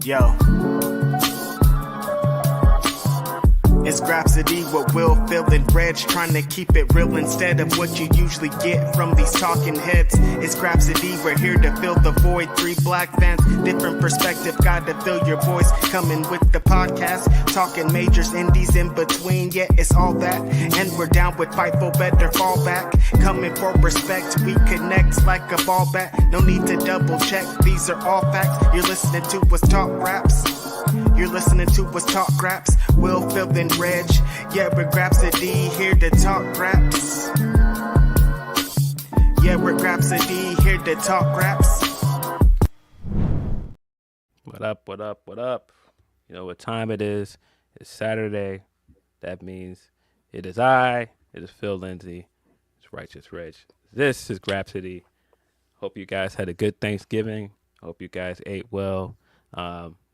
Yo. It's Grapsody with Will, Phil, and Reg, trying to keep it real instead of what you usually get from these talking heads. It's Grapsody, we're here to fill the void. 3 black fans, different perspective, got to fill your voice. Coming with the podcast, talking majors, indies in between. Yeah, it's all that, and we're down with Fightful, better fall back. Coming for respect, we connect like a ball bat. No need to double check, these are all facts. You're listening to us talk raps. You're listening to us talk raps. Will, Phil, and Reg. Yeah, we're Grapsody, here to talk raps. Yeah, we're Grapsody, here to talk raps. What up, what up, what up? You know what time it is. It's Saturday. That means it is Phil Lindsey. It's Righteous Reg. This is Grapsody. Hope you guys had a good Thanksgiving. Hope you guys ate well.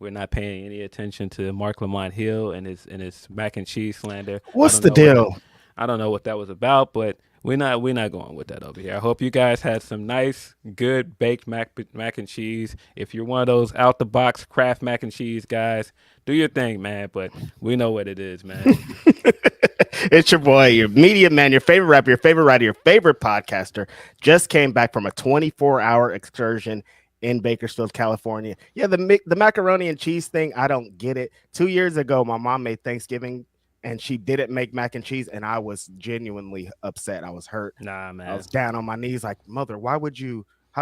We're not paying any attention to Mark Lamont Hill and his mac and cheese slander. What's the deal? I don't know what that was about, but we're not going with that over here. I hope you guys had some nice, good baked mac and cheese. If you're one of those out the box Kraft mac and cheese guys, do your thing, man. But we know what it is, man. It's your boy, your media man, your favorite rapper, your favorite writer, your favorite podcaster. Just came back from a 24-hour excursion in Bakersfield, California. Yeah, the macaroni and cheese thing, I don't get it. 2 years ago, my mom made Thanksgiving, and she didn't make mac and cheese, and I was genuinely upset. I was hurt. Nah, man. I was down on my knees like, mother, how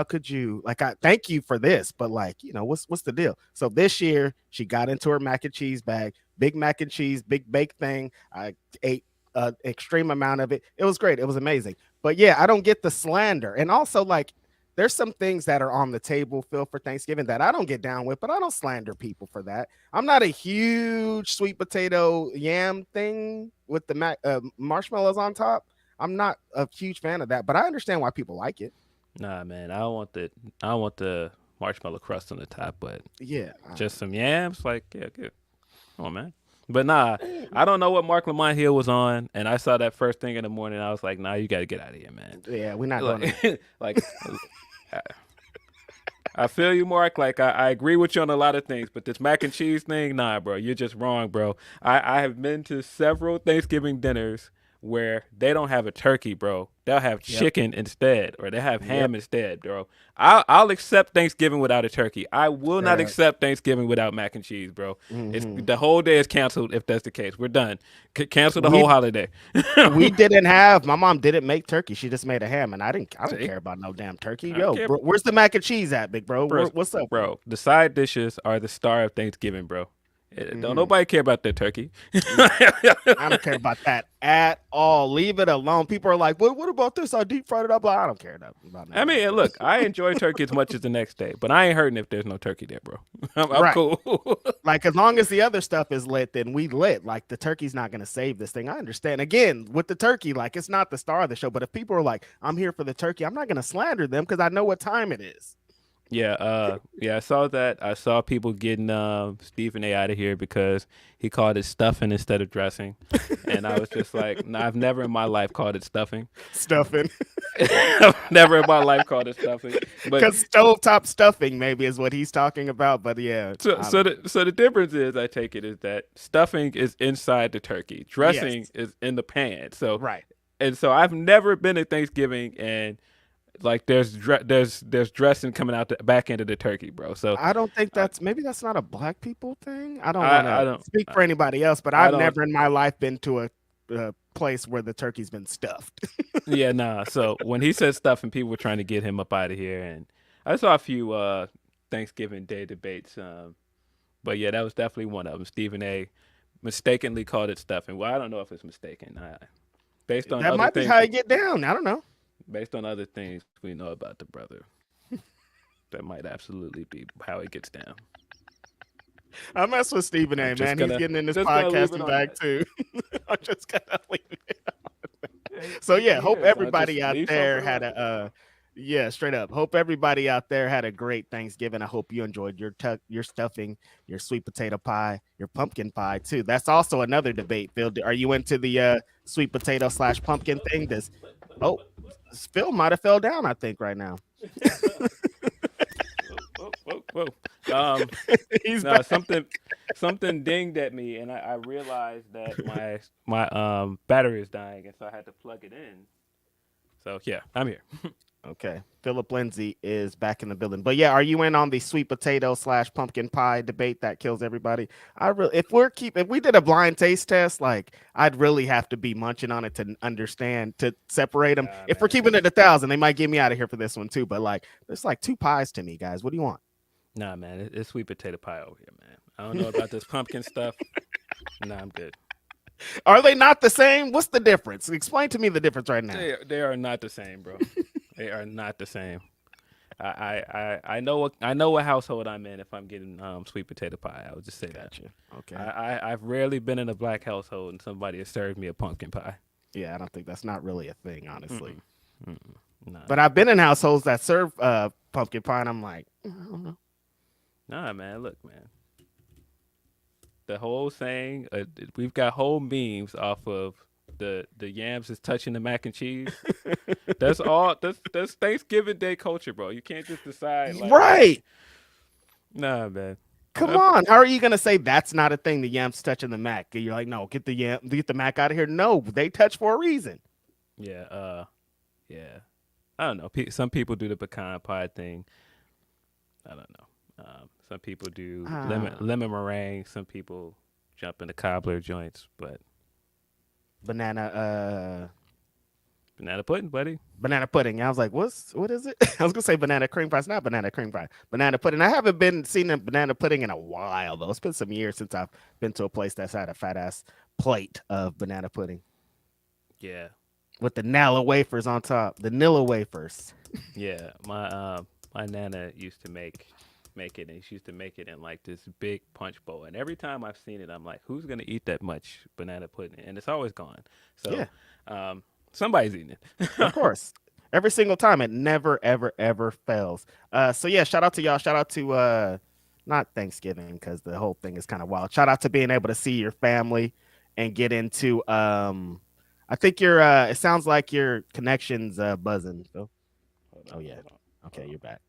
could you, like, I thank you for this, but like, you know, what's the deal? So this year, she got into her mac and cheese bag, big mac and cheese, big bake thing. I ate an extreme amount of it. It was great. It was amazing. But yeah, I don't get the slander. And also, like, there's some things that are on the table, Phil, for Thanksgiving that I don't get down with, but I don't slander people for that. I'm not a huge sweet potato yam thing with the marshmallows on top. I'm not a huge fan of that, but I understand why people like it. Nah, man, I don't want the marshmallow crust on the top, but yeah, just some yams, like, yeah, good. Come on, man. But nah, I don't know what Mark Lamont Hill was on, and I saw that first thing in the morning. I was like, nah, you got to get out of here, man. Yeah, we're not going to. Like, I feel you, Mark. Like, I agree with you on a lot of things, but this mac and cheese thing, nah, bro, you're just wrong, bro. I have been to several Thanksgiving dinners where they don't have a turkey, bro. They'll have chicken instead, or they have ham instead, bro. I'll accept Thanksgiving without a turkey. I will not accept Thanksgiving without mac and cheese, bro. Mm-hmm. It's the whole day is canceled if that's the case. We're done. Cancel the whole holiday. My mom didn't make turkey. She just made a ham, and I don't care about no damn turkey. Yo, bro, where's the mac and cheese at, big bro? What's up, bro? The side dishes are the star of Thanksgiving, bro. Don't nobody care about that turkey. I don't care about that at all. Leave it alone. People are like, what about this? I deep fried it up. I don't care about that. I mean, look, I enjoy turkey as much as the next day, but I ain't hurting if there's no turkey there, bro. I'm cool. Like, as long as the other stuff is lit, then we lit. Like, the turkey's not going to save this thing. I understand. Again, with the turkey, like, it's not the star of the show, but if people are like, I'm here for the turkey, I'm not going to slander them because I know what time it is. Yeah, I saw that. I saw people getting Stephen A out of here because he called it stuffing instead of dressing, and I was just like, nah, I've never in my life called it stuffing. I've never in my life called it stuffing. Because stovetop stuffing maybe is what he's talking about, but yeah. So the difference is, I take it, is that stuffing is inside the turkey, dressing is in the pan. So right, and so I've never been at Thanksgiving and like there's dressing coming out the back end of the turkey, bro. So I don't think that's not a black people thing. I don't speak for anybody else, but I've never in my life been to a place where the turkey's been stuffed. Yeah, nah. So when he said stuffing, people were trying to get him up out of here, and I saw a few Thanksgiving Day debates. But yeah, that was definitely one of them. Stephen A mistakenly called it stuffing. Well, I don't know if it's mistaken. Based on that might be how you get down. I don't know. Based on other things we know about the brother, that might absolutely be how it gets down. I mess with Stephen A, man. He's getting in this podcasting bag too. I'm just gonna leave it on. So yeah, hope everybody out there had a straight up. Hope everybody out there had a great Thanksgiving. I hope you enjoyed your stuffing, your sweet potato pie, your pumpkin pie too. That's also another debate, Phil. Are you into the sweet potato / pumpkin thing? Phil might have fell down, I think, right now. Whoa. He's No, back. something dinged at me, and I realized that my battery is dying, and so I had to plug it in. So yeah, I'm here. Okay. Philip Lindsey is back in the building. But yeah, are you in on the sweet potato / pumpkin pie debate that kills everybody? If we did a blind taste test, like I'd really have to be munching on it to understand to separate them. Nah, If we're man, keeping it 1,000, they might get me out of here for this one too. But like, there's like 2 pies to me, guys. What do you want? it's sweet potato pie over here, man. I don't know about this pumpkin stuff. Nah, I'm good. Are they not the same? What's the difference? Explain to me the difference right now. They are not the same, bro. They are not the same. I know what household I'm in if I'm getting sweet potato pie. I would just say Gotcha. that. Okay. I've rarely been in a black household and somebody has served me a pumpkin pie. Yeah, I don't think that's not really a thing, honestly. Nah. But I've been in households that serve pumpkin pie, and I'm like, I don't know. Nah, man. Look, man. The whole saying, we've got whole memes off of the yams is touching the mac and cheese. That's all. That's Thanksgiving Day culture, bro. You can't just decide. Like, Right. Nah, man. Come on. How are you gonna say that's not a thing? The yams touching the mac. You're like, no, get the mac out of here. No, they touch for a reason. Yeah. Yeah. I don't know. Some people do the pecan pie thing. I don't know. Some people do lemon meringue. Some people jump into cobbler joints, but Banana pudding, buddy. banana pudding. I was like, what is it? I was gonna say banana cream pie. It's not banana cream pie. Banana pudding. I haven't seen a banana pudding in a while though. It's been some years since I've been to a place that's had a fat ass plate of banana pudding. Yeah. With the Nalla wafers on top. The Nilla wafers. Yeah. My nana used to make it, and she used to make it in like this big punch bowl. And every time I've seen it, I'm like, who's gonna eat that much banana pudding? And it's always gone. So yeah. Somebody's eating it. Of course. Every single time. It never, ever, ever fails. So yeah, shout out to y'all. Shout out to not Thanksgiving, because the whole thing is kind of wild. Shout out to being able to see your family and get into I think it sounds like your connection's buzzing, Phil. Oh yeah. Okay, you're back.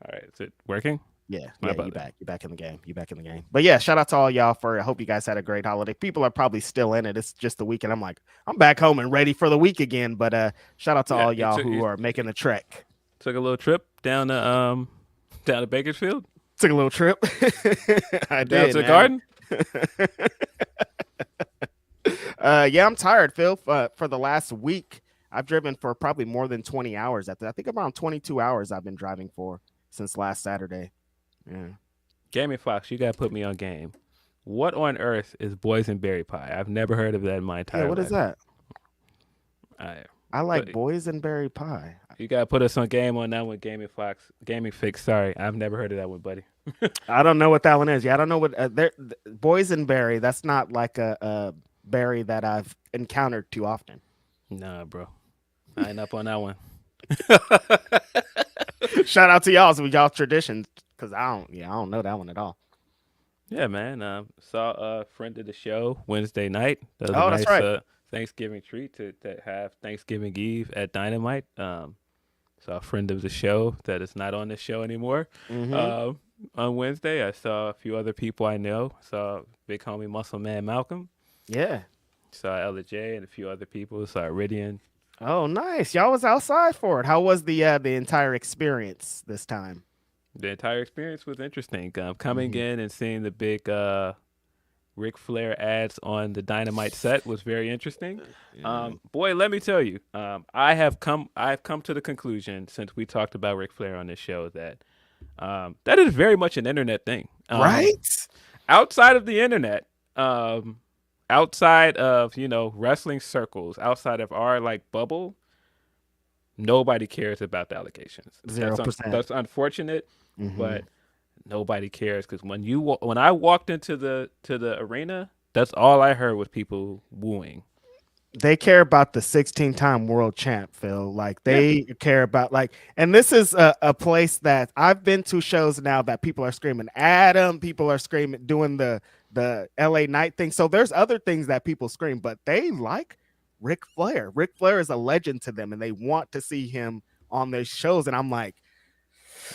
All right, is it working? Yeah, you're back. You're back in the game. You're back in the game. But yeah, shout out to all y'all I hope you guys had a great holiday. People are probably still in it. It's just the weekend. I'm like, I'm back home and ready for the week again. But shout out to all y'all who are making the trek. Took a little trip down to Bakersfield. Took a little trip. I did. Down to the garden. Yeah, I'm tired, Phil. For the last week, I've driven for probably more than 20 hours. I think around 22 hours I've been driving for since last Saturday. Yeah. Gaming Fox, you gotta put me on game. What on earth is boysenberry pie? I've never heard of that in my entire life. What is that? I like but boysenberry pie. You gotta put us on game on that one, Gaming Fix. Sorry, I've never heard of that one, buddy. I don't know what that one is. Yeah, I don't know what boysenberry. That's not like a berry that I've encountered too often. Nah, bro, I ain't up on that one. Shout out to y'all traditions, because I don't know that one at all. Yeah, man. Saw a friend of the show Wednesday night. That was a nice, that's right. Thanksgiving treat to have Thanksgiving Eve at Dynamite. Saw a friend of the show that is not on the show anymore. Mm-hmm. On Wednesday, I saw a few other people I know. Saw big homie Muscle Man Malcolm. Yeah. Saw Ella J and a few other people. Saw Iridian. Oh, nice. Y'all was outside for it. How was the entire experience this time? The entire experience was interesting. Coming in and seeing the big Ric Flair ads on the Dynamite set was very interesting. Boy, let me tell you, I've come to the conclusion since we talked about Ric Flair on this show that that is very much an internet thing. Right? Outside of the internet, outside of, wrestling circles, outside of our like bubble, nobody cares about the allegations. 0%. That's unfortunate, but nobody cares, because when I walked into the arena, that's all I heard was people wooing. They care about the 16-time world champ, Phil. Like they care about and this is a place that I've been to shows now that people are screaming Adam, people are screaming doing the LA Knight thing. So there's other things that people scream, but they like Ric Flair. Ric Flair is a legend to them, and they want to see him on their shows. And I'm like,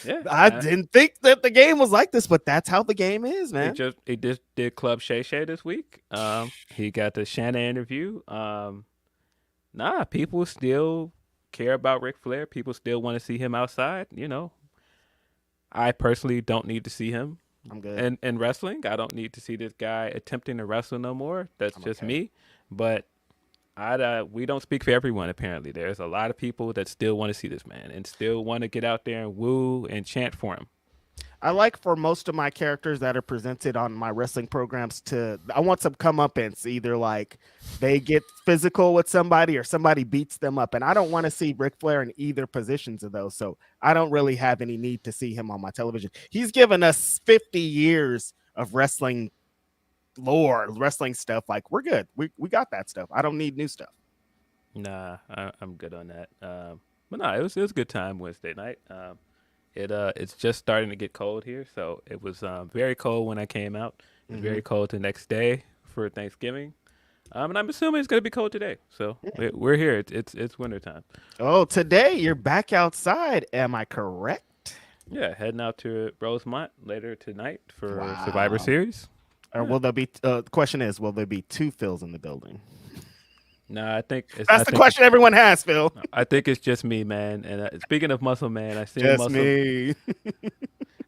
Yeah, I didn't think that the game was like this, but that's how the game is, man. he just did Club Shay Shay this week. He got the Shanna interview. Nah, people still care about Ric Flair. People still want to see him outside. You know, I personally don't need to see him I'm good. in wrestling. I don't need to see this guy attempting to wrestle no more. That's I'm just okay. me. But we don't speak for everyone. Apparently, there's a lot of people that still want to see this man and still want to get out there and woo and chant for him. I like for most of my characters that are presented on my wrestling programs I want some comeuppance, either like they get physical with somebody or somebody beats them up. And I don't want to see Ric Flair in either positions of those. So I don't really have any need to see him on my television. He's given us 50 years of wrestling lore, wrestling stuff. Like we're good. We got that stuff. I don't need new stuff. Nah, I'm good on that. But no, it was a good time Wednesday night. It's just starting to get cold here, so it was very cold when I came out. It was very cold the next day for Thanksgiving, and I'm assuming it's gonna be cold today. So we're here. It's wintertime. Oh, today you're back outside. Am I correct? Yeah, heading out to Rosemont later tonight for Wow. Survivor Series. Or will there be? The question is, will there be two Phils in the building? No, I think That's the question everyone has, Phil. I think it's just me, man. And speaking of Muscle Man, I seen Just Muscle. me.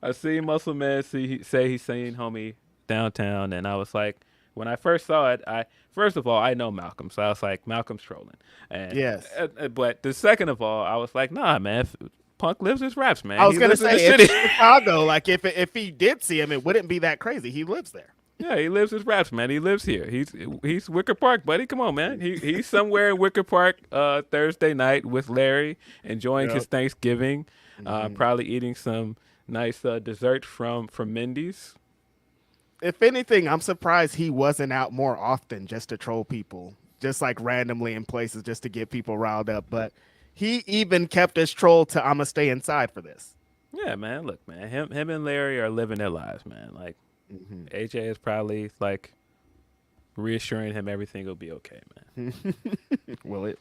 I seen Muscle Man say he's seen homie downtown, and I was like, when I first saw it, first of all I know Malcolm, so I was like, Malcolm's trolling. And Yes. But the second of all, I was like, nah, man, Punk lives his raps, man. I was He gonna lives in the say city. it's Chicago. Like if he did see him, it wouldn't be that crazy. He lives there. Yeah, he lives his raps, man. He lives here. He's Wicker Park, buddy. Come on, man. He's somewhere in Wicker Park Thursday night with Larry, enjoying his Thanksgiving, probably eating some nice dessert from Mindy's. If anything, I'm surprised he wasn't out more often just to troll people, just like randomly in places just to get people riled up. But he even kept us trolled to I'ma stay inside for this. Yeah, man. Look, man. Him and Larry are living their lives, man. Like AJ is probably like reassuring him everything will be okay, man. Will it?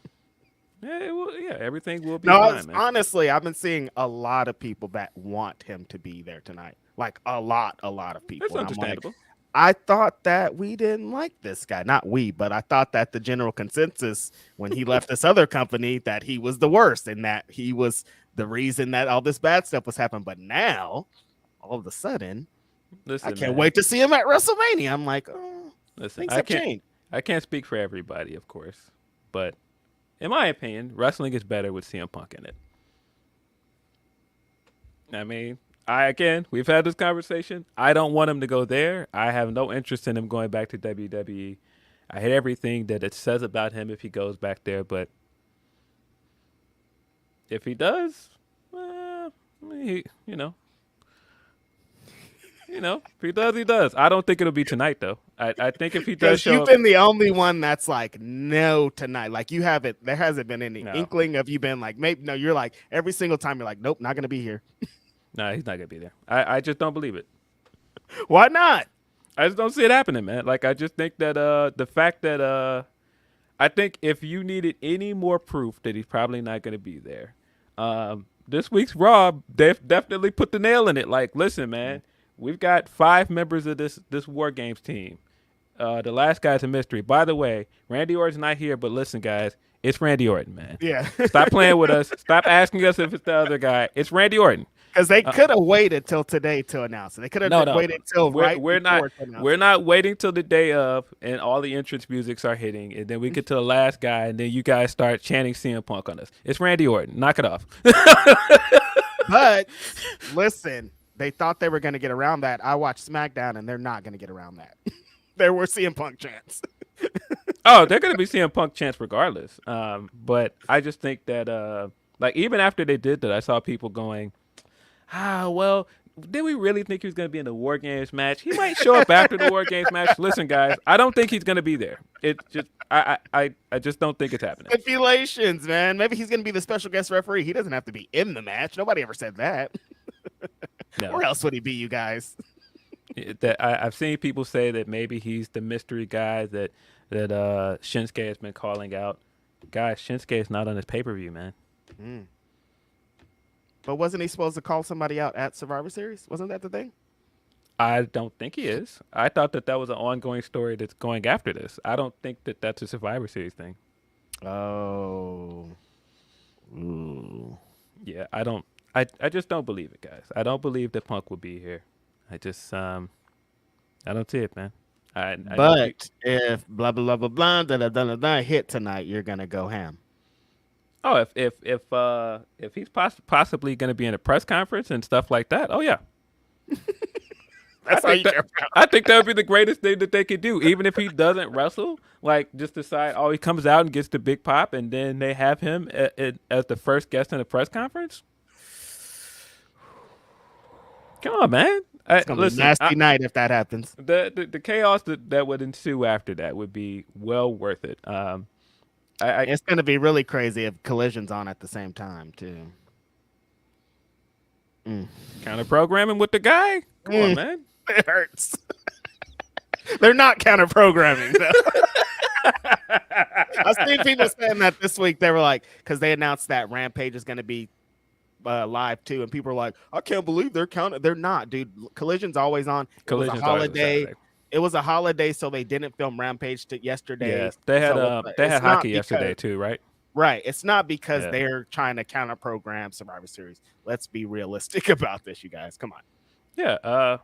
Yeah, it will, yeah, everything will be No, fine, man. honestly, I've been seeing a lot of people that want him to be there tonight. Like a lot of people. That's And I'm like, understandable. I thought that we didn't like this guy. Not we, but I thought that the general consensus when he left this other company that he was the worst and that he was the reason that all this bad stuff was happening. But now, all of a sudden, Listen, I can't man. wait to see him at WrestleMania. I'm like, oh, Listen, things I have can't. changed. I can't speak for everybody, of course, but in my opinion, wrestling is better with CM Punk in it. I mean, we've had this conversation. I don't want him to go there. I have no interest in him going back to WWE. I hate everything that it says about him if he goes back there, but if he does, if he does, he does. I don't think it'll be tonight, though. I think if he does Because show you've up, been the only one that's like, no, tonight. Like you haven't, there hasn't been any No. inkling of you been like, maybe, no, you're like, every single time you're like, nope, not going to be here. nah, he's not gonna be there. I just don't believe it. Why not? I just don't see it happening, man. Like I just think that the fact that I think if you needed any more proof that he's probably not gonna be there, this week's Raw definitely put the nail in it. Like, listen, man, we've got 5 members of this War Games team. The last guy's a mystery. By the way, Randy Orton's not here, but listen, guys, it's Randy Orton, man. Yeah. Stop playing with us. Stop asking us if it's the other guy. It's Randy Orton. Because they could have waited till today to announce it. They could have waited till we're not before to announce we're not waiting till the day of and all the entrance musics are hitting, and then we get to the last guy, and then you guys start chanting CM Punk on us. It's Randy Orton. Knock it off. But listen, they thought they were going to get around that. I watched SmackDown, and they're not going to get around that. There were CM Punk chants. Oh, they're going to be CM Punk chants regardless. But I just think that like even after they did that, I saw people going, well, did we really think he was going to be in the War Games match? He might show up after the War Games match. Listen, guys, I don't think he's going to be there. It just, I just don't think it's happening. Stipulations, man. Maybe he's going to be the special guest referee. He doesn't have to be in the match. Nobody ever said that. No. Where else would he be, you guys? I've seen people say that maybe he's the mystery guy that Shinsuke has been calling out. Guys, Shinsuke is not on his pay-per-view, man. But wasn't he supposed to call somebody out at Survivor Series? Wasn't that the thing? I don't think he is. I thought that was an ongoing story that's going after this. I don't think that that's a Survivor Series thing. Oh. Ooh. Yeah, I don't. I just don't believe it, guys. I don't believe that Punk will be here. I just I don't see it, man. But if blah blah blah blah blah da, da, da, da, da, hit tonight, you're gonna go ham. Oh, if he's possibly going to be in a press conference and stuff like that, oh yeah, That's all you care about. I think that would be the greatest thing that they could do. Even if he doesn't wrestle, like just decide, oh, he comes out and gets the big pop, and then they have him as the first guest in a press conference. Come on, man. It's gonna be a nasty night if that happens. The chaos that would ensue after that would be well worth it. It's gonna be really crazy if Collision's on at the same time too. Counter programming with the guy. Come on, man. It hurts. They're not counter programming. I've seen people saying that this week. They were like, because they announced that Rampage is going to be live too, and people are like, I can't believe they're counting. They're not, dude. Collision's always on. Collision's it was a holiday. It was a holiday, so they didn't film Rampage yesterday. Yeah, they had hockey yesterday too, right? Right. It's not because they're trying to counter program Survivor Series. Let's be realistic about this, you guys. Come on. Yeah.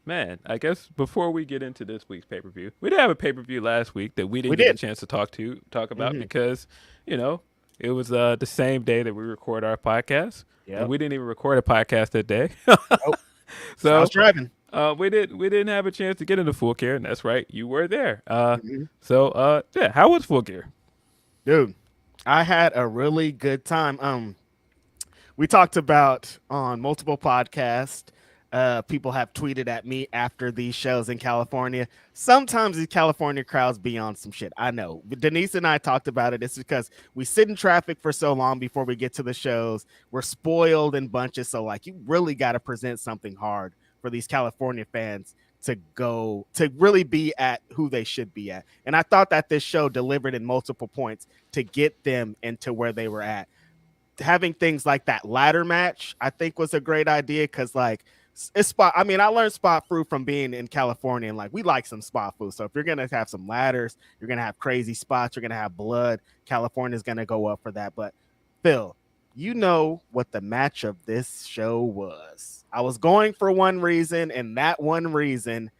Man, I guess before we get into this week's pay-per-view, we did have a pay-per-view last week that we didn't get a chance to talk about because, it was the same day that we record our podcast. Yeah. And we didn't even record a podcast that day. Nope. So I was driving. We didn't have a chance to get into Full Gear, and that's right, you were there. So how was Full Gear? Dude, I had a really good time. We talked about on multiple podcasts. People have tweeted at me after these shows in California. Sometimes these California crowds be on some shit. I know. But Denise and I talked about it. It's because we sit in traffic for so long before we get to the shows. We're spoiled in bunches. So like, you really got to present something hard for these California fans to go to really be at who they should be at. And I thought that this show delivered in multiple points to get them into where they were at. Having things like that ladder match, I think was a great idea. Cause like, it's spot. I mean, I learned spot food from being in California, and like we like some spot food. So if you're gonna have some ladders, you're gonna have crazy spots, you're gonna have blood. California's gonna go up for that. But Phil, you know what the match of this show was. I was going for one reason, and that one reason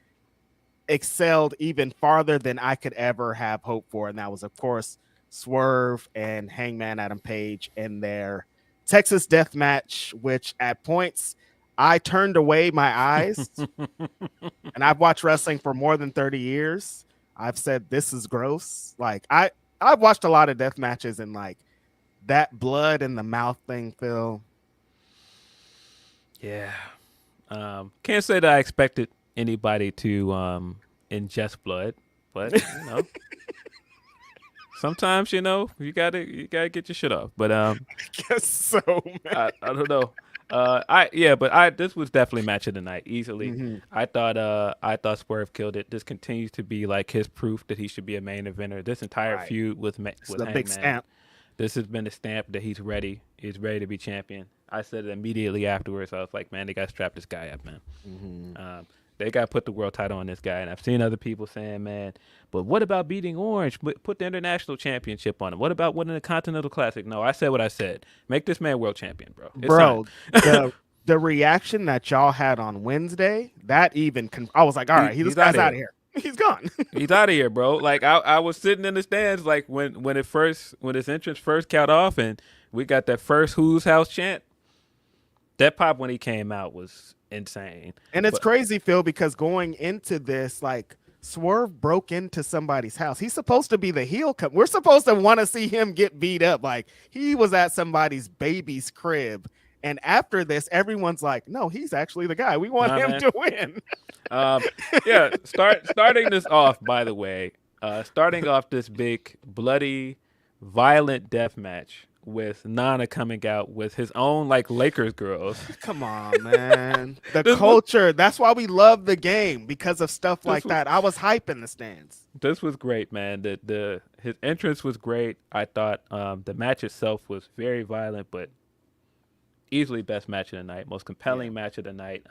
excelled even farther than I could ever have hoped for, and that was, of course, Swerve and Hangman Adam Page in their Texas Death Match, which at points I turned away my eyes, and I've watched wrestling for more than 30 years. I've said, this is gross. Like I've watched a lot of death matches, and like that blood in the mouth thing, Phil. Yeah. Can't say that I expected anybody to ingest blood, but sometimes you gotta get your shit off. But I guess so, man. I don't know. This was definitely match of the night easily. I thought Swerve killed it. This continues to be like his proof that he should be a main eventer. This entire feud with Hangman. Big stamp. This has been a stamp that he's ready. He's ready to be champion. I said it immediately afterwards. I was like, man, they got to strap this guy up, man. They got to put the world title on this guy. And I've seen other people saying, man, but what about beating Orange? Put the international championship on him. What about winning the Continental Classic? No, I said what I said. Make this man world champion, bro. The reaction that y'all had on Wednesday, that even I was like, all right, this guy's out of here. He's gone. He's out of here, bro. Like I was sitting in the stands, like when his entrance first cut off, and we got that first Who's House chant. That pop when he came out was insane. And it's crazy, Phil, because going into this, like Swerve broke into somebody's house. He's supposed to be the heel. We're supposed to want to see him get beat up. Like he was at somebody's baby's crib. And after this, everyone's like, no, he's actually the guy. We want him to win. Starting this off, by the way, starting off this big, bloody, violent death match with Nana coming out with his own like Lakers girls. Come on, man. The culture. That's why we love the game, because of stuff like that. I was hype in the stands. This was great, man. His entrance was great. I thought the match itself was very violent, but easily best match of the night, most compelling match of the night.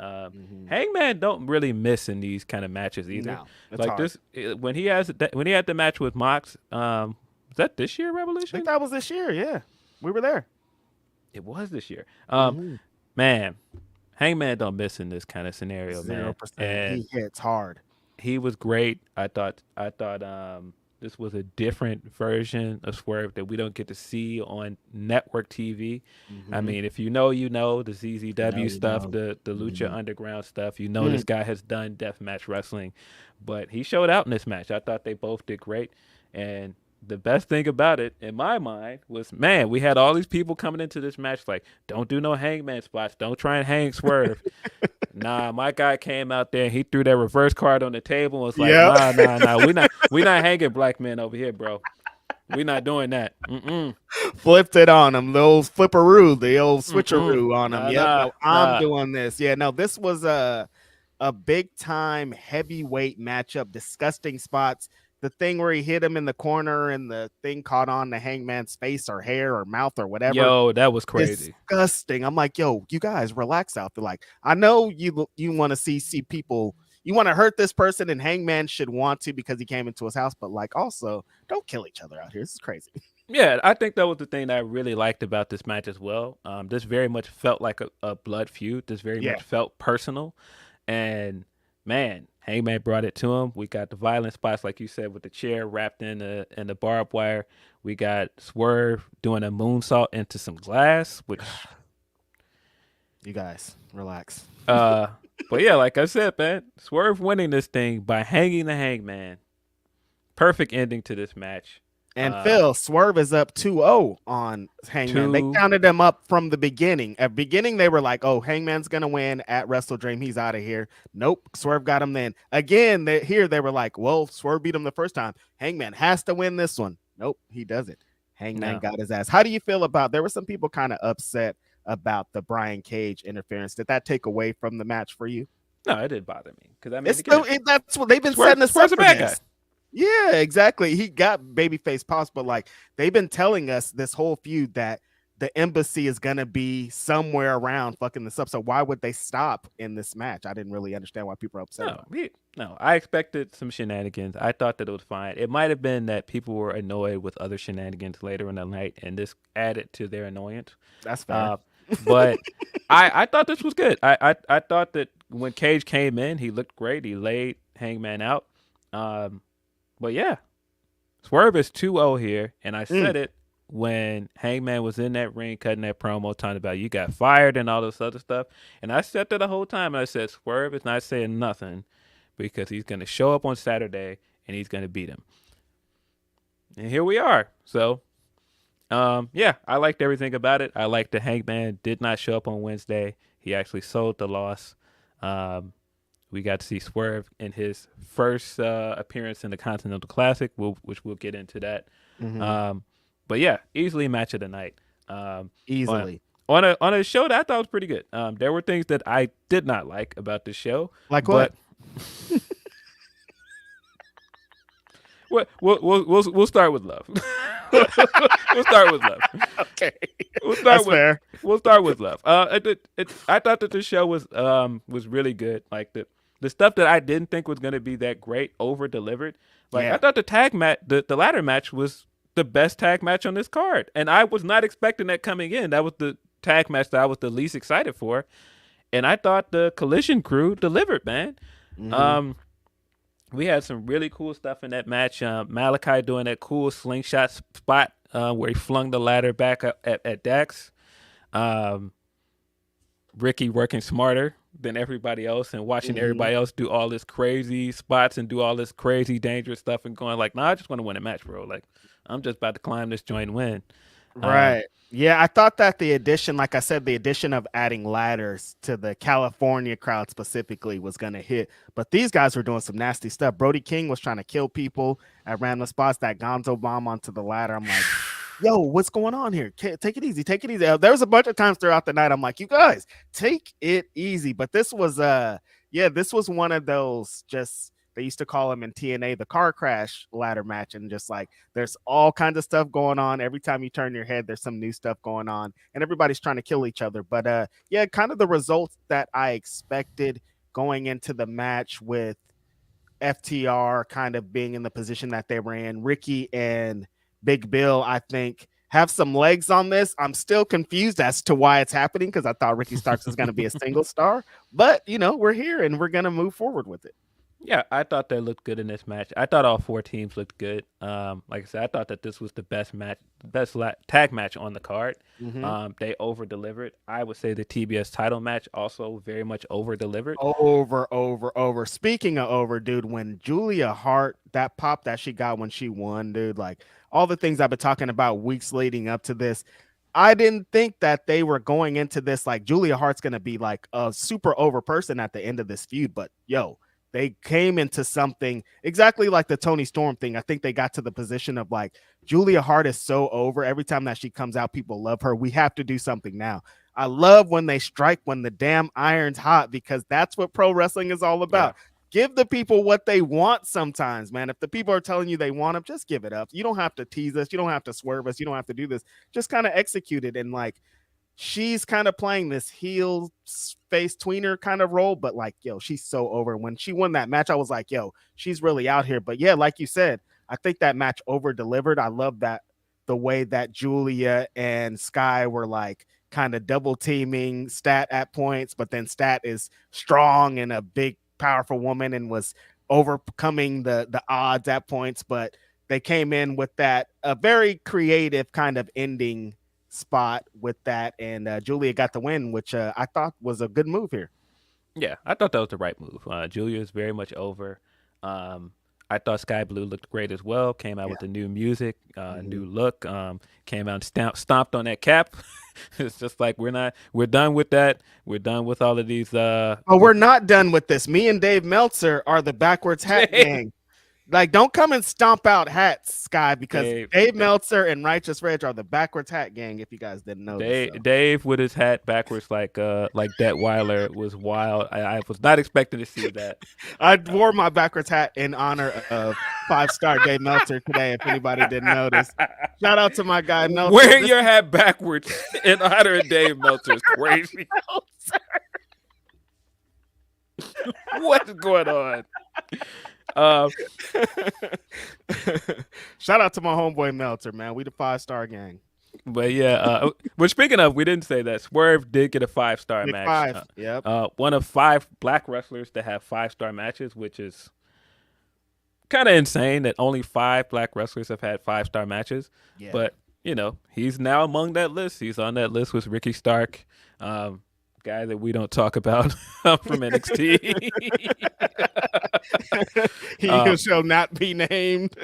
Hangman don't really miss in these kind of matches either. No, it's like hard. When he had the match with Mox, was that this year I Revolution? think that was this year. Yeah, we were there. It was this year. Mm-hmm. Man, Hangman don't miss in this kind of scenario, man. 0%. And He hits hard. he was great. I thought this was a different version of Swerve that we don't get to see on network TV. I mean, if you know, the ZZW stuff, the Lucha Underground stuff, this guy has done deathmatch wrestling, but he showed out in this match. I thought they both did great. And the best thing about it, in my mind, was, man, we had all these people coming into this match like, don't do no Hangman spots. Don't try and hang Swerve. Nah, my guy came out there and he threw that reverse card on the table and was like, nah. We not hanging black men over here, bro. We not doing that. Flipped it on him, the old flipperoo, the old switcheroo on him. I'm doing this. Yeah, no, this was a big time heavyweight matchup, disgusting spots. The thing where he hit him in the corner and the thing caught on the Hangman's face or hair or mouth or whatever. Yo, that was crazy. Disgusting. I'm like, yo, you guys relax out there. Like, I know you want to see people, you want to hurt this person, and Hangman should want to because he came into his house, but like, also don't kill each other out here. This is crazy. Yeah, I think that was the thing that I really liked about this match as well. This very much felt like a blood feud. This very much felt personal. And man, Hangman brought it to him. We got the violent spots, like you said, with the chair wrapped in the barbed wire. We got Swerve doing a moonsault into some glass, which you guys relax. But yeah, like I said, man, Swerve winning this thing by hanging the Hangman. Perfect ending to this match. And Phil, Swerve is up 2-0 on Hangman. They counted them up from the beginning. At beginning, they were like, oh, Hangman's going to win at Wrestle Dream. He's out of here. Nope. Swerve got him then. Again, they were like, well, Swerve beat him the first time. Hangman has to win this one. Nope, he doesn't. Hangman got his ass. How do you feel about, there were some people kind of upset about the Brian Cage interference. Did that take away from the match for you? No, it didn't bother me. Because I mean, that's what they've been setting us up for this. Yeah, exactly. He got babyface pops, but like they've been telling us this whole feud that the embassy is gonna be somewhere around fucking this up. So why would they stop in this match? I didn't really understand why people are upset. No, I expected some shenanigans. I thought that it was fine. It might have been that people were annoyed with other shenanigans later in the night, and this added to their annoyance. That's fair. But I thought this was good. I thought that when Cage came in, he looked great. He laid Hangman out. But yeah, Swerve is 2-0 here, and I said it when Hangman was in that ring cutting that promo talking about you got fired and all this other stuff. And I said that the whole time, and I said Swerve is not saying nothing because he's going to show up on Saturday and he's going to beat him. And here we are. So, yeah, I liked everything about it. I liked the Hangman did not show up on Wednesday. He actually sold the loss. We got to see Swerve in his first appearance in the Continental Classic, which we'll get into that. But yeah, easily match of the night. Easily. On a show that I thought was pretty good. There were things that I did not like about the show. Like what? We'll start with love. We'll start with love. Okay, that's fair. We'll start with love. I thought that the show was really good. Like the stuff that I didn't think was going to be that great over delivered. Like I thought the tag match, the ladder match was the best tag match on this card, and I was not expecting that coming in. That was the tag match that I was the least excited for, and I thought the Collision crew delivered, man. We had some really cool stuff in that match. Malachi doing that cool slingshot spot where he flung the ladder back up at Dax. Ricky working smarter than everybody else and watching everybody else do all this crazy spots and do all this crazy dangerous stuff and going like, nah, I just want to win a match, bro. Like, I'm just about to climb this joint and win. Right. Yeah, I thought that the addition, like I said, the addition of adding ladders to the California crowd specifically was going to hit. But these guys were doing some nasty stuff. Brody King was trying to kill people at random spots. That Gonzo bomb onto the ladder. I'm like, yo, what's going on here? Take it easy. Take it easy. There was a bunch of times throughout the night. I'm like, you guys, take it easy. But this was, this was one of those just, They used to call them in TNA the car crash ladder match, and just like there's all kinds of stuff going on. Every time you turn your head, there's some new stuff going on, and everybody's trying to kill each other. But yeah, kind of the results that I expected going into the match, with FTR kind of being in the position that they were in. Ricky and Big Bill, I think, have some legs on this. I'm still confused as to why it's happening, because I thought Ricky Starks was going to be a single star, but we're here and we're going to move forward with it. Yeah, I thought they looked good in this match. I thought all 4 teams looked good. Like I said, I thought that this was the best tag match on the card. Mm-hmm. They over delivered. I would say the TBS title match also very much over delivered. Over. Speaking of over, dude, when Julia Hart, that pop that she got when she won, dude, like all the things I've been talking about weeks leading up to this, I didn't think that they were going into this like Julia Hart's going to be like a super over person at the end of this feud. But they came into something exactly like the Toni Storm thing. I think they got to the position of like, Julia Hart is so over. Every time that she comes out, people love her. We have to do something now. I love when they strike when the damn iron's hot, because that's what pro wrestling is all about. Yeah. Give the people what they want sometimes, man. If the people are telling you they want them, just give it up. You don't have to tease us. You don't have to swerve us. You don't have to do this. Just kind of execute it. And like, she's kind of playing this heel face tweener kind of role, but like, she's so over. When she won that match, I was like, she's really out here. But yeah, like you said, I think that match over delivered. I love that the way that Julia and Sky were like kind of double teaming Stat at points, but then Stat is strong and a big, powerful woman and was overcoming the odds at points. But they came in with that a very creative kind of ending spot with that, and Julia got the win, which I thought was a good move here. Yeah, I thought that was the right move. Julia is very much over. I thought Sky Blue looked great as well. Came out with the new music, new look. Came out and stomped on that cap. It's just like we're done with that. We're done with all of these. We're not done with this. Me and Dave Meltzer are the backwards hat gang. Like, don't come and stomp out hats, Sky, because Dave Meltzer and Righteous Reg are the backwards hat gang, if you guys didn't know. Dave with his hat backwards like Detweiler was wild. I was not expecting to see that. I wore my backwards hat in honor of 5-star Dave Meltzer today, if anybody didn't notice. Shout out to my guy Meltzer. Wearing your hat backwards in honor of Dave Meltzer is crazy. What's going on? Shout out to my homeboy Meltzer, man. We the 5-star gang. But yeah, well, speaking of, we didn't say that Swerve did get a 5-star match. 5, yep. One of 5 black wrestlers to have 5-star matches, which is kind of insane that only 5 black wrestlers have had 5-star matches. Yeah. But he's now among that list. He's on that list with Ricky Stark, guy that we don't talk about from NXT. He shall not be named.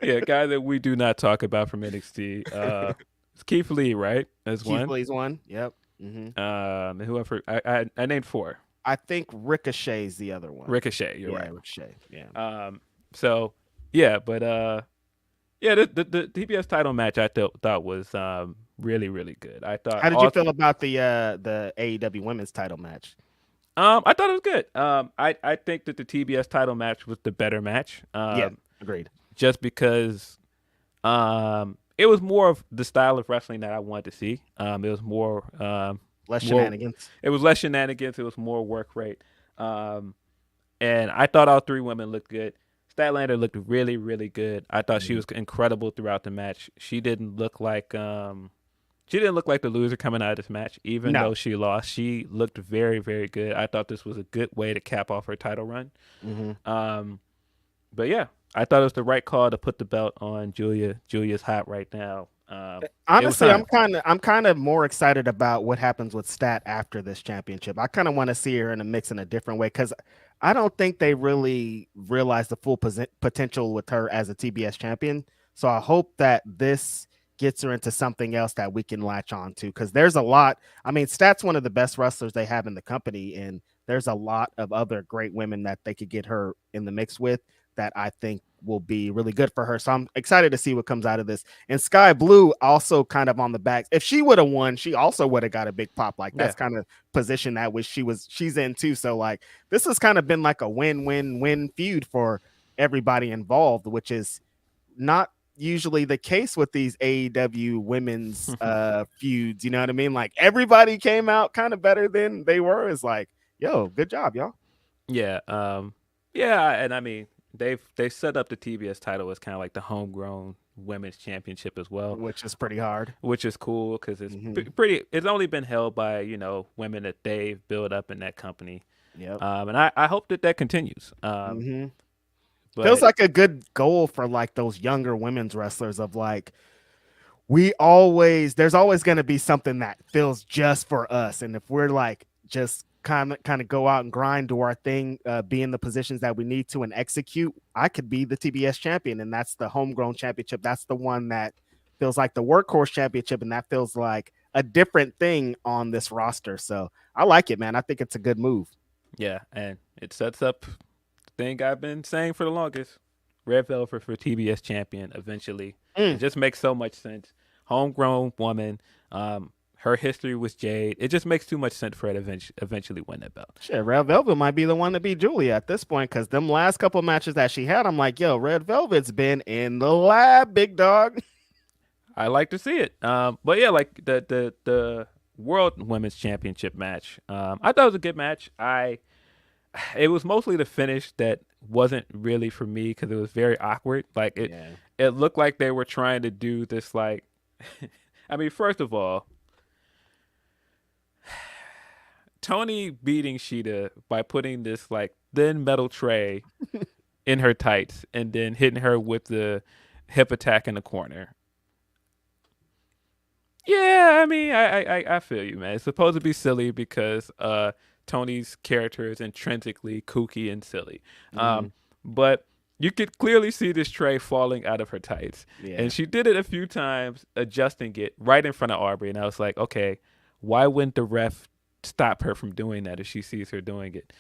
Yeah, guy that we do not talk about from NXT. It's Keith Lee, right? As one. Keith Lee's one. Yep. Mm-hmm. Whoever I named 4. I think Ricochet's the other one. Ricochet, you're right. Ricochet. Yeah. So yeah, but yeah, the TBS title match I thought was really, really good. I thought. How did you feel about the AEW women's title match? I thought it was good. I think that the TBS title match was the better match. Yeah, agreed. Just because it was more of the style of wrestling that I wanted to see. It was more less shenanigans. It was less shenanigans. It was more work rate. And I thought all 3 women looked good. Statlander looked really, really good. I thought she was incredible throughout the match. She didn't look like the loser coming out of this match, even though she lost. She looked very, very good. I thought this was a good way to cap off her title run. Mm-hmm. But yeah, I thought it was the right call to put the belt on Julia. Julia's hot right now. Honestly, I'm kind of more excited about what happens with Stat after this championship. I kind of want to see her in a mix in a different way, because I don't think they really realize the full potential with her as a TBS champion. So I hope that this gets her into something else that we can latch on to, because there's a lot. I mean, Stat's one of the best wrestlers they have in the company, and there's a lot of other great women that they could get her in the mix with. that I think will be really good for her. So I'm excited to see what comes out of this. And Sky Blue also kind of on the back. If she would have won, she also would have got a big pop. Like that's kind of position that she's in too. So like this has kind of been like a win-win-win feud for everybody involved, which is not usually the case with these AEW women's feuds. You know what I mean? Like everybody came out kind of better than they were. It's like, yo, good job, y'all. Yeah. Yeah, and I mean they set up the TBS title as kind of like the homegrown women's championship as well, which is pretty hard, which is cool because it's pretty. It's only been held by women that they've built up in that company. Yeah. And I hope that continues. But feels like a good goal for like those younger women's wrestlers of like there's always going to be something that feels just for us, and if we're like just kind of go out and grind, do our thing, be in the positions that we need to and execute, I could be the TBS champion, and that's the homegrown championship. That's the one that feels like the workhorse championship, and that feels like a different thing on this roster. So I like it, man. I think it's a good move. Yeah, and it sets up the thing I've been saying for the longest. Red Velvet for TBS champion eventually. It just makes so much sense. Homegrown woman, her history with Jade. It just makes too much sense for it to eventually win that belt. Shit, Red Velvet might be the one to beat Julia at this point, because them last couple of matches that she had, I'm like, yo, Red Velvet's been in the lab, big dog. I like to see it. But yeah, like the World Women's Championship match. I thought it was a good match. It was mostly the finish that wasn't really for me because it was very awkward. Like it looked like they were trying to do this like I mean, first of all, Tony beating Sheeta by putting this like thin metal tray in her tights and then hitting her with the hip attack in the corner. Yeah, I mean, I feel you, man. It's supposed to be silly because Tony's character is intrinsically kooky and silly. But you could clearly see this tray falling out of her tights. Yeah. And she did it a few times, adjusting it right in front of Aubrey. And I was like, okay, why wouldn't the ref stop her from doing that if she sees her doing it?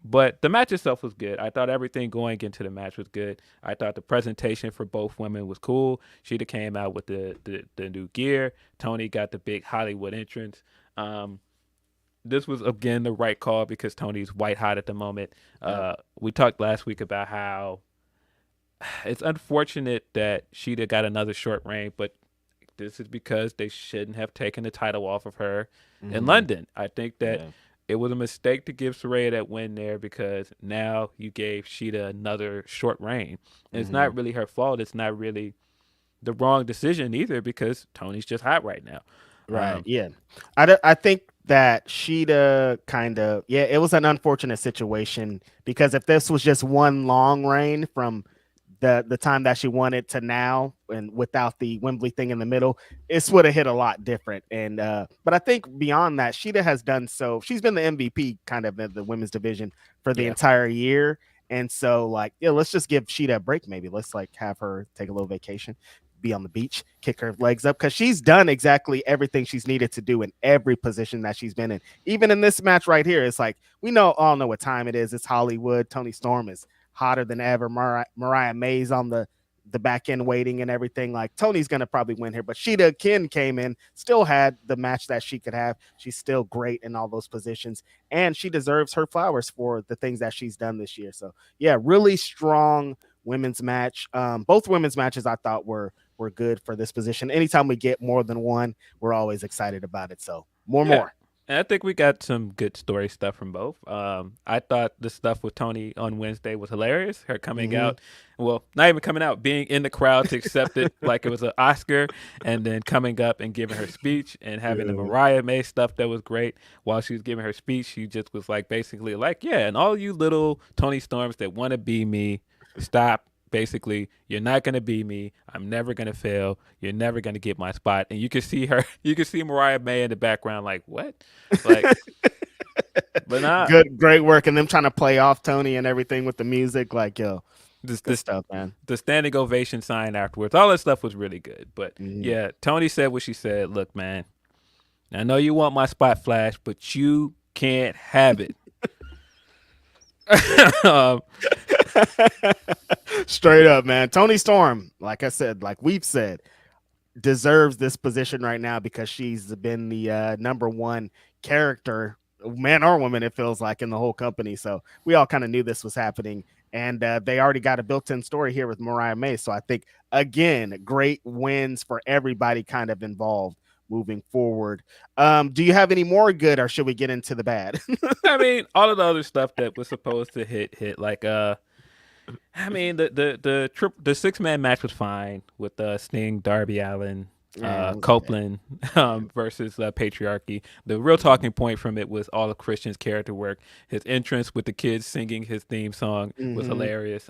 But the match itself was good. I thought everything going into the match was good. I thought the presentation for both women was cool. Sheeta came out with the new gear. Tony got the big Hollywood entrance. This was, again, the right call because Tony's white hot at the moment. We talked last week about how it's unfortunate that Sheeta got another short reign, but this is because they shouldn't have taken the title off of her in London. I think that it was a mistake to give Saraya that win there because now you gave Sheeta another short reign. And it's not really her fault. It's not really the wrong decision either because Tony's just hot right now. Right. I think that Sheeta it was an unfortunate situation because if this was just one long reign from the time that she won it to now and without the Wembley thing in the middle, it would have hit a lot different. And but I think beyond that, Sheeta has done so. She's been the MVP kind of in the women's division for the entire year. And so like, let's just give Sheeta a break. Maybe let's like have her take a little vacation, be on the beach, kick her legs up, because she's done exactly everything she's needed to do in every position that she's been in. Even in this match right here, it's like we all know what time it is. It's Hollywood. Toni Storm is hotter than ever. Mariah May's on the back end waiting and everything. Like Tony's gonna probably win here, but Sheeta again came in, still had the match that she could have. She's still great in all those positions, and she deserves her flowers for the things that she's done this year. So yeah, really strong women's match. Both women's matches I thought were good for this position. Anytime we get more than one, we're always excited about it. So more. And I think we got some good story stuff from both. I thought the stuff with Toni on Wednesday was hilarious. Her coming out, well, not even coming out, being in the crowd to accept it like it was an Oscar, and then coming up and giving her speech and having the Mariah May stuff that was great. While she was giving her speech, she just was like basically like, yeah, and all you little Toni Storms that want to be me, stop. Basically, you're not going to be me. I'm never going to fail. You're never going to get my spot. And you can see her, you can see Mariah May in the background like, what? Like, but not great work. And them trying to play off Toni and everything with the music. Like, yo, this stuff, man. The standing ovation sign afterwards, all that stuff was really good. But yeah, Toni said what she said. Look, man, I know you want my spot, Flash, but you can't have it. Straight up, man. Tony Storm, like I said, like we've said, deserves this position right now because she's been the number one character, man or woman, it feels like, in the whole company. So we all kind of knew this was happening. And they already got a built-in story here with Mariah May. So I think, again, great wins for everybody kind of involved moving forward. Do you have any more good, or should we get into the bad? I mean, all of the other stuff that was supposed to hit. Like, I mean, the 6-man match was fine with Sting, Darby Allin, Copeland versus Patriarchy. The real talking point from it was all of Christian's character work. His entrance with the kids singing his theme song was hilarious.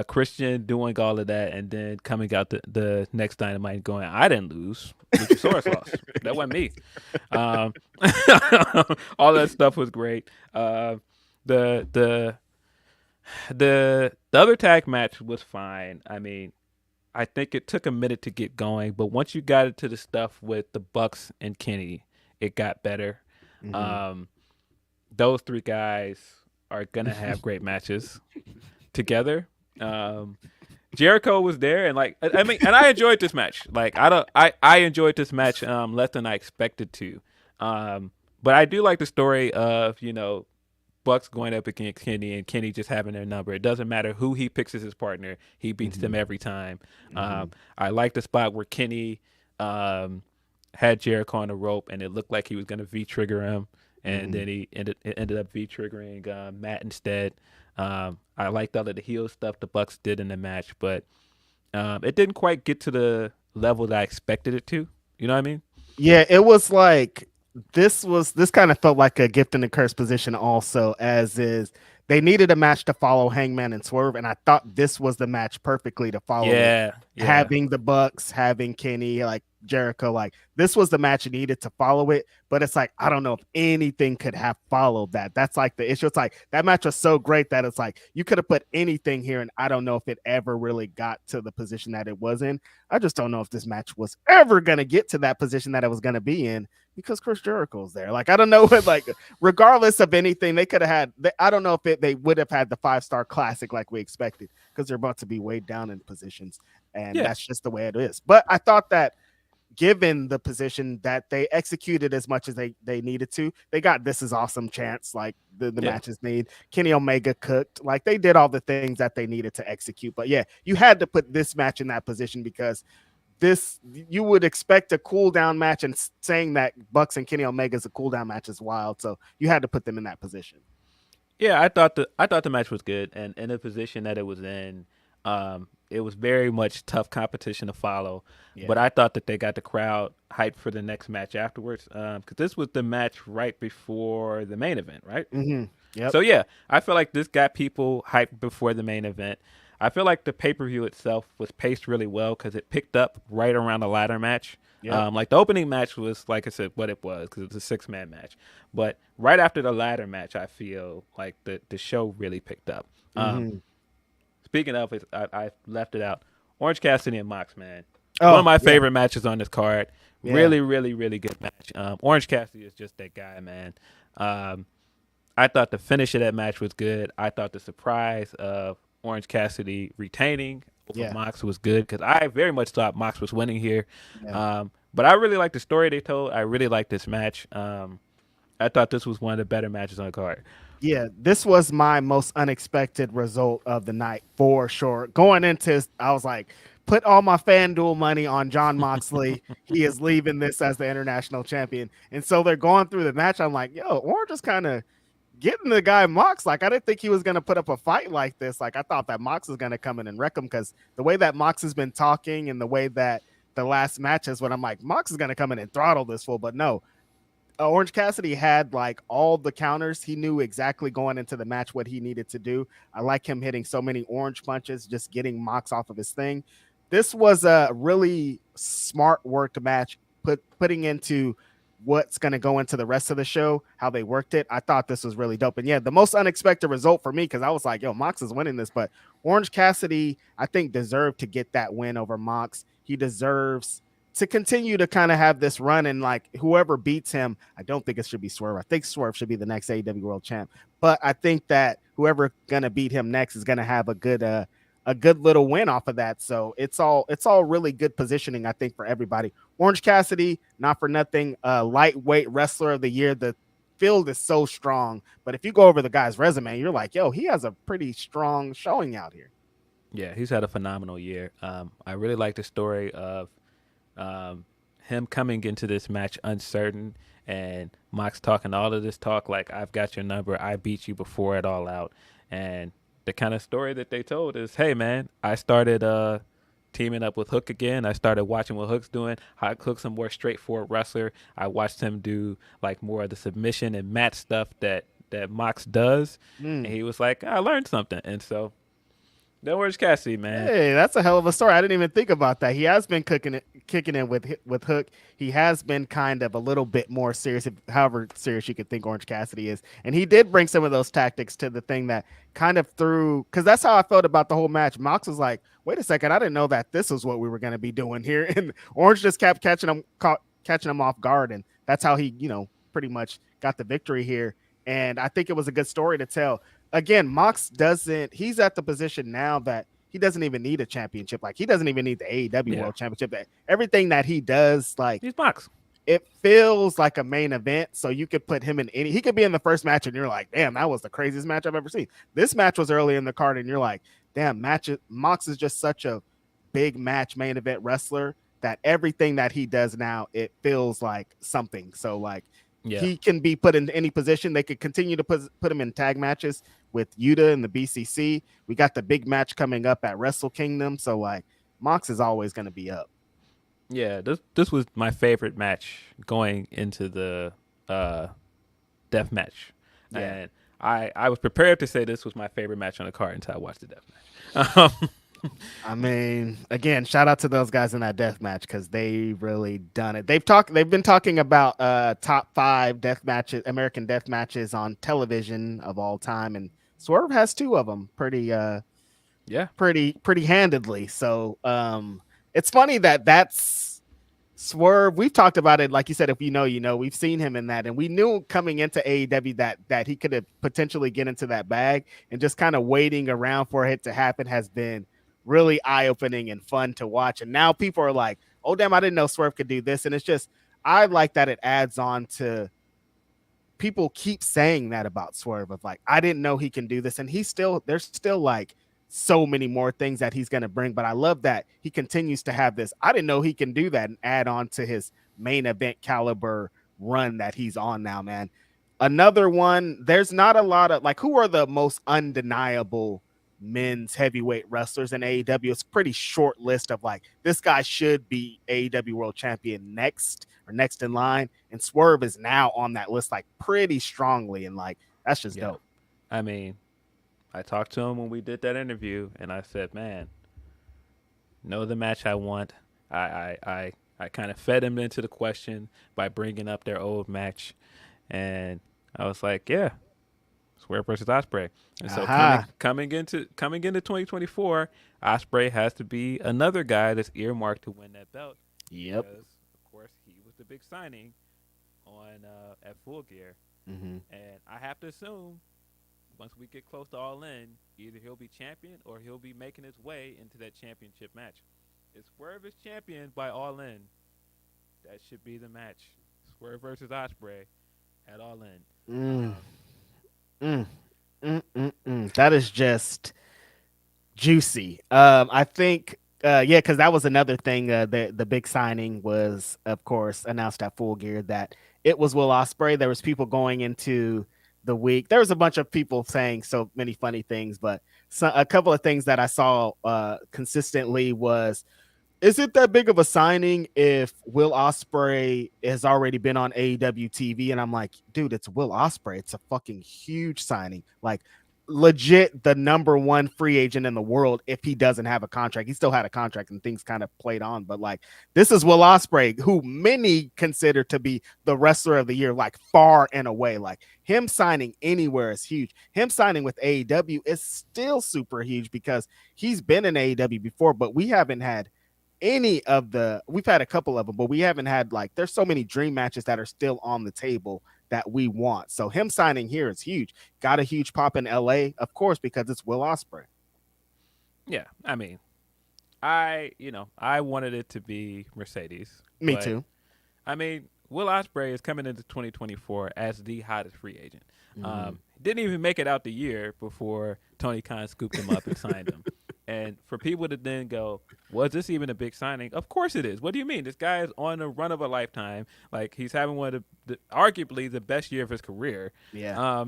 Christian doing all of that and then coming out the next Dynamite and going, I didn't lose. Luchasaurus lost. That wasn't me. All that stuff was great. The other tag match was fine. I mean, I think it took a minute to get going, but once you got into the stuff with the Bucks and Kenny, it got better. Those three guys are gonna have great matches together. Jericho was there, and like I mean, and I enjoyed this match. Like I enjoyed this match less than I expected to. But I do like the story of Bucks going up against Kenny and Kenny just having their number. It doesn't matter who he picks as his partner; he beats them every time. I like the spot where Kenny had Jericho on the rope, and it looked like he was going to V-trigger him, and then he ended up V-triggering Matt instead. I liked all of the heel stuff the Bucks did in the match, but it didn't quite get to the level that I expected it to. You know what I mean? Yeah, it was like this kind of felt like a gift and a curse position also, as is they needed a match to follow Hangman and Swerve, and I thought this was the match perfectly to follow. Yeah. Having the Bucks, having Kenny, like Jericho, like this was the match you needed to follow it. But it's like, I don't know if anything could have followed that. That's like the issue. It's like that match was so great that it's like you could have put anything here, and I don't know if it ever really got to the position that it was in. I just don't know if this match was ever gonna get to that position that it was gonna be in, because Chris Jericho's there. Like, I don't know what, like, regardless of anything, they could have had, I don't know if they would have had the 5-star classic like we expected, because they're about to be way down in positions. And that's just the way it is. But I thought that given the position that they executed as much as they needed to, they got This Is Awesome chance, like the matches made. Kenny Omega cooked. Like, they did all the things that they needed to execute. But yeah, you had to put this match in that position, because you would expect a cool down match, and saying that Bucks and Kenny Omega is a cool down match is wild. So you had to put them in that position. Yeah, I thought the match was good, and in the position that it was in, it was very much tough competition to follow. Yeah. But I thought that they got the crowd hyped for the next match afterwards, because this was the match right before the main event, right? Yep. So yeah, I feel like this got people hyped before the main event. I feel like the pay-per-view itself was paced really well, because it picked up right around the ladder match. Yep. Like the opening match was, like I said, what it was, because it was a 6-man match. But right after the ladder match, I feel like the show really picked up. Speaking of it, I left it out. Orange Cassidy and Mox, man. One of my favorite matches on this card. Yeah. Really, really, really good match. Orange Cassidy is just that guy, man. I thought the finish of that match was good. I thought the surprise of Orange Cassidy retaining over Mox was good, because I very much thought Mox was winning here. Yeah. But I really like the story they told. I really like this match. I thought this was one of the better matches on the card. Yeah, this was my most unexpected result of the night for sure. Going into, I was like, put all my FanDuel money on Jon Moxley. He is leaving this as the international champion. And so they're going through the match. I'm like, yo, Orange is kind of getting the guy Mox. Like, I didn't think he was going to put up a fight like this. Like, I thought that Mox was going to come in and wreck him, because the way that Mox has been talking and the way that the last match is, when I'm like, Mox is going to come in and throttle this fool. But no, Orange Cassidy had like all the counters. He knew exactly going into the match what he needed to do. I like him hitting so many orange punches, just getting Mox off of his thing. This was a really smart worked match, putting into what's going to go into the rest of the show, how they worked it. I thought this was really dope. And yeah, the most unexpected result for me, because I was like, yo, Mox is winning this. But Orange Cassidy, I think, deserved to get that win over Mox. He deserves to continue to kind of have this run, and like whoever beats him, I don't think it should be Swerve. I think Swerve should be the next AEW World Champ, but I think that whoever gonna beat him next is gonna have a good little win off of that. So it's all really good positioning, I think, for everybody. Orange Cassidy, not for nothing, lightweight wrestler of the year. The field is so strong, but if you go over the guy's resume, you're like, yo, he has a pretty strong showing out here. Yeah, he's had a phenomenal year. I really like the story of um, him coming into this match uncertain and Mox talking all of this talk like I've got your number, I beat you before it all out, and the kind of story that they told is, hey man, I started teaming up with Hook again. I started watching what Hook's doing. Hook's a more straightforward wrestler. I watched him do like more of the submission and match stuff that Mox does, and he was like, I learned something, and so. No, where's Cassidy, man? Hey, that's a hell of a story. I didn't even think about that. He has been kicking it with Hook. He has been kind of a little bit more serious, however serious you could think Orange Cassidy is. And he did bring some of those tactics to the thing that kind of threw, because that's how I felt about the whole match. Mox was like, wait a second, I didn't know that this was what we were going to be doing here. And Orange just kept catching him off guard. And that's how he, pretty much got the victory here. And I think it was a good story to tell. Again, Mox he's at the position now that he doesn't even need a championship. Like, he doesn't even need the AEW World Championship. That everything that he does, like, He's Mox. It feels like a main event. So you could put him in he could be in the first match and you're like, damn, that was the craziest match I've ever seen. This match was early in the card and you're like, damn, Mox is just such a big match main event wrestler that everything that he does now, it feels like something. So like, he can be put in any position. They could continue to put him in tag matches with Yuta and the BCC. We got the big match coming up at Wrestle Kingdom. So like, Mox is always going to be up. Yeah, this was my favorite match going into the death match. Yeah. And I was prepared to say this was my favorite match on the card until I watched the death match. I mean, again, shout out to those guys in that death match because they really done it. They've been talking about top 5 death matches, American death matches on television of all time, and Swerve has 2 of them pretty handedly. So it's funny that's Swerve. We've talked about it, like you said, if you know, we've seen him in that, and we knew coming into AEW that he could have potentially get into that bag, and just kind of waiting around for it to happen has been really eye-opening and fun to watch. And now people are like, oh damn, I didn't know Swerve could do this. And it's just, I like that it adds on to people keep saying that about Swerve of like, I didn't know he can do this. And there's still like so many more things that he's going to bring. But I love that he continues to have this, I didn't know he can do that, and add on to his main event caliber run that he's on now, man. Another one, there's not a lot of like, who are the most undeniable men's heavyweight wrestlers in AEW? It's a pretty short list of like, this guy should be AEW World Champion next in line, and Swerve is now on that list like pretty strongly, and like, that's just dope. I mean, I talked to him when we did that interview, and I said, man, know the match I want. I kind of fed him into the question by bringing up their old match, and I was like, yeah, Swerve versus Ospreay. And so coming into 2024, Ospreay has to be another guy that's earmarked to win that belt. Yep. Because of course he was the big signing on at Full Gear, and I have to assume once we get close to All In, either he'll be champion or he'll be making his way into that championship match. If Swerve is champion by All In, that should be the match. Swerve versus Ospreay at All In. That is just juicy. I think, because that was another thing. The big signing was, of course, announced at Full Gear that it was Will Ospreay. There was people going into the week. There was a bunch of people saying so many funny things, but a couple of things that I saw consistently was, is it that big of a signing if Will Ospreay has already been on AEW TV? And I'm like, dude, it's Will Ospreay. It's a fucking huge signing. Like, legit the number 1 free agent in the world if he doesn't have a contract. He still had a contract and things kind of played on, but like, this is Will Ospreay, who many consider to be the wrestler of the year, like far and away. Like, him signing anywhere is huge. Him signing with AEW is still super huge because he's been in AEW before, but we haven't had any of the, we've had a couple of them, but we haven't had like, there's so many dream matches that are still on the table that we want. So him signing here is huge. Got a huge pop in LA, of course, because it's Will Ospreay. Yeah, I mean, I wanted it to be Mercedes. Me but, too. I mean, Will Ospreay is coming into 2024 as the hottest free agent. Didn't even make it out the year before Tony Khan scooped him up and signed him. And for people to then go, was this even a big signing? Of course it is. What do you mean? This guy is on the run of a lifetime. Like, he's having one of arguably the best year of his career. Yeah.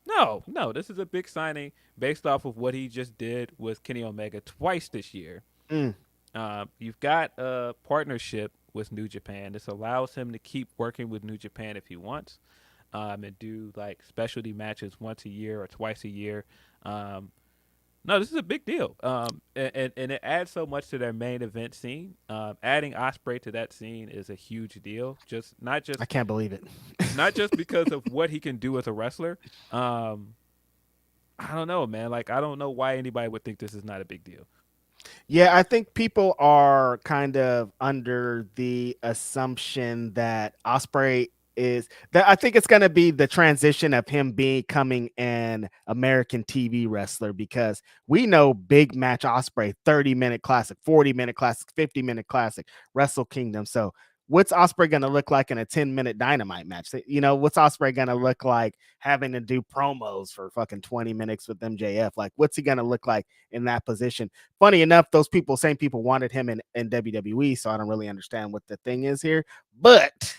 No, this is a big signing based off of what he just did with Kenny Omega twice this year. You've got a partnership with New Japan. This allows him to keep working with New Japan if he wants, and do like specialty matches once a year or twice a year. No, this is a big deal, and it adds so much to their main event scene. Adding Ospreay to that scene is a huge deal. I can't believe it. Not just because of what he can do as a wrestler. I don't know, man. Like, I don't know why anybody would think this is not a big deal. Yeah, I think people are kind of under the assumption that Ospreay is that, I think it's going to be the transition of him becoming an American TV wrestler, because we know big match Ospreay, 30-minute classic, 40-minute classic, 50-minute classic, Wrestle Kingdom. So what's Ospreay going to look like in a 10-minute Dynamite match? You know, what's Ospreay going to look like having to do promos for fucking 20 minutes with MJF? Like, what's he going to look like in that position? Funny enough, same people wanted him in WWE, so I don't really understand what the thing is here. But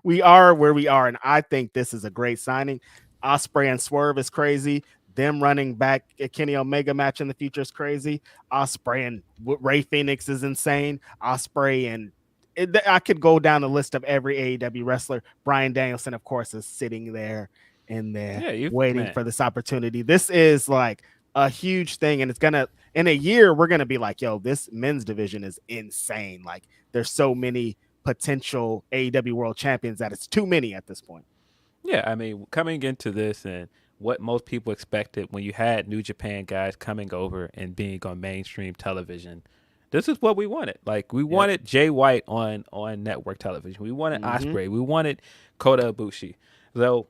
we are where we are, and I think this is a great signing. Ospreay and Swerve is crazy. Them running back a Kenny Omega match in the future is crazy. Ospreay and Ray Phoenix is insane. Ospreay and I could go down the list of every AEW wrestler. Bryan Danielson, of course, is sitting there waiting for this opportunity. This is like a huge thing, and it's gonna, in a year, we're gonna be like, yo, this men's division is insane. Like, there's so many potential AEW world champions that it's too many at this point. Yeah, I mean, coming into this and what most people expected when you had New Japan guys coming over and being on mainstream television, this is what we wanted. Like, we wanted Jay White on network television. We wanted Ospreay. We wanted Kota Ibushi. So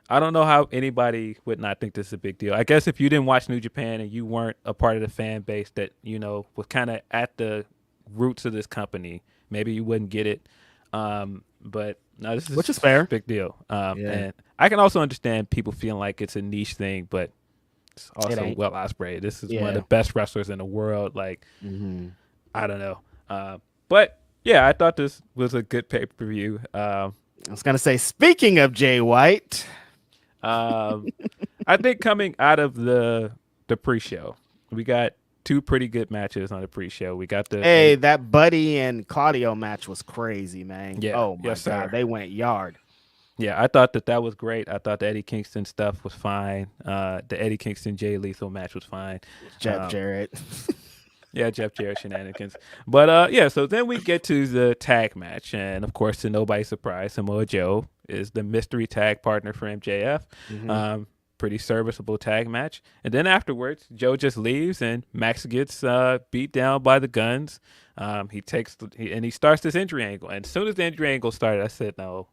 I don't know how anybody would not think this is a big deal. I guess if you didn't watch New Japan and you weren't a part of the fan base that, you know, was kind of at the roots of this company, maybe you wouldn't get it. But no, this is, which is fair, big deal. And I can also understand people feeling like it's a niche thing, but it's also Will Ospreay. This is one of the best wrestlers in the world. Like, I don't know. But yeah, I thought this was a good pay-per-view. I was going to say, speaking of Jay White, I think coming out of the pre-show, we got two pretty good matches on the pre-show. We got that Buddy and Claudio match was crazy, man. Yeah. Oh my God, they went yard. Yeah, I thought that was great. I thought the Eddie Kingston stuff was fine. The Eddie Kingston Jay Lethal match was fine. Jeff Jarrett. Yeah, Jeff Jarrett shenanigans. But so then we get to the tag match, and of course, to nobody's surprise, Samoa Joe is the mystery tag partner for MJF. Pretty serviceable tag match. And then afterwards, Joe just leaves, and Max gets beat down by the Guns. He starts this injury angle. And as soon as the injury angle started, I said, nope.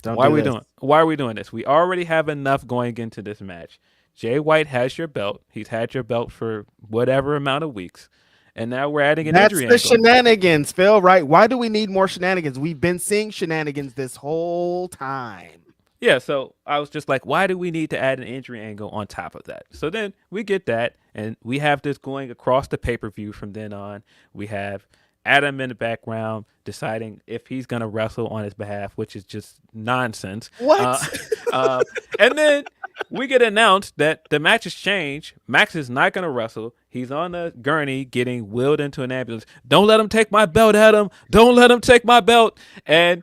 Why are we doing this? We already have enough going into this match. Jay White has your belt. He's had your belt for whatever amount of weeks. And now we're adding an injury angle. That's the shenanigans, Phil, right? Why do we need more shenanigans? We've been seeing shenanigans this whole time. Yeah, so I was just like, why do we need to add an injury angle on top of that? So then we get that, and we have this going across the pay-per-view from then on. We have Adam in the background deciding if he's going to wrestle on his behalf, which is just nonsense. What? And then we get announced that the match has changed. Max is not going to wrestle. He's on a gurney getting wheeled into an ambulance. Don't let him take my belt, Adam. Don't let him take my belt. And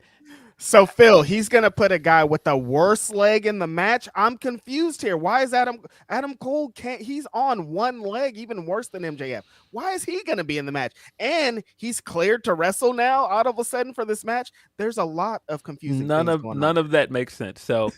so, Phil, he's going to put a guy with the worst leg in the match? I'm confused here. Why is Adam Cole he's on one leg, even worse than MJF. Why is he going to be in the match? And he's cleared to wrestle now all of a sudden for this match? There's a lot of confusing things going on. None of that makes sense. So,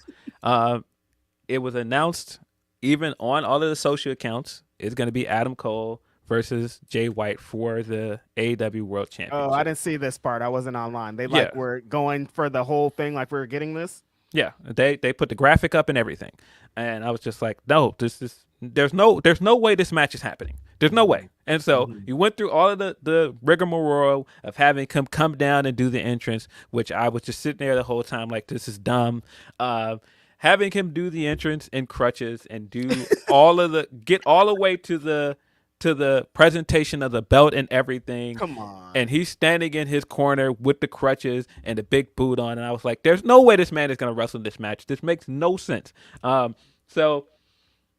it was announced even on all of the social accounts, it's going to be Adam Cole versus Jay White for the AEW World Championship. Oh, I didn't see this part. I wasn't online. They Yeah. were going for the whole thing, like we were getting this. Yeah, they put the graphic up and everything, and I was just like, no, there's no way this match is happening. There's no way. And so you went through all of the rigmarole of having him come down and do the entrance, which I was just sitting there the whole time like, this is dumb. Having him do the entrance in crutches and do get all the way to the presentation of the belt and everything. Come on. And he's standing in his corner with the crutches and the big boot on. And I was like, there's no way this man is going to wrestle in this match. This makes no sense. So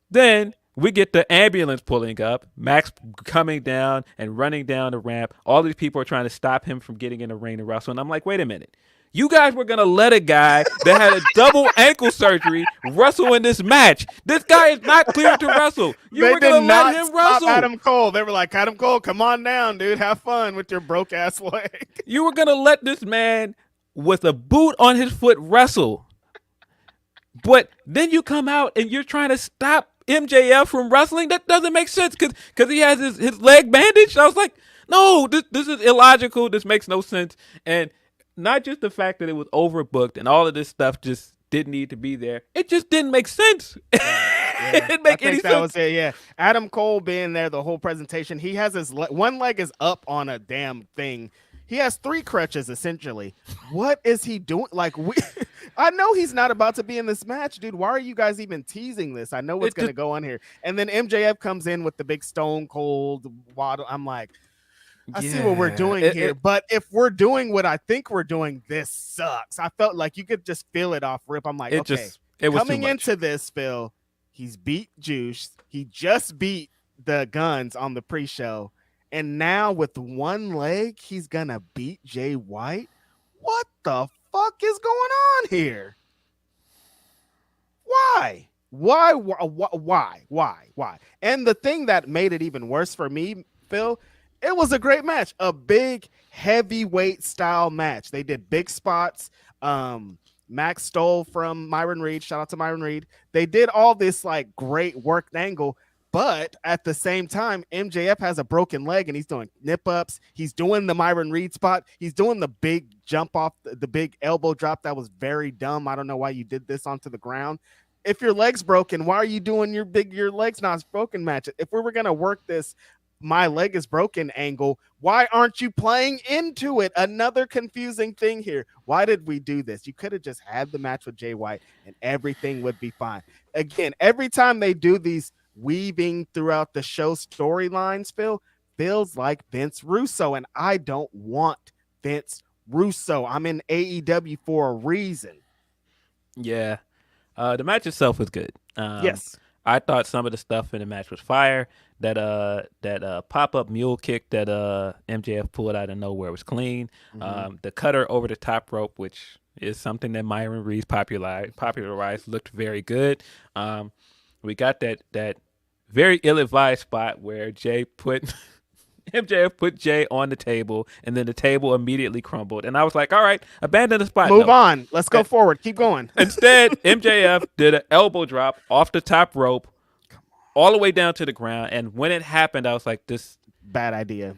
then we get the ambulance pulling up, Max coming down and running down the ramp. All these people are trying to stop him from getting in the ring to wrestle. And I'm like, wait a minute. You guys were going to let a guy that had a double ankle surgery wrestle in this match. This guy is not cleared to wrestle. You were going to let him wrestle. Adam Cole. They were like, Adam Cole, come on down, dude. Have fun with your broke-ass leg. You were going to let this man with a boot on his foot wrestle. But then you come out and you're trying to stop MJF from wrestling? That doesn't make sense because he has his leg bandaged. I was like, no, this is illogical. This makes no sense. And not just the fact that it was overbooked and all of this stuff just didn't need to be there. It just didn't make sense. Yeah. It didn't make any sense. That was it, yeah. Adam Cole being there the whole presentation. He has his one leg is up on a damn thing. He has 3 crutches, essentially. What is he doing? Like, I know he's not about to be in this match, dude. Why are you guys even teasing this? I know what's going to go on here. And then MJF comes in with the big Stone Cold waddle. I'm like, I see what we're doing here. But if we're doing what I think we're doing, this sucks. I felt like you could just feel it off rip. I'm like, it was coming into this, Phil, he's beat Juice. He just beat the Guns on the pre-show. And now with one leg, he's going to beat Jay White? What the fuck is going on here? Why? Why? And the thing that made it even worse for me, Phil, it was a great match. A big heavyweight style match. They did big spots. Max stole from Myron Reed. Shout out to Myron Reed. They did all this like great worked angle. But at the same time, MJF has a broken leg and he's doing nip ups. He's doing the Myron Reed spot. He's doing the big jump off, the big elbow drop. That was very dumb. I don't know why you did this onto the ground. If your leg's broken, why are you doing your leg's not broken match? If we were going to work this my leg is broken angle, why aren't you playing into it? Another confusing thing here. Why did we do this? You could have just had the match with Jay White and everything would be fine. Again, every time they do these weaving throughout the show storylines, feels like Vince Russo, and I don't want Vince Russo. I'm in AEW for a reason. Yeah. The match itself was good. Yes. I thought some of the stuff in the match was fire. That pop-up mule kick that MJF pulled out of nowhere was clean. Mm-hmm. The cutter over the top rope, which is something that Myron Reed popularized, looked very good. We got that very ill-advised spot where MJF put Jay on the table, and then the table immediately crumbled. And I was like, all right, abandon the spot. Move on. Let's go forward. Keep going. Instead, MJF did an elbow drop off the top rope all the way down to the ground. And when it happened, I was like, this... Bad idea.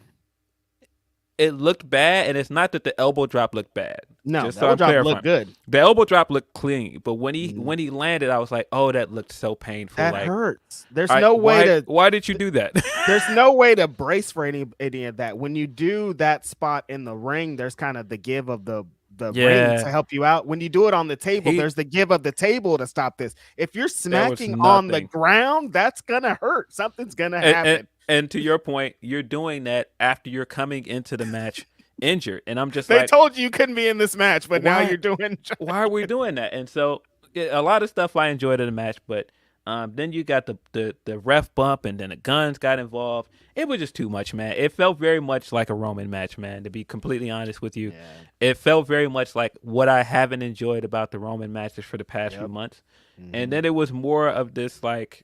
It looked bad, and it's not that the elbow drop looked bad. No, the elbow drop looked good. The elbow drop looked clean, but when he landed, I was like, "Oh, that looked so painful." That like, hurts. There's no way to. Why did you do that? There's no way to brace for any of that. When you do that spot in the ring, there's kind of the give of the ring to help you out. When you do it on the table, there's the give of the table to stop this. If you're smacking on the ground, that's gonna hurt. Something's gonna happen. And to your point, you're doing that after you're coming into the match injured. And I'm just they told you couldn't be in this match, but now you're doing. Why are we doing that? And so a lot of stuff I enjoyed in the match, but then you got the ref bump, and then the Guns got involved. It was just too much, man. It felt very much like a Roman match, man, to be completely honest with you. Yeah. It felt very much like what I haven't enjoyed about the Roman matches for the past few months. Mm-hmm. And then it was more of this like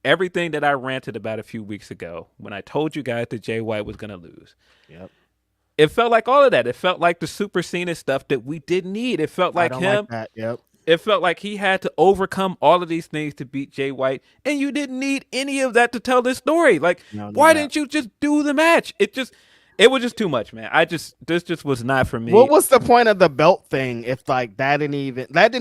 everything that I ranted about a few weeks ago when I told you guys that Jay White was going to lose. Yep. It felt like all of that. It felt like the Super Cena stuff that we didn't need. It felt like him. Like that. Yep. It felt like he had to overcome all of these things to beat Jay White, and you didn't need any of that to tell this story. Like, why didn't you just do the match? It was just too much, man. This just was not for me. What was the point of the belt thing if like that didn't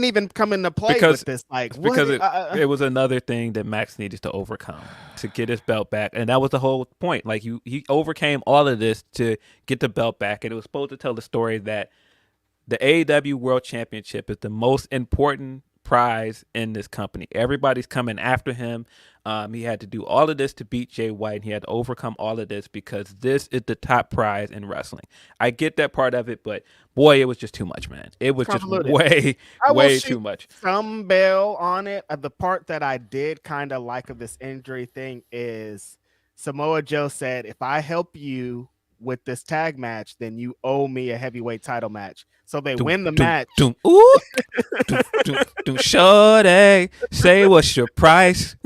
even come into play with this? Like, because it was another thing that Max needed to overcome to get his belt back, and that was the whole point. Like, he overcame all of this to get the belt back, and it was supposed to tell the story that the AEW World Championship is the most important prize in this company. Everybody's coming after him. He had to do all of this to beat Jay White, and he had to overcome all of this because this is the top prize in wrestling. I get that part of it, but boy, it was just too much, man. It was just way too much. Some bail on it. The part that I did kind of like of this injury thing is Samoa Joe said, if I help you with this tag match, then you owe me a heavyweight title match. So they win the match. Shorty, say what's your price?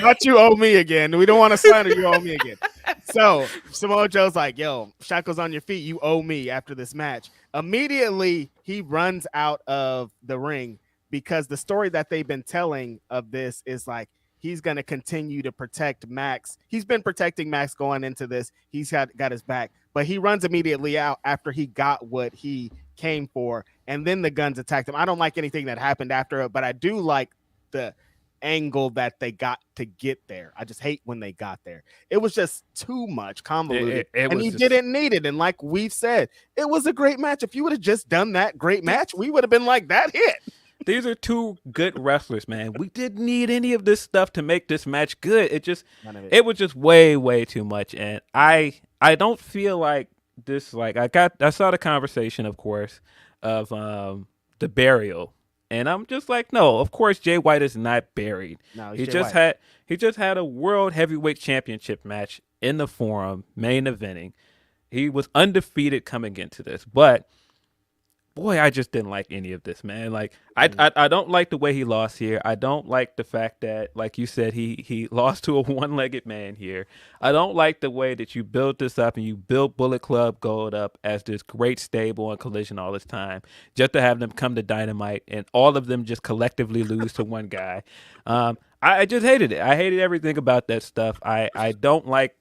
Not you owe me again. We don't want to slander you owe me again. So Samoa Joe's like, yo, shackles on your feet. You owe me after this match. Immediately, he runs out of the ring because the story that they've been telling of this is like, he's going to continue to protect Max. He's been protecting Max going into this. He's got his back, but he runs immediately out after he got what he came for. And then the Guns attacked him. I don't like anything that happened after it, but I do like the angle that they got to get there. I just hate when they got there. It was just too much convoluted, and he didn't need it. And like we've said, it was a great match. If you would have just done that great match, we would have been like, that hit. These are two good wrestlers, man. We didn't need any of this stuff to make this match good. It was just way too much. And I don't feel like this, like I saw the conversation, of course, of the burial. And I'm just like, no, of course Jay White is not buried. No, he just had a world heavyweight championship match in the Forum, main eventing. He was undefeated coming into this, but boy, I just didn't like any of this, man. Like, I don't like the way he lost here. I don't like the fact that, like you said, he lost to a one-legged man here. I don't like the way that you build this up and you build Bullet Club Gold up as this great stable on Collision all this time, just to have them come to Dynamite and all of them just collectively lose to one guy. I just hated it. I hated everything about that stuff. I don't like...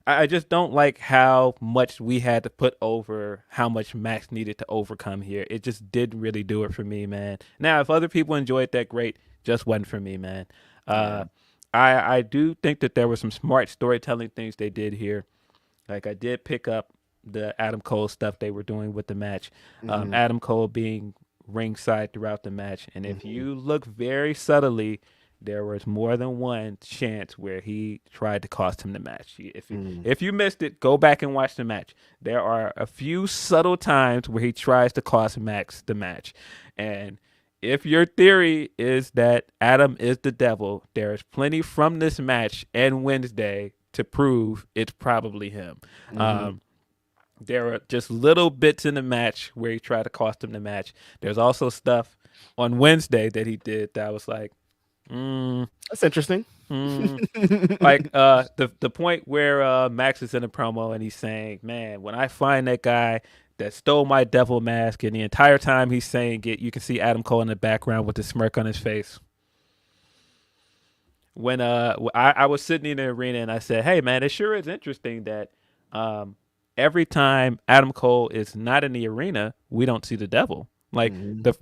I just don't like how much we had to put over how much Max needed to overcome here. It just didn't really do it for me, man. Now, if other people enjoyed that, great. Just wasn't for me, man. I do think that there were some smart storytelling things they did here. Like, I did pick up the Adam Cole stuff they were doing with the match. Adam Cole being ringside throughout the match. And if you look very subtly, there was more than one chance where he tried to cost him the match. If you missed it, go back and watch the match. There are a few subtle times where he tries to cost Max the match. And if your theory is that Adam is the devil, there is plenty from this match and Wednesday to prove it's probably him. There are just little bits in the match where he tried to cost him the match. There's also stuff on Wednesday that he did that was like, that's interesting. Like the point where Max is in a promo and he's saying, man, when I find that guy that stole my devil mask, and the entire time he's saying it, you can see Adam Cole in the background with the smirk on his face. When I was sitting in the arena and I said, hey man, it sure is interesting that every time Adam Cole is not in the arena, we don't see the devil. Like, the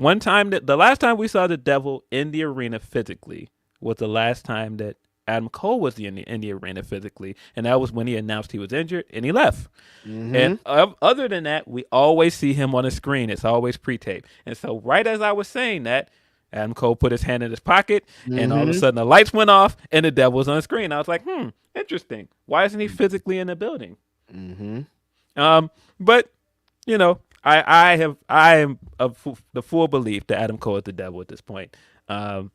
last time we saw the devil in the arena physically was the last time that Adam Cole was in the arena physically, and that was when he announced he was injured and he left. And other than that, we always see him on the screen. It's always pre-taped. And so right as I was saying that, Adam Cole put his hand in his pocket, and all of a sudden the lights went off and the devil was on the screen. I was like, interesting. Why isn't he physically in the building? But, you know, I am of the full belief that Adam Cole is the devil at this point. I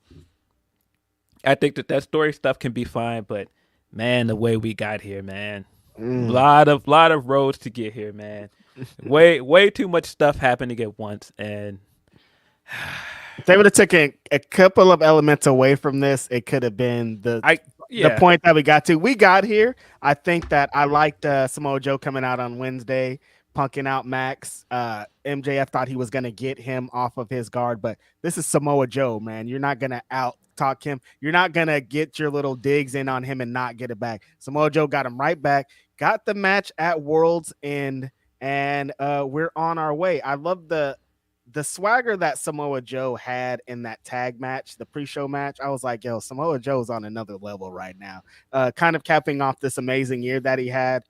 think that story stuff can be fine, but man, the way we got here, man, lot of roads to get here, man. way too much stuff happening at once, and if they would have taken a couple of elements away from this, it could have been the point that we got to. We got here. I think that I liked Samoa Joe coming out on Wednesday, punking out Max. MJF thought he was going to get him off of his guard, but this is Samoa Joe, man. You're not going to out talk him. You're not going to get your little digs in on him and not get it back. Samoa Joe got him right back, got the match at World's End, and we're on our way. I love the swagger that Samoa Joe had in that tag match, the pre-show match. I was like, yo, Samoa Joe's on another level right now. Kind of capping off this amazing year that he had.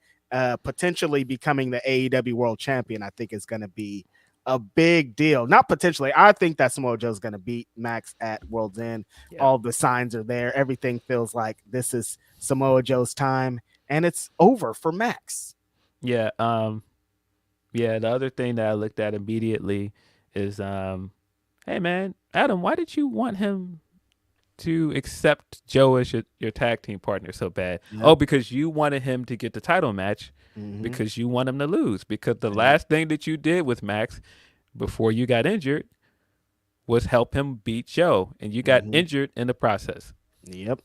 Potentially becoming the AEW World Champion, I think is going to be a big deal. Not potentially. I think that Samoa Joe is going to beat Max at World's End. Yeah. All the signs are there. Everything feels like this is Samoa Joe's time, and it's over for Max. Yeah. Yeah. The other thing that I looked at immediately is, hey man, Adam, why did you want him to accept Joe as your tag team partner so bad? Yep. Oh, because you wanted him to get the title match, because you want him to lose. Because the last thing that you did with Max before you got injured was help him beat Joe, and you got injured in the process. Yep.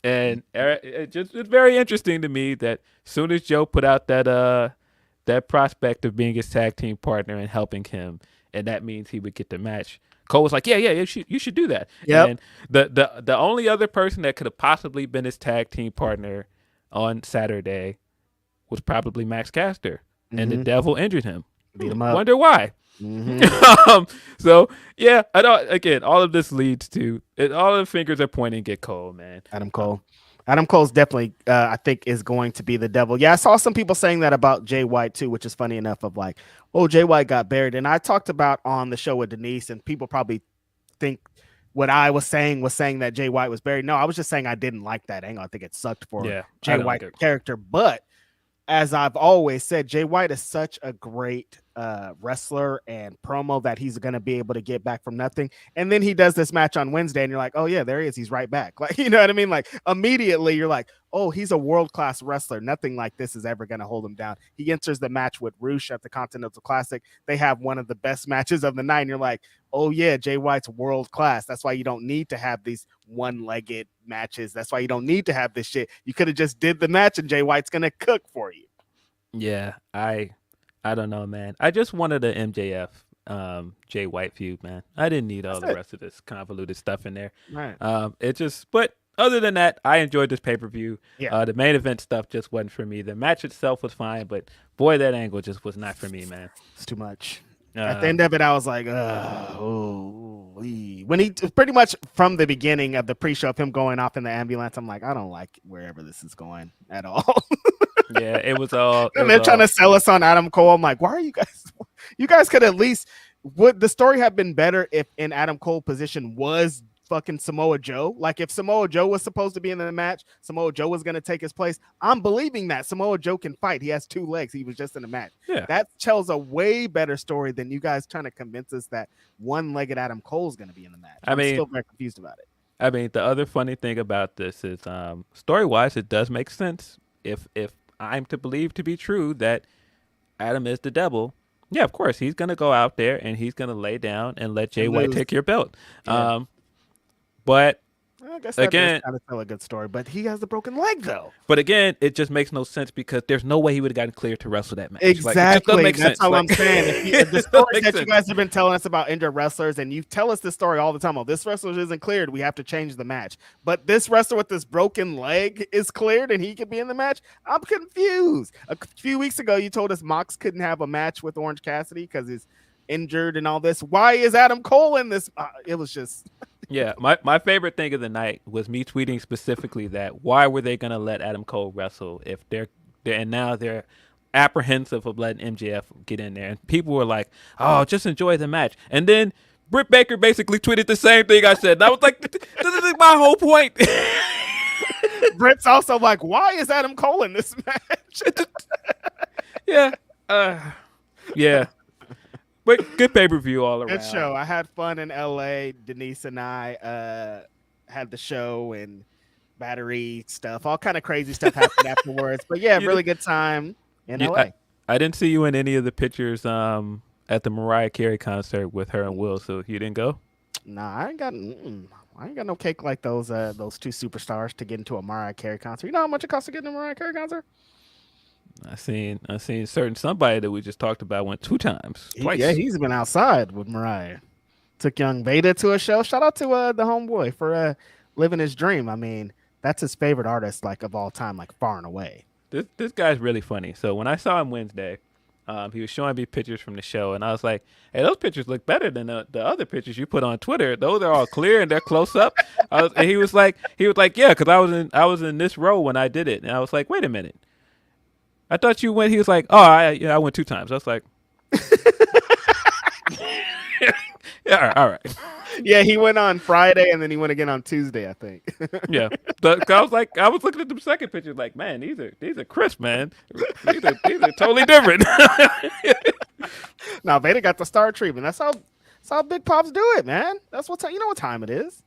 And it's very interesting to me that as soon as Joe put out that prospect of being his tag team partner and helping him, and that means he would get the match, Cole was like, yeah, you should do that. Yep. And the only other person that could have possibly been his tag team partner on Saturday was probably Max Caster, and the devil injured him. Beat him up. Wonder why. So yeah, I don't. Again, all of this leads to it. All the fingers are pointing at Cole, man. Adam Cole's definitely, I think, is going to be the devil. Yeah, I saw some people saying that about Jay White too, which is funny enough. Of like, oh, Jay White got buried, and I talked about on the show with Denise, and people probably think what I was saying that Jay White was buried. No, I was just saying I didn't like that angle. I think it sucked for Jay White's character. But as I've always said, Jay White is such a great wrestler and promo that he's going to be able to get back from nothing. And then he does this match on Wednesday and you're like, oh yeah, there he is. He's right back. Like, you know what I mean? Like immediately you're like, oh, he's a world-class wrestler. Nothing like this is ever going to hold him down. He enters the match with Roosh at the Continental Classic. They have one of the best matches of the night. And you're like, oh yeah, Jay White's world-class. That's why you don't need to have these one-legged matches. That's why you don't need to have this shit. You could have just did the match and Jay White's going to cook for you. Yeah, I don't know, man. I just wanted an MJF Jay White feud, man. I didn't need all the rest of this convoluted stuff in there. Right. But other than that, I enjoyed this pay-per-view. Yeah. The main event stuff just wasn't for me. The match itself was fine, but boy, that angle just was not for me, man. It's too much. At the end of it, I was like, when he pretty much from the beginning of the pre-show of him going off in the ambulance, I'm like, I don't like wherever this is going at all. Yeah, it was all. And they're trying to sell us on Adam Cole. I'm like, why are you guys? You guys could at least. Would the story have been better if in Adam Cole position was fucking Samoa Joe? Like if Samoa Joe was supposed to be in the match, Samoa Joe was going to take his place. I'm believing that Samoa Joe can fight. He has 2 legs. He was just in the match. Yeah. That tells a way better story than you guys trying to convince us that one-legged Adam Cole is going to be in the match. I'm still very confused about it. I mean, the other funny thing about this is story-wise, it does make sense if I'm to believe to be true that Adam is the devil. Yeah, of course, he's going to go out there and he's going to lay down and let Jay White take your belt. Yeah. But I guess that does kind of tell a good story, but he has the broken leg though. But again, it just makes no sense because there's no way he would have gotten cleared to wrestle that match. Exactly, like, that's all I'm saying. If the story that you guys have been telling us about injured wrestlers, and you tell us this story all the time. Oh, this wrestler isn't cleared. We have to change the match. But this wrestler with this broken leg is cleared, and he could be in the match. I'm confused. A few weeks ago, you told us Mox couldn't have a match with Orange Cassidy because he's injured and all this. Why is Adam Cole in this? It was just. Yeah, my favorite thing of the night was me tweeting specifically that why were they going to let Adam Cole wrestle if they're and now they're apprehensive of letting MJF get in there, and people were like, oh, just enjoy the match. And then Britt Baker basically tweeted the same thing I said. And I was like, this is my whole point. Britt's also like, why is Adam Cole in this match? Yeah. But good pay-per-view all around. Good show. I had fun in LA. Denise and I had the show and battery stuff. All kind of crazy stuff happened afterwards. But yeah, really good time in LA. I didn't see you in any of the pictures at the Mariah Carey concert with her and Will, so you didn't go? Nah, I ain't got no cake like those 2 superstars to get into a Mariah Carey concert. You know how much it costs to get into a Mariah Carey concert? I seen certain somebody that we just talked about went 2 times, twice. Yeah, he's been outside with Mariah. Took young Veda to a show. Shout out to the homeboy for living his dream. I mean, that's his favorite artist, like of all time, like far and away. This guy's really funny. So when I saw him Wednesday, he was showing me pictures from the show, and I was like, "Hey, those pictures look better than the other pictures you put on Twitter. Those are all clear and they're close up." And he was like, "Yeah, because I was in this row when I did it." And I was like, "Wait a minute, I thought you went." He was like, "Oh, I went 2 times." I was like, "Yeah, all right." Yeah, he went on Friday and then he went again on Tuesday, I think. Yeah, I was looking at the second picture, like, man, these are crisp, man. These are totally different. Now Veda got the star treatment. That's how Big Pops do it, man. That's you know what time it is.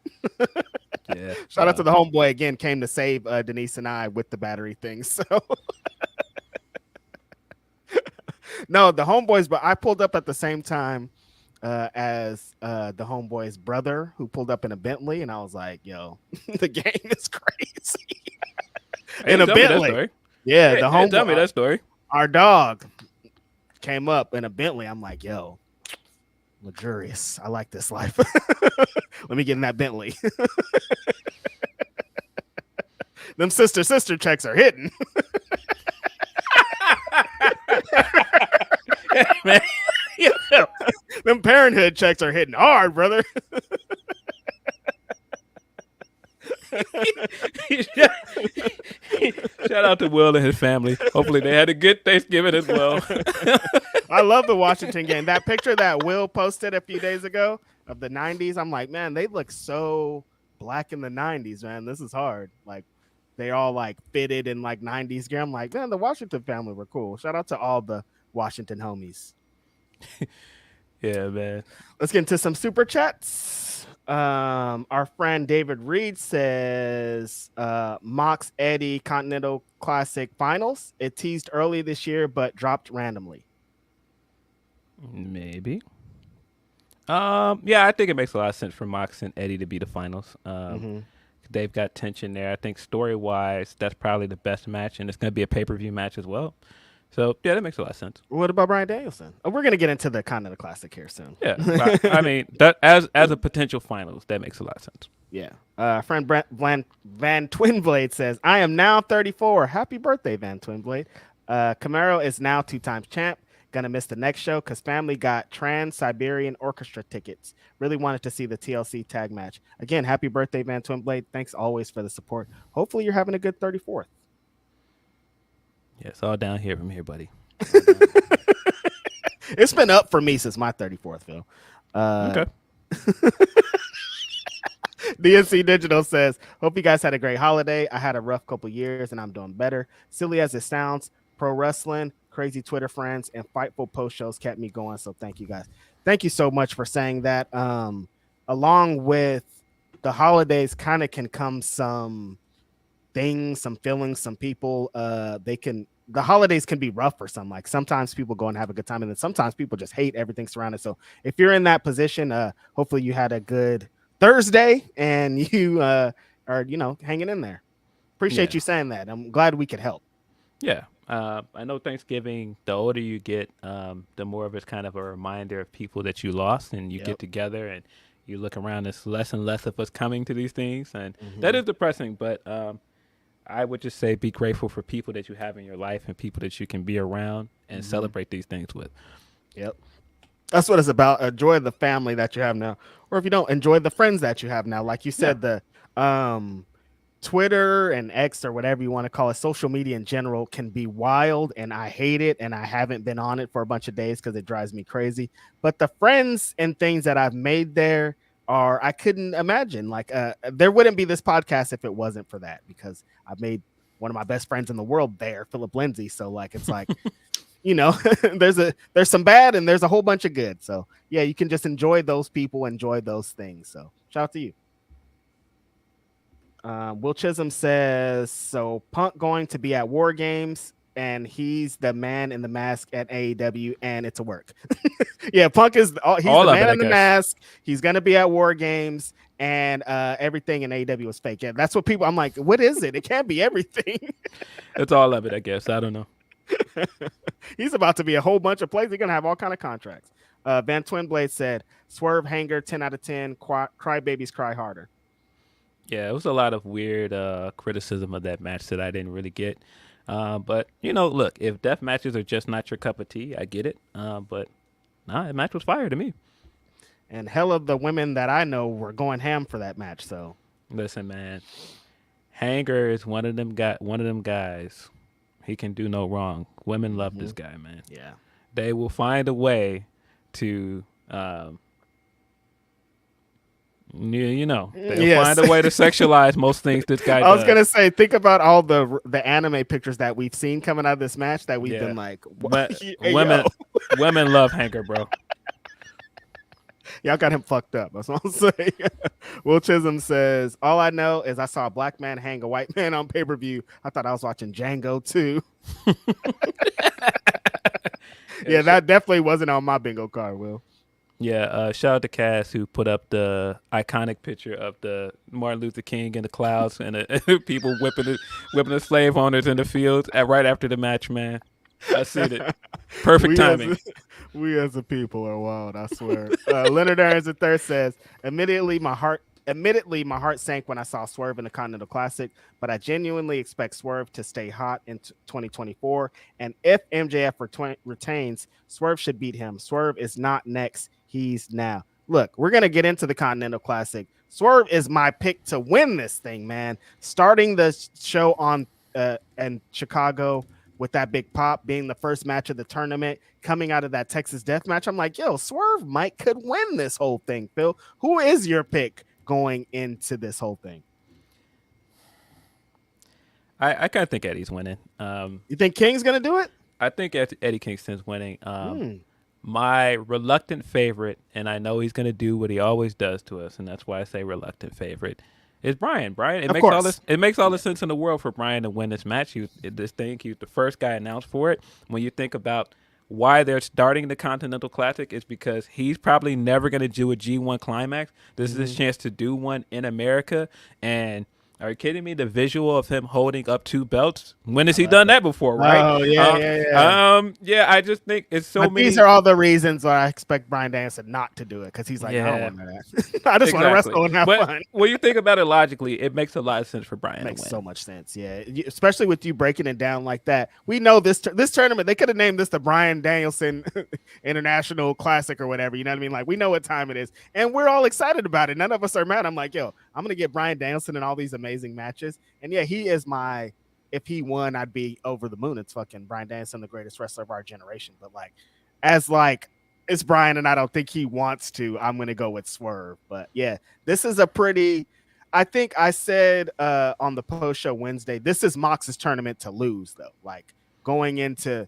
Yeah. Shout out to the homeboy again. Came to save Denise and I with the battery thing. So no, the homeboys, but I pulled up at the same time as the homeboy's brother who pulled up in a Bentley, and I was like, yo, the game is crazy. In a Bentley. Yeah, the homeboy. Tell me that story. Our dog came up in a Bentley. I'm like, yo, luxurious. I like this life. Let me get in that Bentley. Them sister checks are hitting. Man. Yeah. Them parenthood checks are hitting hard, brother. Shout out to Will and his family. Hopefully they had a good Thanksgiving as well. I love the Washington game. That picture that Will posted a few days ago of the 90s, I'm like, man, they look so black in the 90s, man. This is hard. Like, they all like fitted in like 90s gear. I'm like, man, the Washington family were cool. Shout out to all the Washington homies. Yeah, man. Let's get into some super chats. Our friend David Reed says Mox Eddie Continental Classic Finals. It teased early this year, but dropped randomly. Maybe. Yeah, I think it makes a lot of sense for Mox and Eddie to be the finals. They've got tension there. I think story-wise, that's probably the best match, and it's going to be a pay-per-view match as well. So, yeah, that makes a lot of sense. What about Bryan Danielson? Oh, we're going to get into the Continental Classic here soon. Yeah, I mean, that as a potential finals, that makes a lot of sense. Yeah. Friend Van Twinblade says, I am now 34. Happy birthday, Van Twinblade. Camaro is now 2-time champ. Gonna miss the next show because family got Trans-Siberian Orchestra tickets. Really wanted to see the TLC tag match. Again, happy birthday, Van Twinblade. Thanks always for the support. Hopefully you're having a good 34th. Yeah, it's all down here from here, buddy. It's been up for me since my 34th, Phil. Okay. DNC Digital says, hope you guys had a great holiday. I had a rough couple years and I'm doing better. Silly as it sounds, pro wrestling, crazy Twitter friends, and Fightful post shows kept me going. So thank you guys. Thank you so much for saying that. Along with the holidays kind of can come some things, some feelings, some people. The holidays can be rough for some. Like sometimes people go and have a good time, and then sometimes people just hate everything surrounding. So if you're in that position, hopefully you had a good Thursday and you are, hanging in there. Appreciate you saying that. I'm glad we could help. Yeah. I know Thanksgiving, the older you get, the more of it's kind of a reminder of people that you lost, and you get together and you look around, it's less and less of us coming to these things. And that is depressing, but I would just say be grateful for people that you have in your life and people that you can be around and celebrate these things with. Yep. That's what it's about. Enjoy the family that you have now. Or if you don't, enjoy the friends that you have now. Like you said, the Twitter and X or whatever you want to call it, social media in general can be wild, and I hate it, and I haven't been on it for a bunch of days because it drives me crazy. But the friends and things that I've made there are, I couldn't imagine. Like there wouldn't be this podcast if it wasn't for that, because I've made one of my best friends in the world there, Philip Lindsey. So like it's like there's some bad and there's a whole bunch of good. So yeah, you can just enjoy those people, enjoy those things. So shout out to you. Will Chisholm says, so Punk going to be at War Games, and he's the man in the mask at AEW, and it's a work. Yeah, Punk is he's all the man in the mask. He's gonna be at War Games, and everything in AEW is fake. Yeah, that's what people. I'm like, what is it? It can't be everything. It's all of it, I guess. I don't know. He's about to be a whole bunch of plays. He's gonna have all kind of contracts. Van Twinblade said, "Swerve Hanger, 10 out of 10. Cry babies cry harder." Yeah, it was a lot of weird criticism of that match that I didn't really get. But look, if death matches are just not your cup of tea, I get it. But nah, that match was fire to me. And hell of the women that I know were going ham for that match. So listen, man, Hanger is one of them guys. He can do no wrong. Women love this guy, man. Yeah, they will find a way to, they'll find a way to sexualize most things this guy does. I was gonna say, think about all the anime pictures that we've seen coming out of this match that we've been like, women love Hanger, bro. Y'all got him fucked up. That's what I'm saying. Will Chisholm says, "All I know is I saw a black man hang a white man on pay-per-view. I thought I was watching Django too." Yeah, that definitely wasn't on my bingo card, Will. Yeah, shout out to Cass who put up the iconic picture of the Martin Luther King in the clouds and the people whipping the slave owners in the fields right after the match, man. I see it. Perfect timing. We as a people are wild, I swear. Leonard Aaron's III says, Admittedly, my heart sank when I saw Swerve in the Continental Classic, but I genuinely expect Swerve to stay hot in 2024. And if MJF retains, Swerve should beat him. Swerve is not next. He's now. Look, we're going to get into the Continental Classic. Swerve is my pick to win this thing, man. Starting the show on in Chicago with that big pop being the first match of the tournament, coming out of that Texas death match, I'm like, yo, Swerve could win this whole thing, Phil. Who is your pick going into this whole thing? I kind of think Eddie's winning. You think King's going to do it? I think Eddie Kingston's winning. My reluctant favorite, and I know he's going to do what he always does to us, and that's why I say reluctant favorite, is Brian. It makes all the sense in the world for Brian to win this match. He was the first guy announced for it. When you think about why they're starting the Continental Classic, is because he's probably never going to do a G1 climax. This is his chance to do one in America. And are you kidding me? The visual of him holding up 2 belts. When has he done that before, right? Oh, yeah. I just think it's so many. These are all the reasons why I expect Bryan Danielson not to do it, because he's like, I don't want that. I just want to wrestle and have fun. When you think about it logically, it makes a lot of sense for Bryan to win. Makes so much sense, yeah. Especially with you breaking it down like that. We know this tournament, they could have named this the Bryan Danielson International Classic or whatever. You know what I mean? Like, we know what time it is, and we're all excited about it. None of us are mad. I'm like, yo, I'm going to get Bryan Danielson in all these amazing matches. And yeah, he is if he won, I'd be over the moon. It's fucking Bryan Danielson, the greatest wrestler of our generation. But it's Bryan, and I don't think he wants to. I'm going to go with Swerve. But yeah, this is I think I said on the post show Wednesday, this is Mox's tournament to lose, though. Like, going into,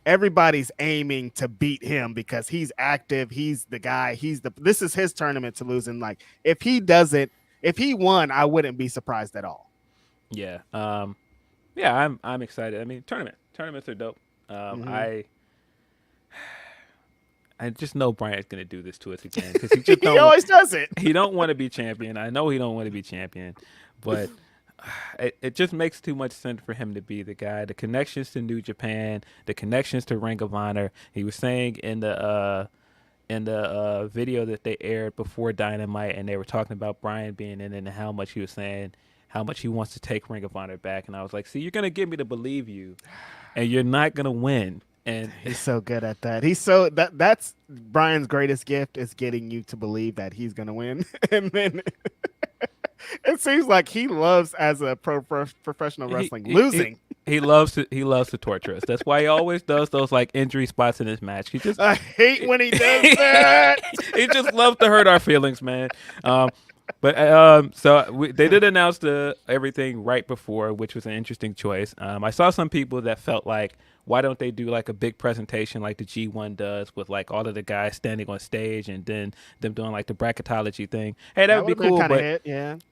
everybody's aiming to beat him because he's active. He's the guy. This is his tournament to lose. And like, if he won, I wouldn't be surprised at all. Yeah. I'm excited. I mean, tournaments are dope. I just know Brian's going to do this to us again, because he always does it. He don't want to be champion. I know he don't want to be champion, but it just makes too much sense for him to be the guy. The connections to New Japan, the connections to Ring of Honor. He was saying in the video that they aired before Dynamite, and they were talking about Brian being in it and how much he was saying how much he wants to take Ring of Honor back. And I was like, see, you're going to get me to believe you, and you're not going to win. And he's so good at that. That's Brian's greatest gift, is getting you to believe that he's going to win. And then it seems like he loves, as a professional wrestling, losing. He loves to torture us. That's why he always does those like injury spots in his match. I hate when he does that. He just loves to hurt our feelings, man. They did announce everything right before, which was an interesting choice. I saw some people that felt like, why don't they do like a big presentation like the G1 does, with like all of the guys standing on stage and then them doing like the bracketology thing? Hey, that would be cool, but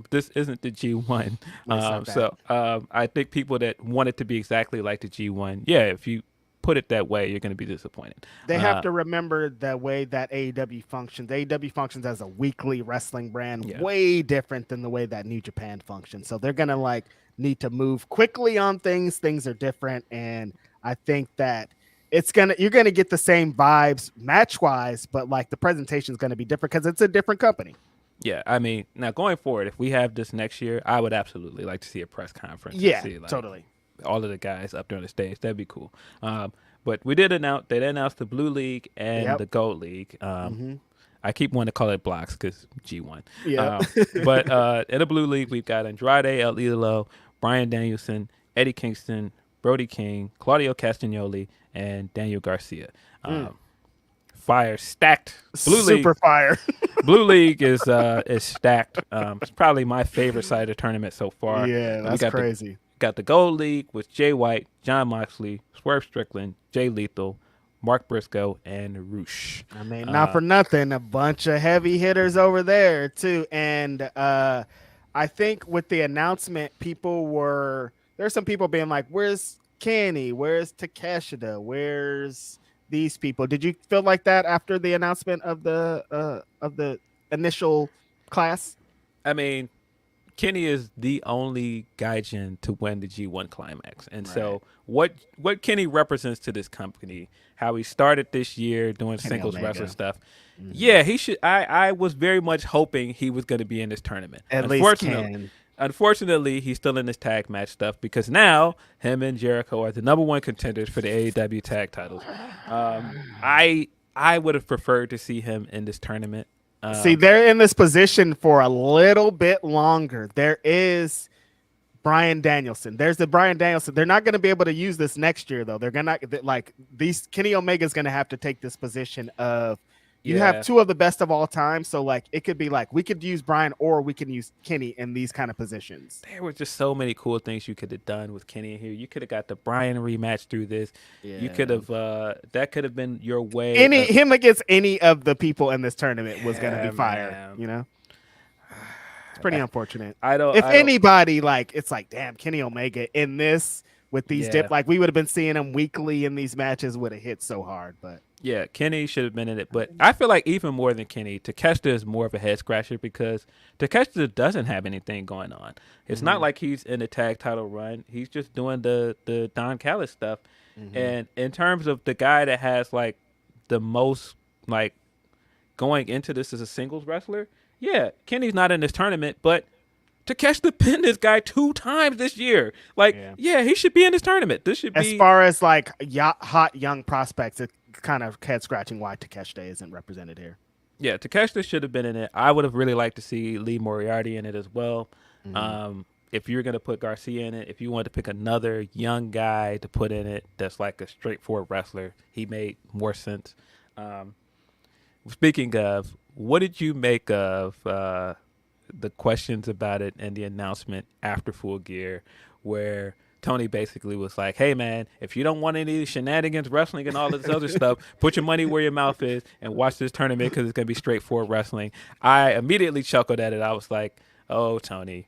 this isn't the G1. I think people that want it to be exactly like the G1, if you put it that way, you're going to be disappointed. They have to remember the way that AEW functions. AEW functions as a weekly wrestling brand, way different than the way that New Japan functions. So they're going to need to move quickly on things. Things are different, and I think that you're gonna get the same vibes match wise, but like the presentation is gonna be different because it's a different company. Yeah, I mean, now going forward, if we have this next year, I would absolutely like to see a press conference and Yeah, see like totally. all of the guys up there on the stage. That'd be cool. But we did announce they announced the Blue League and Yep. the Gold League. Mm-hmm. I keep wanting to call it blocks because G1. Yeah. But in the Blue League, we've got Andrade El Idolo, Bryan Danielson, Eddie Kingston, Brody King, Claudio Castagnoli, and Daniel Garcia. Fire stacked. Blue Super League. fire. Blue League is stacked. It's probably my favorite side of the tournament so far. Yeah, that's crazy. Got the Gold League with Jay White, John Moxley, Swerve Strickland, Jay Lethal, Mark Briscoe, and Roosh. I mean, not for nothing, a bunch of heavy hitters over there too. And I think with the announcement, there's some people being like, "Where's Kenny? Where's Takeshita? Where's these people?" Did you feel like that after the announcement of the initial class? I mean, Kenny is the only Gaijin to win the G1 climax. And so what Kenny represents to this company, how he started this year doing Kenny singles Omega. wrestling stuff. Mm-hmm. Yeah, he should. I was very much hoping he was going to be in this tournament. At least Ken. Unfortunately, he's still in this tag match stuff because now him and Jericho are the number one contenders for the AEW tag titles. I would have preferred to see him in this tournament. See, they're in this position for a little bit longer. There is Bryan Danielson. There's the Bryan Danielson. They're not going to be able to use this next year, though. They're going to like these. Kenny Omega is going to have to take this position of you have two of the best of all time. So like it could be like we could use Bryan or we can use Kenny in these kind of positions. There were just so many cool things you could have done with Kenny in here. You could have got the Bryan rematch through this. Yeah. You could have that could have been your way. Him against any of the people in this tournament was going to be fire. Man. You know, it's pretty unfortunate. Anybody like it's like damn Kenny Omega in this with these like we would have been seeing him weekly in these matches would have hit so hard, but. Yeah, Kenny should have been in it, but I feel like even more than Kenny, Takeshita is more of a head scratcher because Takeshita doesn't have anything going on. It's not like he's in a tag title run. He's just doing the Don Callis stuff. And in terms of the guy that has like the most like going into this as a singles wrestler, yeah, Kenny's not in this tournament, but Takeshita pinned this guy 2 times this year. Like, yeah, he should be in this tournament. This should be as far as like hot young prospects. It's kind of head scratching why Takeshita isn't represented here. Yeah, Takeshita should have been in it. I would have really liked to see Lee Moriarty in it as well. If you're gonna put Garcia in it, if you wanted to pick another young guy to put in it that's like a straightforward wrestler, he made more sense. Speaking of, what did you make of the questions about it and the announcement after Full Gear, where Tony basically was like, hey, man, if you don't want any shenanigans, wrestling, and all this other stuff, put your money where your mouth is and watch this tournament because it's going to be straightforward wrestling. I immediately chuckled at it. I was like, oh, Tony.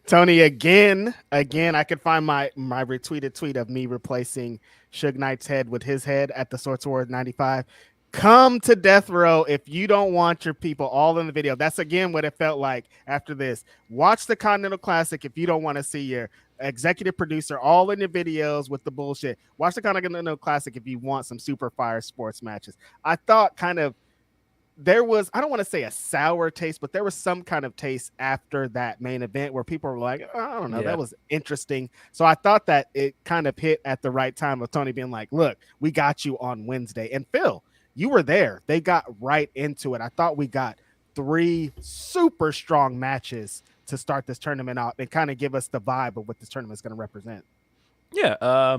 Tony, again, I could find my retweeted tweet of me replacing Suge Knight's head with his head at the Sorts Wars 95. Come to Death Row if you don't want your people all in the video. That's again what it felt like after this. Watch the Continental Classic if you don't want to see your executive producer all in your videos with the bullshit. Watch the Continental Classic if you want some super fire sports matches. I thought kind of there was, I don't want to say a sour taste, but there was some kind of taste after that main event where people were like, oh, I don't know, that was interesting. So I thought that it kind of hit at the right time of Tony being like, look, we got you on Wednesday. And Phil, you were there. They got right into it. I thought we got 3 super strong matches to start this tournament out and kind of give us the vibe of what this tournament is going to represent. Yeah,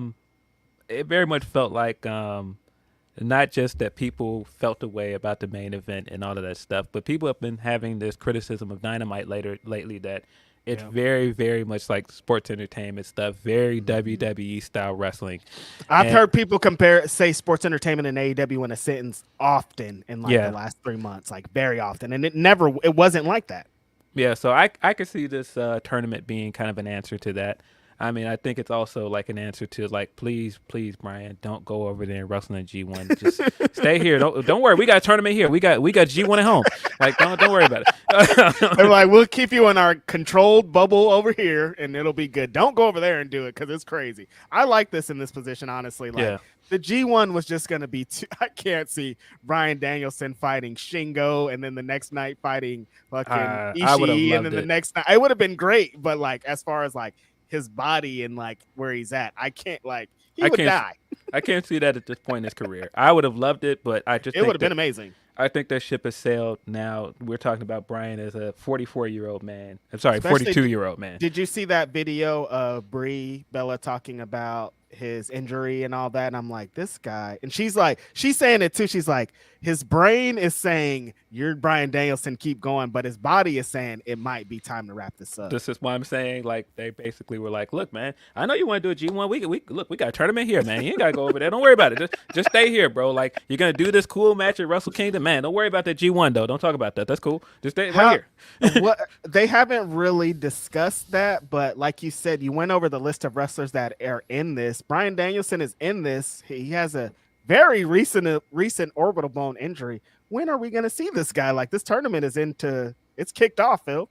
it very much felt like not just that people felt the way about the main event and all of that stuff, but people have been having this criticism of Dynamite lately that it's very, very much like sports entertainment stuff, very WWE style wrestling. I've heard people say sports entertainment and AEW in a sentence often in like the last 3 months, like very often. And it wasn't like that. Yeah, so I could see this tournament being kind of an answer to that. I mean, I think it's also like an answer to like, please, Brian, don't go over there and wrestle in G1. Just stay here. Don't worry. We got a tournament here. We got G1 at home. Like, don't worry about it. They're like, we'll keep you in our controlled bubble over here, and it'll be good. Don't go over there and do it because it's crazy. I like this in this position, honestly. Like the G1 was just gonna be. I can't see Bryan Danielson fighting Shingo, and then the next night fighting fucking Ishii, and then the next night it would have been great. But like, as far as like his body and like where he's at, I can't like he would die. I can't see that at this point in his career. I would have loved it, but I just it would have been amazing. I think that ship has sailed now. We're talking about Brian as a 44-year-old man. I'm sorry, 42-year-old man. Did you see that video of Brie Bella talking about his injury and all that? And I'm like, this guy, and she's saying it too. She's like, his brain is saying you're Bryan Danielson, keep going, but his body is saying it might be time to wrap this up. This is why I'm saying, like, they basically were like, look, man, I know you want to do a G1. We got a tournament here, man. You ain't gotta go over there. Don't worry about it. Just stay here, bro. Like, you're gonna do this cool match at Wrestle Kingdom, man. Don't worry about that G1 though. Don't talk about that. That's cool. Just stay right here. What they haven't really discussed that, but like you said, you went over the list of wrestlers that are in this. Bryan Danielson is in this. He has a very recent orbital bone injury. When are we going to see this guy? Like, this tournament is it's kicked off, Phil.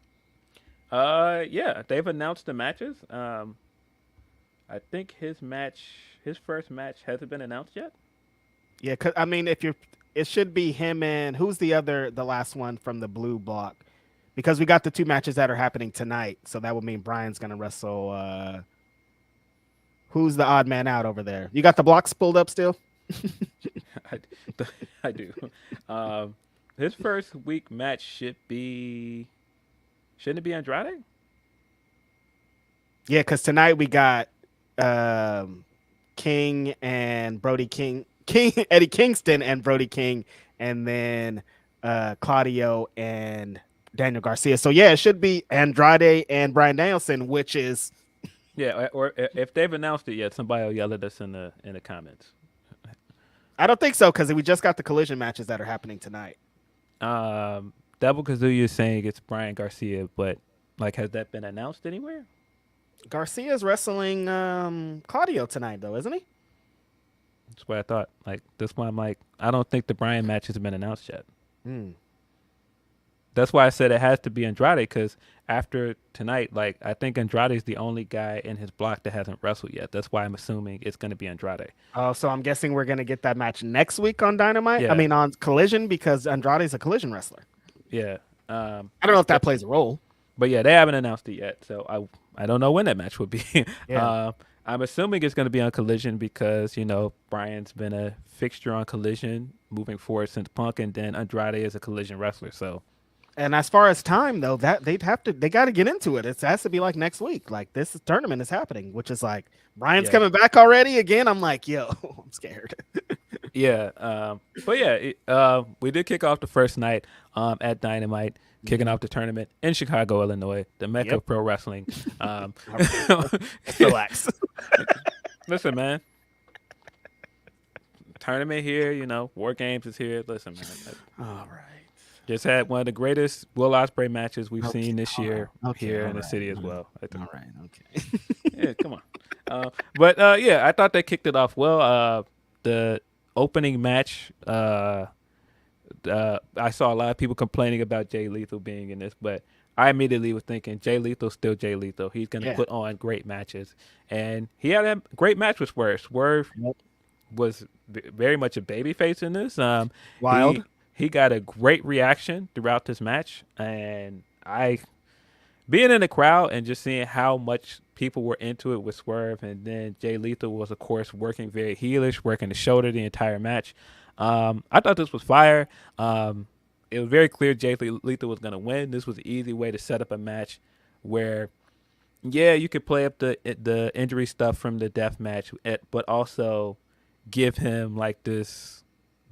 Yeah, they've announced the matches. I think his first match hasn't been announced yet. Yeah, cause I mean, it should be him and who's the last one from the blue block, because we got the two matches that are happening tonight. So that would mean Brian's going to wrestle. Who's the odd man out over there? You got the blocks pulled up still? I do. His first week match shouldn't it be Andrade? Yeah, because tonight we got King and Brody King, Eddie Kingston and Brody King, and then Claudio and Daniel Garcia. So yeah, it should be Andrade and Bryan Danielson, which is or if they've announced it yet, somebody will yell at us in the comments. I don't think so, because we just got the collision matches that are happening tonight. Double Kazuya is saying it's Brian Garcia, but like, has that been announced anywhere? Garcia's wrestling Claudio tonight, though, isn't he? That's what I thought. Like, that's why I'm like, I don't think the Brian match has been announced yet. That's why I said it has to be Andrade, because after tonight, like, I think Andrade is the only guy in his block that hasn't wrestled yet. That's why I'm assuming it's going to be Andrade. Oh, so I'm guessing we're going to get that match next week on Dynamite? Yeah. I mean, on Collision, because Andrade's a Collision wrestler. Yeah. I don't know if that plays a role. But yeah, they haven't announced it yet, so I don't know when that match would be. Yeah. I'm assuming it's going to be on Collision because, Brian's been a fixture on Collision moving forward since Punk, and then Andrade is a Collision wrestler, so... And as far as time, though, that they got to get into it. It has to be like next week. Like, this tournament is happening, which is like, Brian's coming back already again. I'm like, yo, I'm scared. Yeah. But yeah, we did kick off the first night at Dynamite, kicking off the tournament in Chicago, Illinois, the Mecca of Pro Wrestling. Relax. Listen, man. Tournament here, War Games is here. Listen, man. All right. Just had one of the greatest Will Ospreay matches we've seen this year here in the city as well. All right, okay. Yeah, come on. But I thought they kicked it off well. The opening match, I saw a lot of people complaining about Jay Lethal being in this, but I immediately was thinking Jay Lethal's still Jay Lethal. He's going to put on great matches. And he had a great match with Swerve. Swerve was very much a babyface in this. Wild. He got a great reaction throughout this match, and being in the crowd and just seeing how much people were into it with Swerve, and then Jay Lethal was, of course, working very heelish, working the shoulder the entire match. I thought this was fire. It was very clear Jay Lethal was going to win. This was an easy way to set up a match where, you could play up the injury stuff from the death match, but also give him like this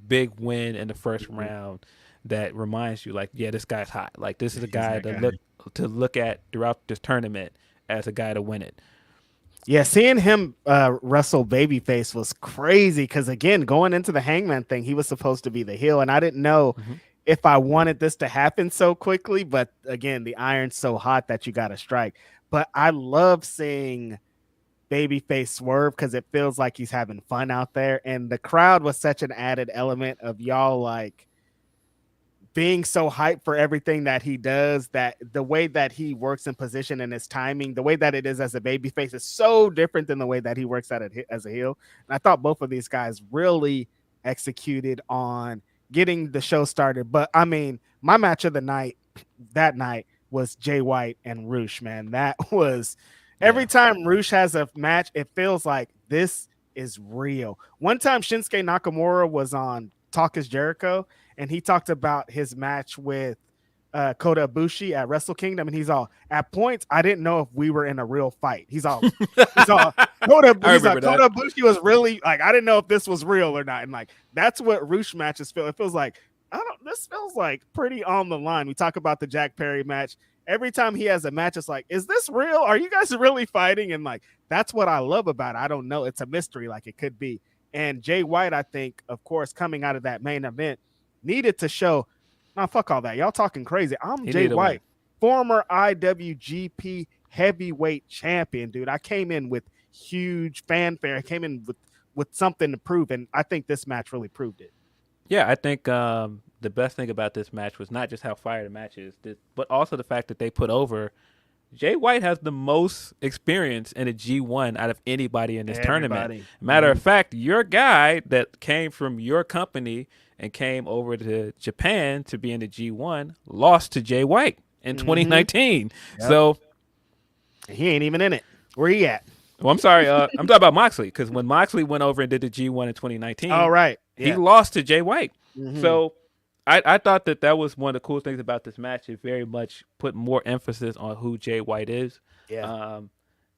big win in the first round that reminds you, like, this guy's hot. Like, this is a guy to look at throughout this tournament as a guy to win it. Yeah, seeing him wrestle babyface was crazy because, again, going into the Hangman thing, he was supposed to be the heel, and I didn't know if I wanted this to happen so quickly, but again, the iron's so hot that you got to strike. But I love seeing babyface Swerve because it feels like he's having fun out there. And the crowd was such an added element of y'all like being so hyped for everything that he does, that the way that he works in position and his timing, the way that it is as a babyface is so different than the way that he works at it as a heel. And I thought both of these guys really executed on getting the show started. But I mean, my match of the night that night was Jay White and Roosh, man. That was every time Roosh has a match, it feels like this is real. One time Shinsuke Nakamura was on Talk is Jericho, and he talked about his match with Kota Ibushi at Wrestle Kingdom, and he's all, at points I didn't know if we were in a real fight. He's all Kota Ibushi was really like, I didn't know if this was real or not, and like that's what Roosh matches feel. It feels like this feels like pretty on the line. We talk about the Jack Perry match. Every time he has a match, it's like, is this real? Are you guys really fighting? And like that's what I love about it. I don't know. It's a mystery, like it could be. And Jay White, I think, of course, coming out of that main event, needed to show, nah, fuck all that. Y'all talking crazy. I'm Jay White, former IWGP heavyweight champion, dude. I came in with huge fanfare. I came in with something to prove, and I think this match really proved it. Yeah, I think the best thing about this match was not just how fire the match is, but also the fact that they put over Jay White has the most experience in a G1 out of anybody in this tournament. Matter of fact, your guy that came from your company and came over to Japan to be in the G1 lost to Jay White in 2019. Yep. So he ain't even in it. Where he at? Well, I'm sorry. I'm talking about Moxley, because when Moxley went over and did the G1 in 2019, he lost to Jay White. So I thought that was one of the cool things about this match. It very much put more emphasis on who Jay White is. Yeah.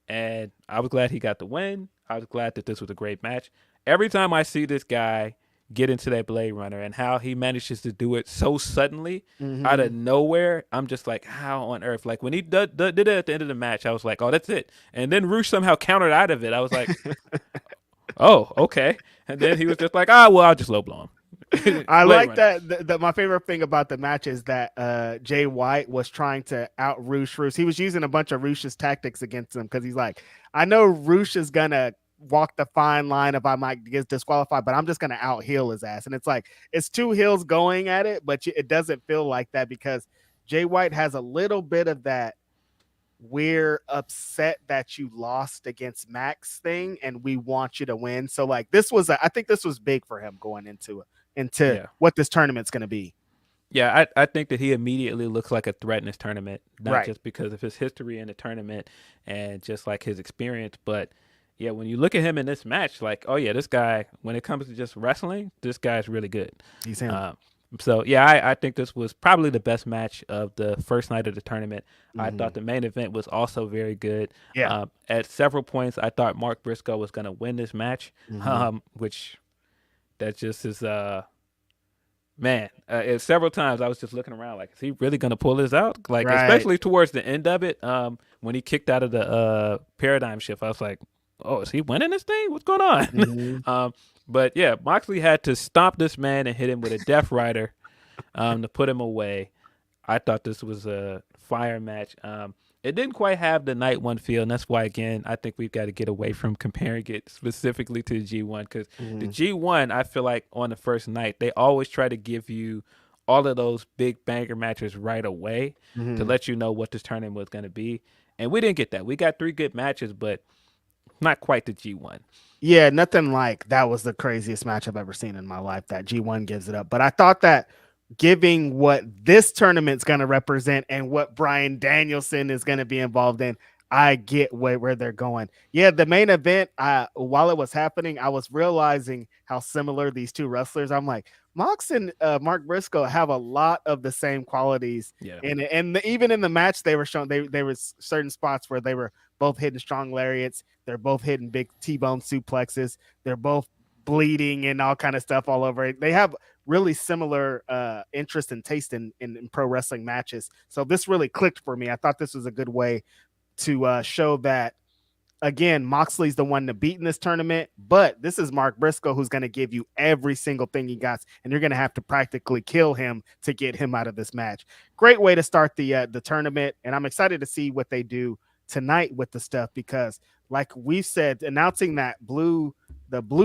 And I was glad he got the win. I was glad that this was a great match. Every time I see this guy get into that Blade Runner and how he manages to do it so suddenly out of nowhere, I'm just like, how on earth? Like when he did it at the end of the match, I was like, oh, that's it. And then Roosh somehow countered out of it. I was like, oh, okay. And then he was just like, well, I'll just low blow him. I like that. My favorite thing about the match is that Jay White was trying to out Roosh. He was using a bunch of Roosh's tactics against him because he's like, I know Roosh is gonna walk the fine line if I might get disqualified, but I'm just gonna out heel his ass. And it's like it's two heels going at it, but it doesn't feel like that because Jay White has a little bit of that we're upset that you lost against Max thing, and we want you to win. So like this was I think this was big for him going into what this tournament's going to be. Yeah, I think that he immediately looks like a threat in this tournament, not just because of his history in the tournament and just like his experience, but yeah, when you look at him in this match, like, oh yeah, this guy, when it comes to just wrestling, this guy's really good. He's him. So yeah, I think this was probably the best match of the first night of the tournament. I thought the main event was also very good. Yeah. At several points, I thought Mark Briscoe was going to win this match, which that just is several times I was just looking around like, is he really going to pull this out? Like, especially towards the end of it, when he kicked out of the paradigm shift, I was like, oh, is he winning this thing? What's going on? But yeah, Moxley had to stomp this man and hit him with a Death Rider to put him away. I thought this was a fire match. It didn't quite have the night one feel, and that's why, again, I think we've got to get away from comparing it specifically to the G1, because the G1, I feel like on the first night, they always try to give you all of those big banger matches right away to let you know what this tournament was going to be. And we didn't get that. We got 3 good matches, but not quite the G1. Yeah, nothing like that was the craziest match I've ever seen in my life. That G1 gives it up. But I thought that giving what this tournament's going to represent and what Bryan Danielson is going to be involved in, I get where they're going. Yeah, the main event, while it was happening, I was realizing how similar these two wrestlers. I'm like, Mox and Mark Briscoe have a lot of the same qualities. Yeah. And even in the match, they were showing there was certain spots where they were both hitting strong lariats. They're both hitting big T-bone suplexes. They're both bleeding and all kind of stuff all over it. They have really similar interest and taste in pro wrestling matches. So this really clicked for me. I thought this was a good way to show that, again, Moxley's the one to beat in this tournament, but this is Mark Briscoe who's going to give you every single thing he got, and you're going to have to practically kill him to get him out of this match. Great way to start the tournament, and I'm excited to see what they do tonight with the stuff, because like we said, announcing the blue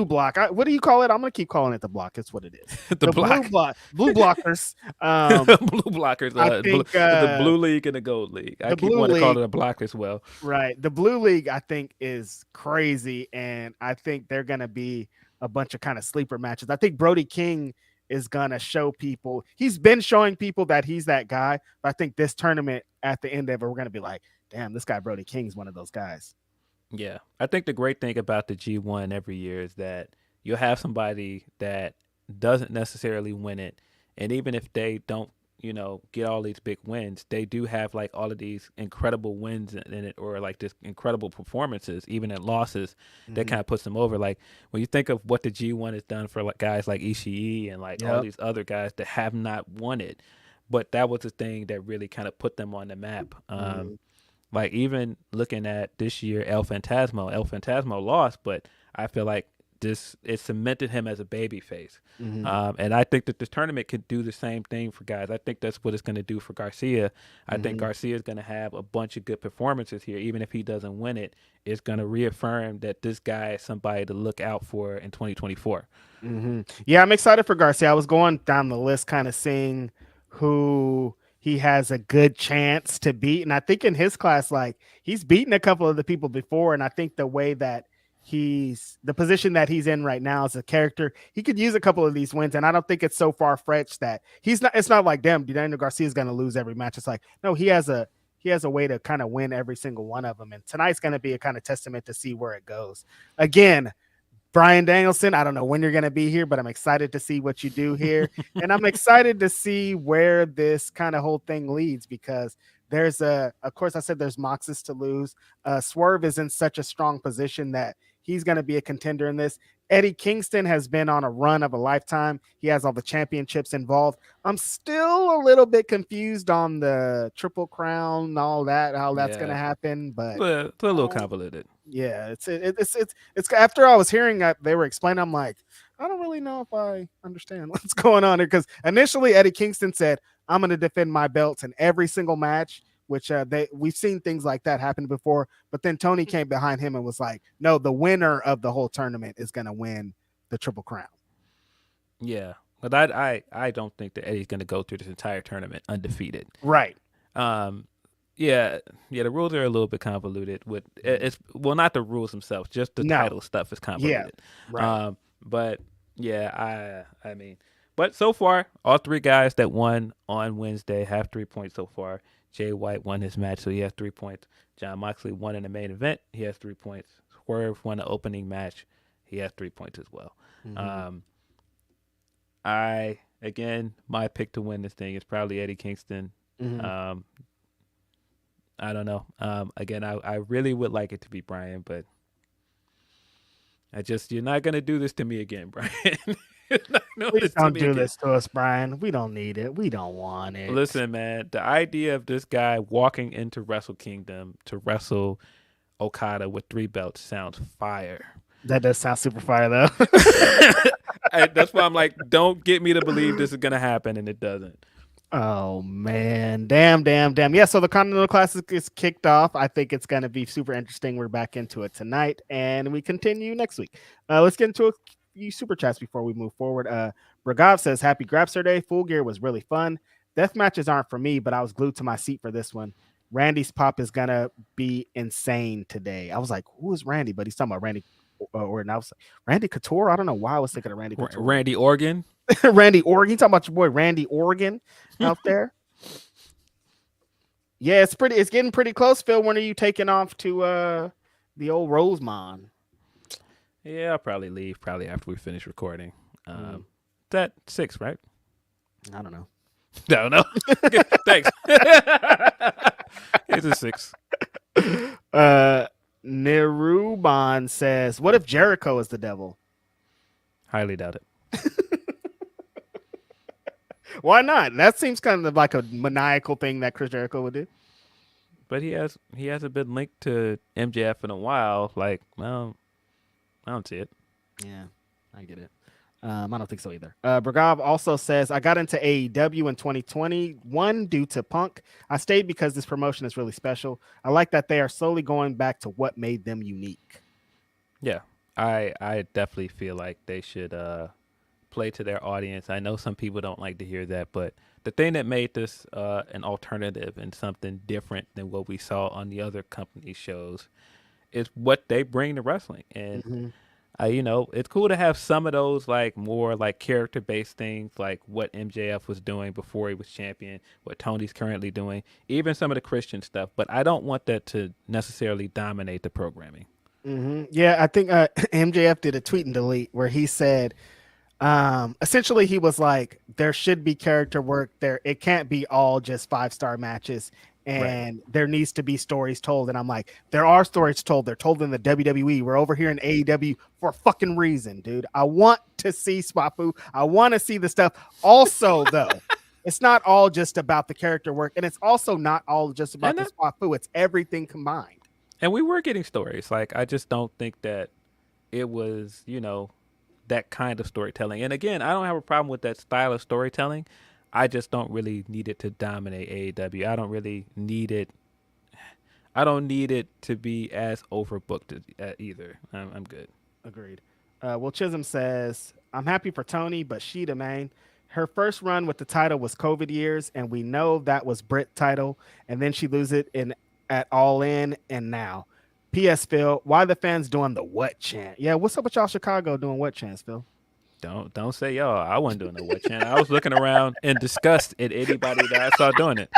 block. What do you call it? I'm gonna keep calling it the block. It's what it is. The block. Blue blockers. Blue blockers. I think The blue league and the gold league. I the keep blue wanting to call league, it a block as well. right? The blue league, I think, is crazy, and I think they're gonna be a bunch of kind of sleeper matches. I think Brody King is gonna show people. He's been showing people that he's that guy. But I think this tournament, at the end of it, we're gonna be like, damn, this guy Brody King's one of those guys. Yeah, I think the great thing about the G1 every year is that you'll have somebody that doesn't necessarily win it, and even if they don't, get all these big wins, they do have like all of these incredible wins in it, or like this incredible performances, even in losses, that kind of puts them over. Like when you think of what the G1 has done for like guys like Ishii and like all these other guys that have not won it, but that was the thing that really kind of put them on the map. Like even looking at this year, El Phantasmo lost, but I feel like it cemented him as a baby face. And I think that this tournament could do the same thing for guys. I think that's what it's going to do for Garcia. I think Garcia is going to have a bunch of good performances here. Even if he doesn't win it, it's going to reaffirm that this guy is somebody to look out for in 2024. Yeah, I'm excited for Garcia. I was going down the list kind of seeing who he has a good chance to beat. And I think in his class, like he's beaten a couple of the people before. And I think the way that the position that he's in right now as a character, he could use a couple of these wins. And I don't think it's so far fetched that it's not like, damn, Daniel Garcia is going to lose every match. It's like, no, he has a way to kind of win every single one of them. And tonight's going to be a kind of testament to see where it goes. Again, Bryan Danielson, I don't know when you're going to be here, but I'm excited to see what you do here. And I'm excited to see where this kind of whole thing leads, because of course I said there's Moxus to lose. Swerve is in such a strong position that he's going to be a contender in this. Eddie Kingston has been on a run of a lifetime. He has all the championships involved. I'm still a little bit confused on the Triple Crown and all that, how that's going to happen, but it's a little convoluted. Yeah, it's after I was hearing that they were explaining, I'm like, I don't really know if I understand what's going on here, because initially Eddie Kingston said, I'm going to defend my belts in every single match, which we've seen things like that happen before. But then Tony came behind him and was like, no, the winner of the whole tournament is going to win the Triple Crown. Yeah, but I don't think that Eddie's going to go through this entire tournament undefeated. Right. Yeah, the rules are a little bit convoluted. Not the rules themselves, just the title stuff is convoluted. Yeah, right. But yeah, I mean, but so far, all three guys that won on Wednesday have 3 points so far. Jay White won his match, so he has 3 points. Jon Moxley won in the main event. He has 3 points. Swerve won the opening match. He has 3 points as well. My pick to win this thing is probably Eddie Kingston. I don't know. I really would like it to be Bryan, but you're not going to do this to me again, Bryan. Please don't do this to us, Bryan. We don't need it. We don't want it. Listen, man, the idea of this guy walking into Wrestle Kingdom to wrestle Okada with 3 belts sounds fire. That does sound super fire, though. That's why I'm like, don't get me to believe this is going to happen, and it doesn't. Oh, man. Damn. Yeah, so the Continental Classic is kicked off. I think it's going to be super interesting. We're back into it tonight, and we continue next week. Let's get into a few super chats before we move forward. Bragav says, happy Grapsody. Full Gear was really fun. Death matches aren't for me, but I was glued to my seat for this one. Randy's pop is going to be insane today. I was like, who is Randy? But he's talking about Randy Orton. I was like, Randy Couture? I don't know why I was thinking of Randy Couture. Randy Orton? Randy Orton. You talking about your boy Randy Orton out there? Yeah, it's getting pretty close. Phil, when are you taking off to the old Rosemont? Yeah, I'll probably leave after we finish recording. That 6, right? I don't know. No. Thanks. It's a 6. Neruban says, what if Jericho is the devil? Highly doubt it. Why not? That seems kind of like a maniacal thing that Chris Jericho would do. But he hasn't been linked to MJF in a while. Like, well, I don't see it. Yeah, I get it. I don't think so either. Bragav also says, I got into AEW in 2021 due to Punk. I stayed because this promotion is really special. I like that they are slowly going back to what made them unique. Yeah, I definitely feel like they should play to their audience. I know some people don't like to hear that, but the thing that made this an alternative and something different than what we saw on the other company shows is what they bring to wrestling. And it's cool to have some of those like more like character based things, like what MJF was doing before he was champion, what Tony's currently doing, even some of the Christian stuff. But I don't want that to necessarily dominate the programming. Yeah, I think MJF did a tweet and delete where he said, essentially he was like, there should be character work there. It can't be all just 5-star matches. And there needs to be stories told. And I'm like, there are stories told. They're told in the WWE. We're over here in AEW for a fucking reason, dude. I want to see Swafu. I want to see the stuff. Also, though, it's not all just about the character work. And it's also not all just about the Swafu. It's everything combined. And we were getting stories. Like, I just don't think that it was, that kind of storytelling. And again, I don't have a problem with that style of storytelling. I just don't really need it to dominate AEW. I don't really need it. I don't need it to be as overbooked either. I'm good. Agreed. Well, Chisholm says, I'm happy for Tony, but Sheeta, man, her first run with the title was COVID years, and we know that was Brit title, and then she loses it at All In, and now. P.S. Phil, why the fans doing the what chant? Yeah, what's up with y'all Chicago doing what chants, Phil? Don't say y'all. I wasn't doing the what chant. I was looking around in disgust at anybody that I saw doing it.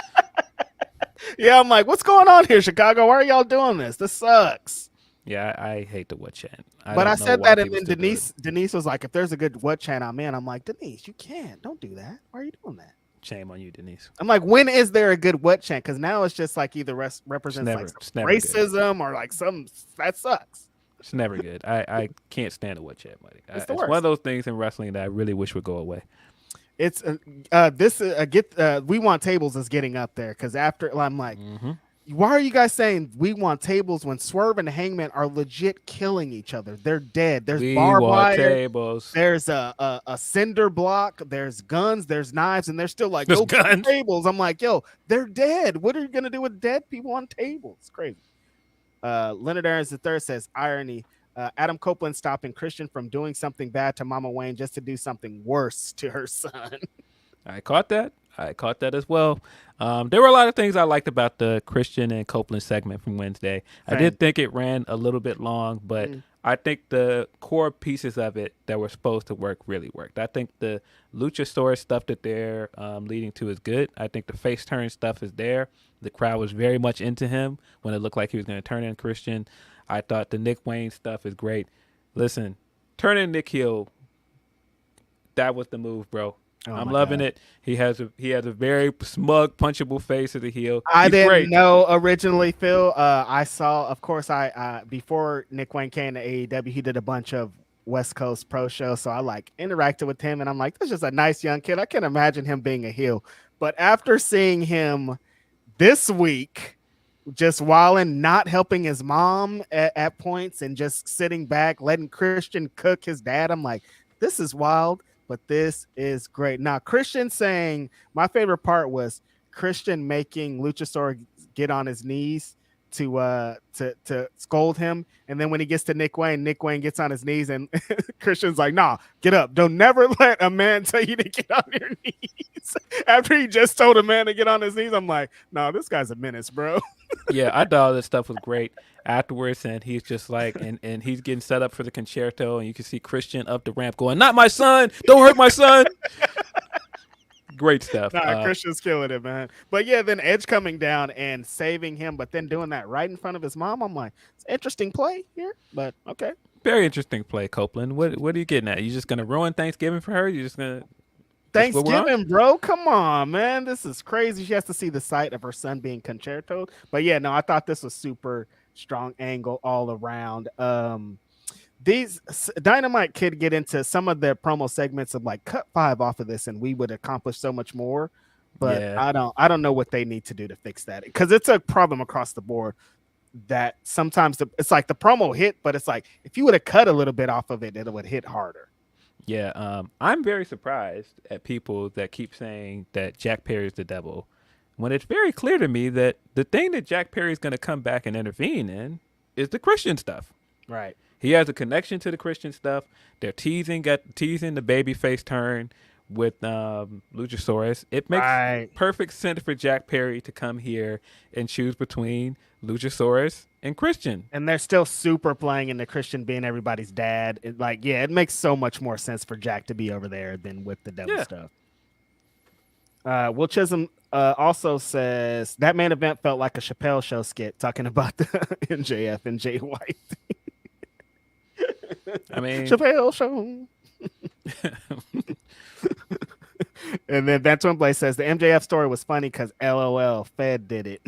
Yeah, I'm like, what's going on here, Chicago? Why are y'all doing this? This sucks. Yeah, I hate the what chant. But I said that, and then Denise was like, if there's a good what chant, I'm in. I'm like, Denise, you can't. Don't do that. Why are you doing that? Shame on you, Denise. I'm like, when is there a good what chant? Because now it's just like either represents like some racism or like some that sucks. It's never good. I can't stand a what chant, buddy. It's one of those things in wrestling that I really wish would go away. It's we want tables is getting up there because after I'm like, why are you guys saying we want tables when Swerve and Hangman are legit killing each other? They're dead. There's barbed wire. Tables. There's a cinder block. There's guns. There's knives, and they're still like tables. I'm like, yo, they're dead. What are you gonna do with dead people on tables? It's crazy. Leonard Aarons III says irony. Adam Copeland stopping Christian from doing something bad to Mama Wayne just to do something worse to her son. I caught that as well. There were a lot of things I liked about the Christian and Copeland segment from Wednesday. Same. I did think it ran a little bit long, but I think the core pieces of it that were supposed to work really worked. I think the Luchasaurus stuff that they're leading to is good. I think the face turn stuff is there. The crowd was very much into him when it looked like he was going to turn in Christian. I thought the Nick Wayne stuff is great. Listen, turning Nick heel, that was the move, bro. I'm loving it. He has a very smug, punchable face as a heel. I didn't know originally, Phil. I saw, of course, before Nick Wayne came to AEW, he did a bunch of West Coast pro shows. So I interacted with him, and I'm like, this is just a nice young kid. I can't imagine him being a heel. But after seeing him this week, just wilding, not helping his mom at points, and just sitting back, letting Christian cook his dad, I'm like, this is wild. But this is great. Now, Christian saying, my favorite part was Christian making Luchasaurus get on his knees to scold him. And then when he gets to Nick Wayne gets on his knees, and Christian's like, nah, get up. Don't never let a man tell you to get on your knees. After he just told a man to get on his knees, I'm like, no, this guy's a menace, bro. Yeah, I thought all this stuff was great afterwards, and he's just like, and he's getting set up for the concerto, and you can see Christian up the ramp going, not my son, don't hurt my son. Great stuff. Christian's killing it, man. But yeah, then Edge coming down and saving him, but then doing that right in front of his mom. I'm like, it's an interesting play here, but okay. Very interesting play, Copeland. What are you getting at? You just gonna ruin Thanksgiving for her? You just gonna Thanksgiving, bro? Come on, man. This is crazy. She has to see the sight of her son being concertoed. But yeah, no, I thought this was super strong angle all around. These Dynamite could get into some of the promo segments of like cut 5 off of this, and we would accomplish so much more. But yeah. I don't know what they need to do to fix that, because it's a problem across the board that sometimes it's like the promo hit, but it's like if you would have cut a little bit off of it, it would hit harder. Yeah, I'm very surprised at people that keep saying that Jack Perry is the devil, when it's very clear to me that the thing that Jack Perry is going to come back and intervene in is the Christian stuff. Right. He has a connection to the Christian stuff. They're teasing the babyface turn with Luchasaurus. It makes perfect sense for Jack Perry to come here and choose between Luchasaurus and Christian. And they're still super playing into Christian being everybody's dad. It makes so much more sense for Jack to be over there than with the devil stuff. Will Chisholm also says that main event felt like a Chappelle Show skit talking about the MJF and Jay White. I mean, Chappelle Show. And then Van Twin Blaze says the MJF story was funny because LOL, Fed did it.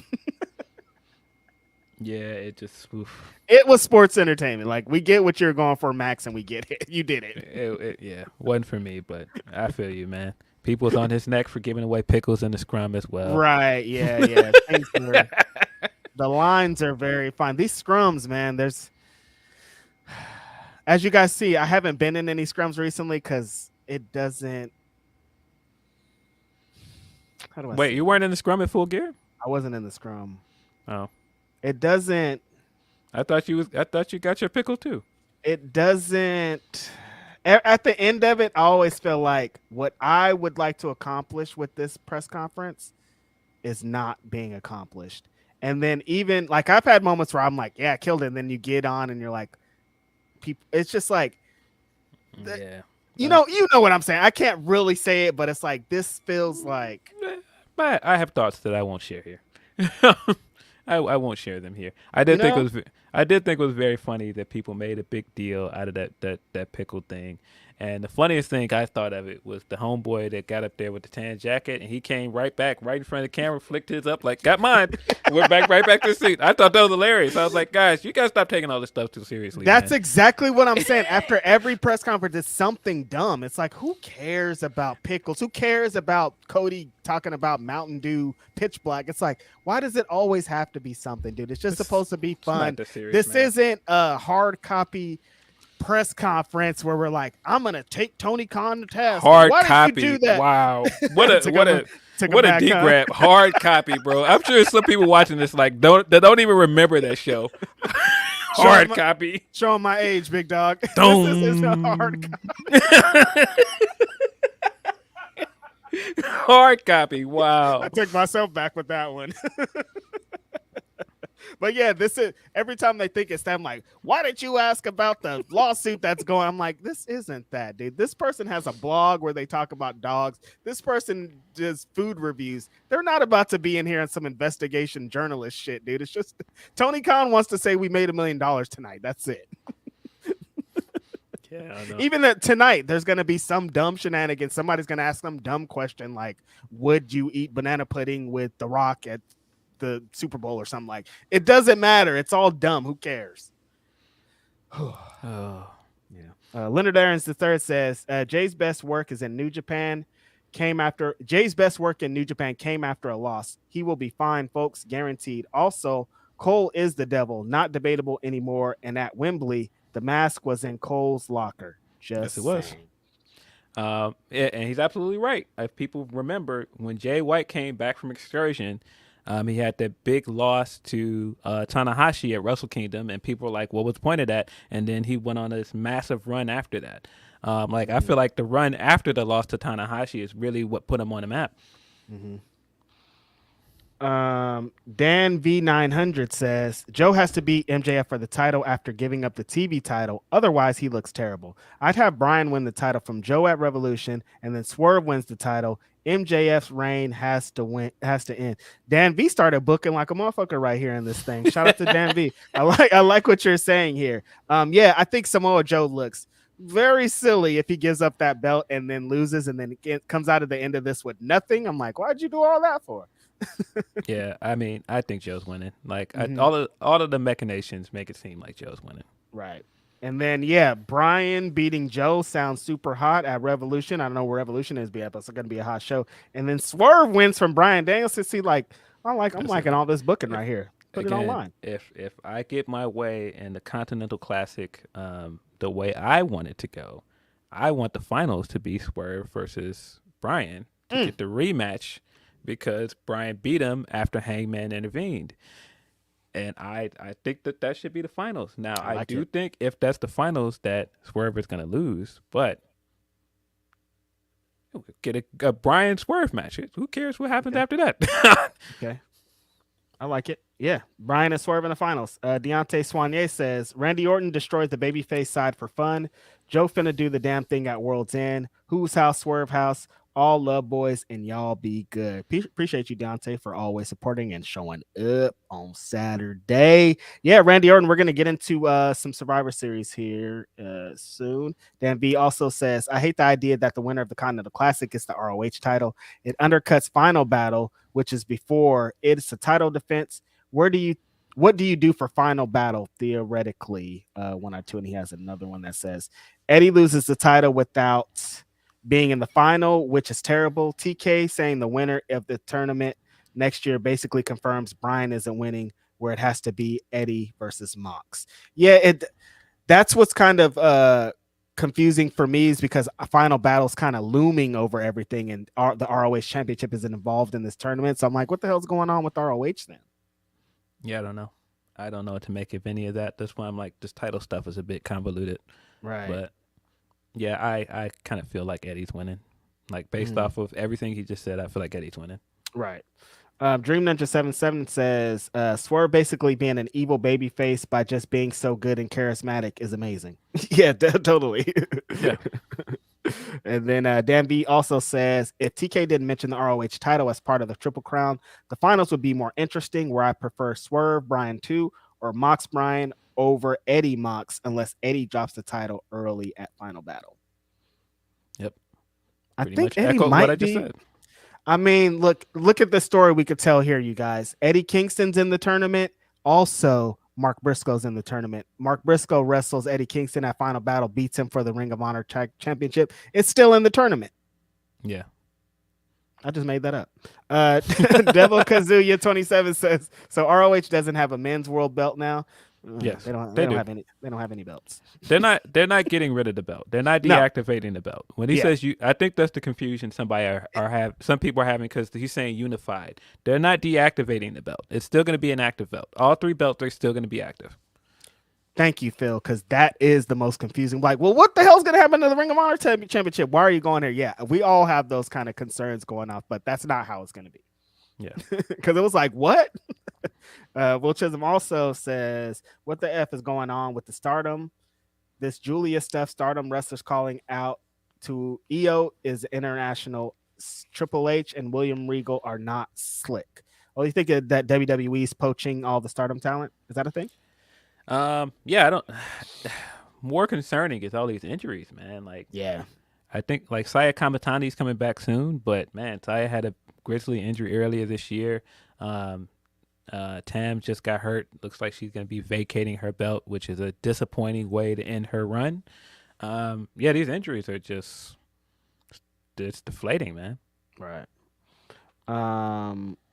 Yeah, it just. Oof. It was sports entertainment. Like, we get what you're going for, Max, and we get it. You did it. Yeah, wasn't for me, but I feel you, man. People's on his neck for giving away pickles in the scrum as well. Right, yeah. The lines are very fine. These scrums, man, there's... As you guys see, I haven't been in any scrums recently because it doesn't... How do I Wait, you weren't in the scrum at Full Gear? I wasn't in the scrum. Oh. It doesn't... I thought you got your pickle too. It doesn't... At the end of it, I always feel like what I would like to accomplish with this press conference is not being accomplished. And then even like I've had moments where I'm like, yeah, I killed it. And then you get on and you're like, people, it's just like, yeah, you know what I'm saying? I can't really say it, but it's like, this feels like. I have thoughts that I won't share here. I won't share them here. I did think it was very funny that people made a big deal out of that pickle thing. And the funniest thing I thought of it was the homeboy that got up there with the tan jacket, and he came right in front of the camera, flicked his up like, got mine. We're right back to the seat. I thought that was hilarious. I was like, guys, you guys stop taking all this stuff too seriously. That's man. Exactly what I'm saying. After every press conference, it's something dumb. It's like, who cares about pickles? Who cares about Cody talking about Mountain Dew Pitch Black? It's like, why does it always have to be something, dude? It's just supposed to be fun. This isn't a hard copy press conference where we're like, I'm gonna take Tony Khan to task. Hard Why copy. did you do that? Wow. What a deep grab. Hard copy, bro. I'm sure some people watching this like don't even remember that show. Hard copy. Showing my age, big dog. This is a hard copy. Hard copy. Wow. I took myself back with that one. But yeah, this is every time they think it's that, I'm like, why did you ask about the lawsuit that's going? I'm like, this isn't that, dude. This person has a blog where they talk about dogs. This person does food reviews. They're not about to be in here on some investigation journalist shit, dude. It's just Tony Khan wants to say we made $1 million tonight. That's it. Yeah, I know. Even tonight, there's going to be some dumb shenanigans. Somebody's going to ask some dumb question like, would you eat banana pudding with The Rock at the Super Bowl or something? Like, it doesn't matter. It's all dumb. Who cares? Oh, yeah. Leonard Aarons III says Jay's best work in New Japan came after a loss. He will be fine, folks, guaranteed. Also, Cole is the devil, not debatable anymore. And at Wembley, the mask was in Cole's locker. Yes, it was. And he's absolutely right. If people remember, when Jay White came back from excursion, he had that big loss to Tanahashi at Wrestle Kingdom, and people were like, what was the point of that? And then he went on this massive run after that. I feel like the run after the loss to Tanahashi is really what put him on the map. Mm-hmm. Dan V900 says Joe has to beat MJF for the title after giving up the TV title. Otherwise, he looks terrible. I'd have Brian win the title from Joe at Revolution, and then Swerve wins the title. MJF's reign has to end. Dan V started booking like a motherfucker right here in this thing. Shout out to Dan V. I like what you're saying here. Yeah, I think Samoa Joe looks very silly if he gives up that belt and then loses, and then it comes out at the end of this with nothing. I'm like, why'd you do all that for? Yeah, I mean, I think Joe's winning. Like, all of the machinations make it seem like Joe's winning. Right. And then, yeah, Brian beating Joe sounds super hot at Revolution. I don't know where Revolution is, but it's going to be a hot show. And then Swerve wins from Brian Danielson. See, like, I'm liking all this booking right here. Put it online. If I get my way in the Continental Classic the way I want it to go, I want the finals to be Swerve versus Bryan to get the rematch because Bryan beat him after Hangman intervened. And I think that should be the finals. Now, I do think if that's the finals that Swerve is going to lose, but get a Bryan Swerve match. Who cares what happens after that? Okay. I like it. Yeah. Bryan and Swerve in the finals. Deontay Soignier says, Randy Orton destroyed the babyface side for fun. Joe finna do the damn thing at World's End. Whose house? Swerve house. All love boys, and y'all be good. Appreciate you, Deontay, for always supporting and showing up on Saturday. Yeah, Randy Orton, we're going to get into some Survivor Series here soon. Dan B also says, I hate the idea that the winner of the Continental Classic gets the ROH title. It undercuts Final Battle, which is before it's a title defense. What do you do for Final Battle theoretically? 1 or 2, and he has another one that says Eddie loses the title without being in the final, which is terrible. TK saying the winner of the tournament next year basically confirms Bryan isn't winning, where it has to be Eddie versus Mox. Yeah, that's what's kind of confusing for me, is because a Final Battle's kind of looming over everything, and the ROH Championship isn't involved in this tournament. So I'm like, what the hell's going on with ROH then? Yeah, I don't know what to make of any of that. That's why I'm like, this title stuff is a bit convoluted. Right. But yeah, I kind of feel like Eddie's winning. Like, based off of everything he just said, I feel like Eddie's winning. Right. Dream Ninja 77 says Swerve basically being an evil baby face by just being so good and charismatic is amazing. Yeah, totally. Yeah. And then Dan B also says, if TK didn't mention the ROH title as part of the Triple Crown, the finals would be more interesting, where I prefer Swerve Bryan 2 or Mox Bryan over Eddie Mox, unless Eddie drops the title early at Final Battle. Yep. I Pretty think much Eddie echo might what I be. just said. I mean, look at the story we could tell here, you guys. Eddie Kingston's in the tournament. Also, Mark Briscoe's in the tournament. Mark Briscoe wrestles Eddie Kingston at Final Battle, beats him for the Ring of Honor Championship. It's still in the tournament. Yeah. I just made that up. Devil Kazuya 27 says, so ROH doesn't have a men's world belt now. Yes, they don't do. have any. They don't have any belts. They're not getting rid of the belt. They're not deactivating the belt. When he says I think that's the confusion some people are having, because he's saying unified. They're not deactivating the belt. It's still going to be an active belt. All 3 belts are still going to be active. Thank you, Phil, because that is the most confusing. Like, well, what the hell's going to happen to the Ring of Honor Championship? Why are you going here? Yeah, we all have those kind of concerns going off, but that's not how it's going to be. Yeah. Because it was like, what? Will Chisholm also says, what the F is going on with the Stardom? This Julia stuff, Stardom wrestlers calling out to EO is international. Triple H and William Regal are not slick. Well, you think that WWE is poaching all the Stardom talent? Is that a thing? Yeah, I don't. More concerning is all these injuries, man. Like, yeah, I think like Saya Kamatani's coming back soon, but man, Saya had a grizzly injury earlier this year. Tam just got hurt. Looks like she's going to be vacating her belt, which is a disappointing way to end her run. Yeah, these injuries are just, it's deflating, man. Right.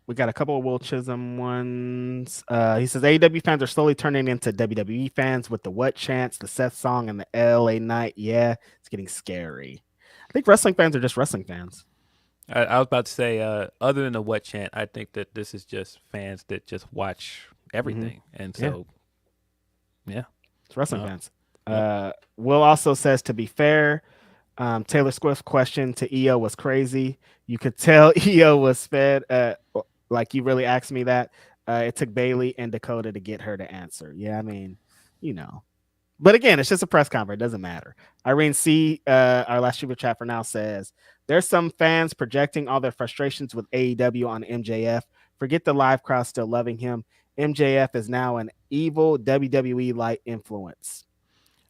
We got a couple of Will Chisholm ones. He says AEW fans are slowly turning into WWE fans with the what chants, the Seth song, and the LA Night. Yeah, it's getting scary. I think wrestling fans are just wrestling fans. I was about to say, other than the what chant, I think that this is just fans that just watch everything. And so, yeah. It's wrestling fans. Will also says, to be fair, Taylor Swift's question to EO was crazy. You could tell EO was fed. Like, you really asked me that. It took Bailey and Dakota to get her to answer. Yeah, I mean, you know. But again, it's just a press conference. It doesn't matter. Irene C., our last super chat for now, says, there's some fans projecting all their frustrations with AEW on MJF. Forget the live crowd still loving him. MJF is now an evil WWE light influence.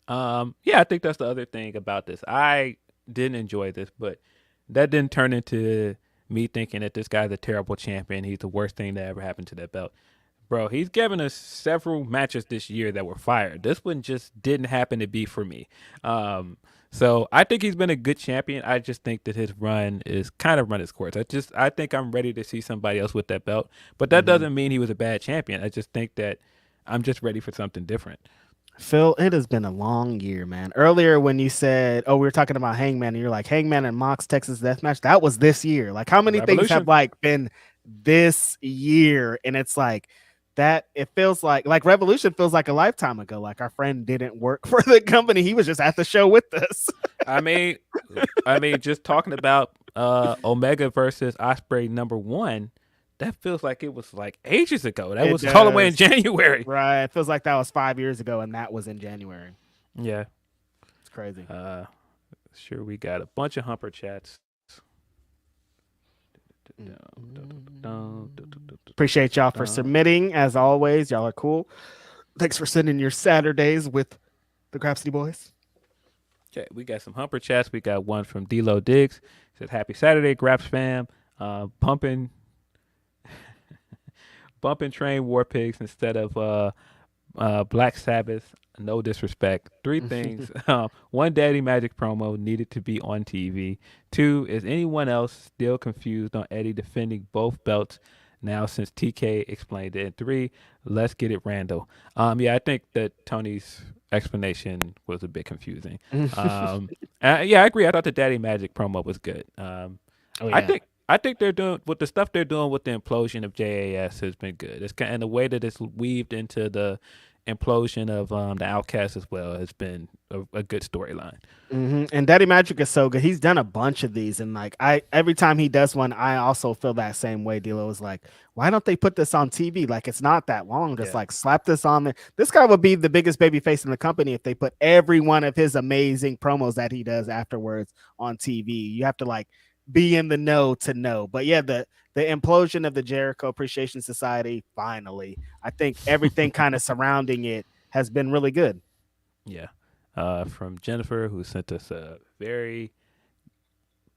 Yeah, I think that's the other thing about this. I didn't enjoy this, but that didn't turn into me thinking that this guy's a terrible champion. He's the worst thing that ever happened to that belt. Bro, he's given us several matches this year that were fire. This one just didn't happen to be for me. So I think he's been a good champion. I just think that his run is kind of run its course. I think I'm ready to see somebody else with that belt. But that doesn't mean he was a bad champion. I just think that I'm just ready for something different. Phil, it has been a long year, man. Earlier when you said, "Oh, we were talking about Hangman," and you're like, "Hangman and Mox Texas Death Match." That was this year. Like, how many things have Revolution. like been this year? And it's like that. It feels like Revolution feels like a lifetime ago. Like our friend didn't work for the company; he was just at the show with us. I mean, just talking about Omega versus Ospreay #1, that feels like it was like ages ago. That It was all the way in does, January. right? It feels like that was 5 years ago, and that was in January. Yeah. It's crazy. Sure, we got a bunch of humper chats. Appreciate y'all for submitting. As always, y'all are cool. Thanks for sending your Saturdays with the Grapsody Boys. Okay, we got some humper chats. We got one from D-Lo Diggs. Said, "Happy Saturday, Graps fam. Bumping Train War Pigs instead of Black Sabbath. No disrespect. 3 things. 1, Daddy Magic promo needed to be on TV. 2, is anyone else still confused on Eddie defending both belts now since TK explained it? And 3, let's get it Randall." Yeah, I think that Tony's explanation was a bit confusing. Yeah, I agree. I thought the Daddy Magic promo was good. I think they're doing with the stuff they're doing with the implosion of JAS has been good. It's kind of, and the way that it's weaved into the implosion of the Outcast as well has been a good storyline. And Daddy Magic is so good. He's done a bunch of these, and like every time he does one, I also feel that same way. D'Lo is like, why don't they put this on TV? Like it's not that long. Just like slap this on there. This guy would be the biggest baby face in the company if they put every one of his amazing promos that he does afterwards on TV. You have to like be in the know to know. But yeah, the implosion of the Jericho Appreciation Society, finally. I think everything kind of surrounding it has been really good. Yeah. From Jennifer, who sent us a very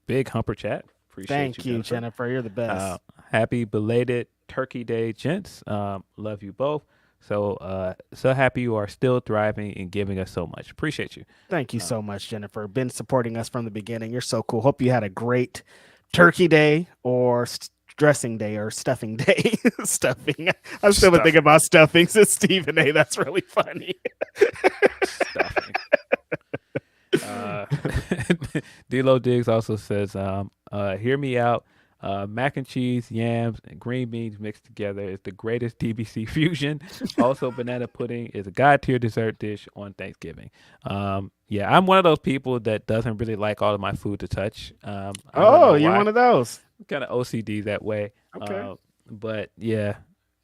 big humper chat. Appreciate Thank you, Jennifer. You're the best. Happy belated Turkey Day, gents. Love you both. So happy you are still thriving and giving us so much. Appreciate you. Thank you so much, Jennifer. Been supporting us from the beginning. You're so cool. Hope you had a great Turkey Day or dressing day or stuffing day. Stuffing. I'm still thinking about stuffing since Stephen A. That's really funny. Stuffing. D-Lo Diggs also says, hear me out. Mac and cheese, yams, and green beans mixed together is the greatest DBC fusion. Also, banana pudding is a god tier dessert dish on Thanksgiving. Yeah, I'm one of those people that doesn't really like all of my food to touch. You're one of those. I'm kind of OCD that way. Okay. But yeah,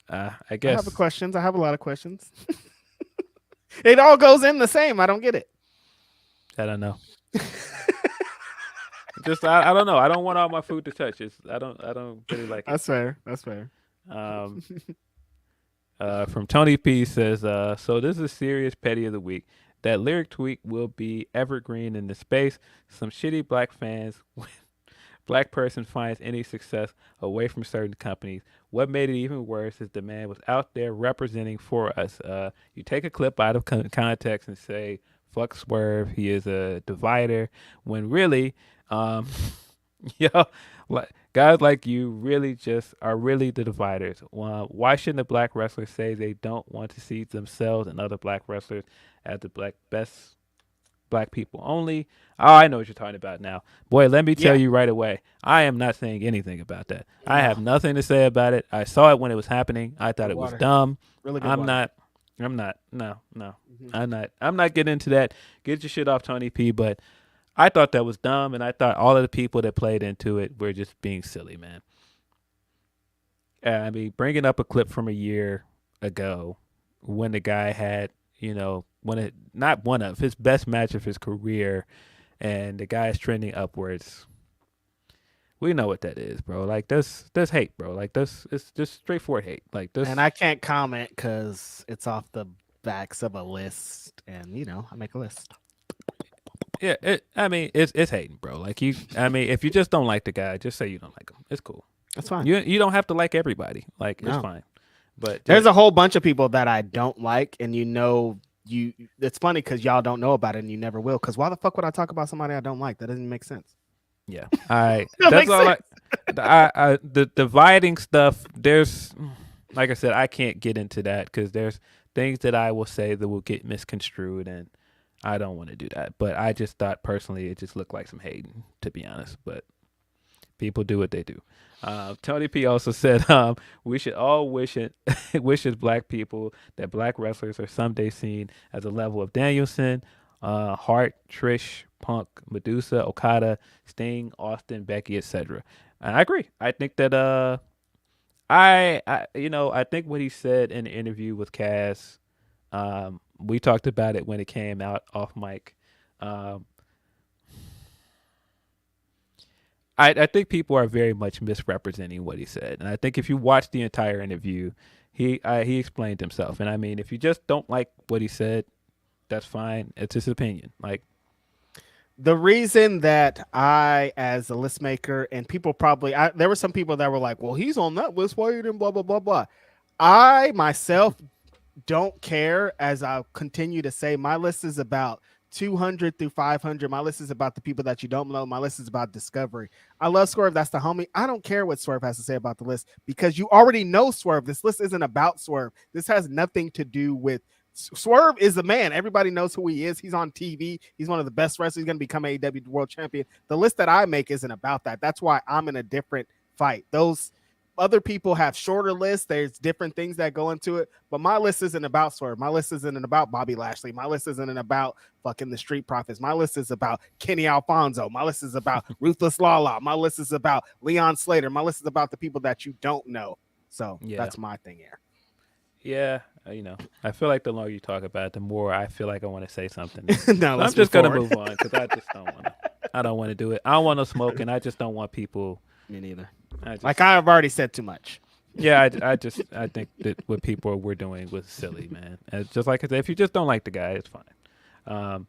I guess. I have questions. I have a lot of questions. It all goes in the same. I don't get it. I don't know. Just I don't know. I don't want all my food to touch. I don't really like it. That's fair. That's fair. From Tony P says, so this is a serious petty of the week. That lyric tweak will be evergreen in the space. Some shitty black fans when black person finds any success away from certain companies. What made it even worse is the man was out there representing for us. You take a clip out of context and say, fuck Swerve, he is a divider, when really guys like you really just are really the dividers. Why shouldn't a black wrestler say they don't want to see themselves and other black wrestlers as the best black people only? Oh, I know what you're talking about now. Boy, let me tell you right away, I am not saying anything about that. I have nothing to say about it. I saw it when it was happening. I thought it was dumb. Really good I'm not. No. I'm not getting into that. Get your shit off, Tony P. But I thought that was dumb, and I thought all of the people that played into it were just being silly, man. I mean, bringing up a clip from a year ago when the guy had, not one of his best match of his career, and the guy is trending upwards. We know what that is, bro. Like that's hate, bro. Like it's just straightforward hate. Like this, and I can't comment because it's off the backs of a list, and I make a list. Yeah, it's hating, bro. Like if you just don't like the guy, just say you don't like him. It's cool. That's fine. You don't have to like everybody. Like it's fine. But there's a whole bunch of people that I don't like, and it's funny because y'all don't know about it, and you never will. Because why the fuck would I talk about somebody I don't like? That doesn't make sense. Yeah, that's all. The dividing stuff. There's, like I said, I can't get into that because there's things that I will say that will get misconstrued, and I don't want to do that. But I just thought personally it just looked like some hating, to be honest. But people do what they do. Tony P also said we should all wish as black people that black wrestlers are someday seen as a level of Danielson, Hart, Trish, Punk, Medusa, Okada, Sting, Austin, Becky, etc. And I agree. I think that I think what he said in the interview with Cass, we talked about it when it came out off mic. I think people are very much misrepresenting what he said, and I think if you watch the entire interview, he explained himself. And I mean, if you just don't like what he said, that's fine. It's his opinion. Like, the reason that I, as a list maker, and people probably, there were some people that were like, well, he's on that list, why you didn't blah, blah, blah, blah. I myself don't care, as I'll continue to say, my list is about 200 through 500. My list is about the people that you don't know. My list is about discovery. I love Swerve. That's the homie. I don't care what Swerve has to say about the list because you already know Swerve. This list isn't about Swerve. This has nothing to do with Swerve. Is the man. Everybody knows who he is. He's on TV. He's one of the best wrestlers. He's going to become AEW World Champion. The list that I make isn't about that. That's why I'm in a different fight. Those other people have shorter lists. There's different things that go into it, but my list isn't about Swerve. My list isn't about Bobby Lashley. My list isn't about fucking the Street Profits. My list is about Kenny Alfonso. My list is about Ruthless Lala. My list is about Leon Slater. My list is about the people that you don't know. So that's my thing here. Yeah, I feel like the longer you talk about it, the more I feel like I want to say something. No, I'm just gonna move on because I just don't want to. I don't want to do it. I don't want no smoke, and I just don't want people. Me neither. I've already said too much. Yeah, I think that what people were doing was silly, man. And just like I said, if you just don't like the guy, it's fine.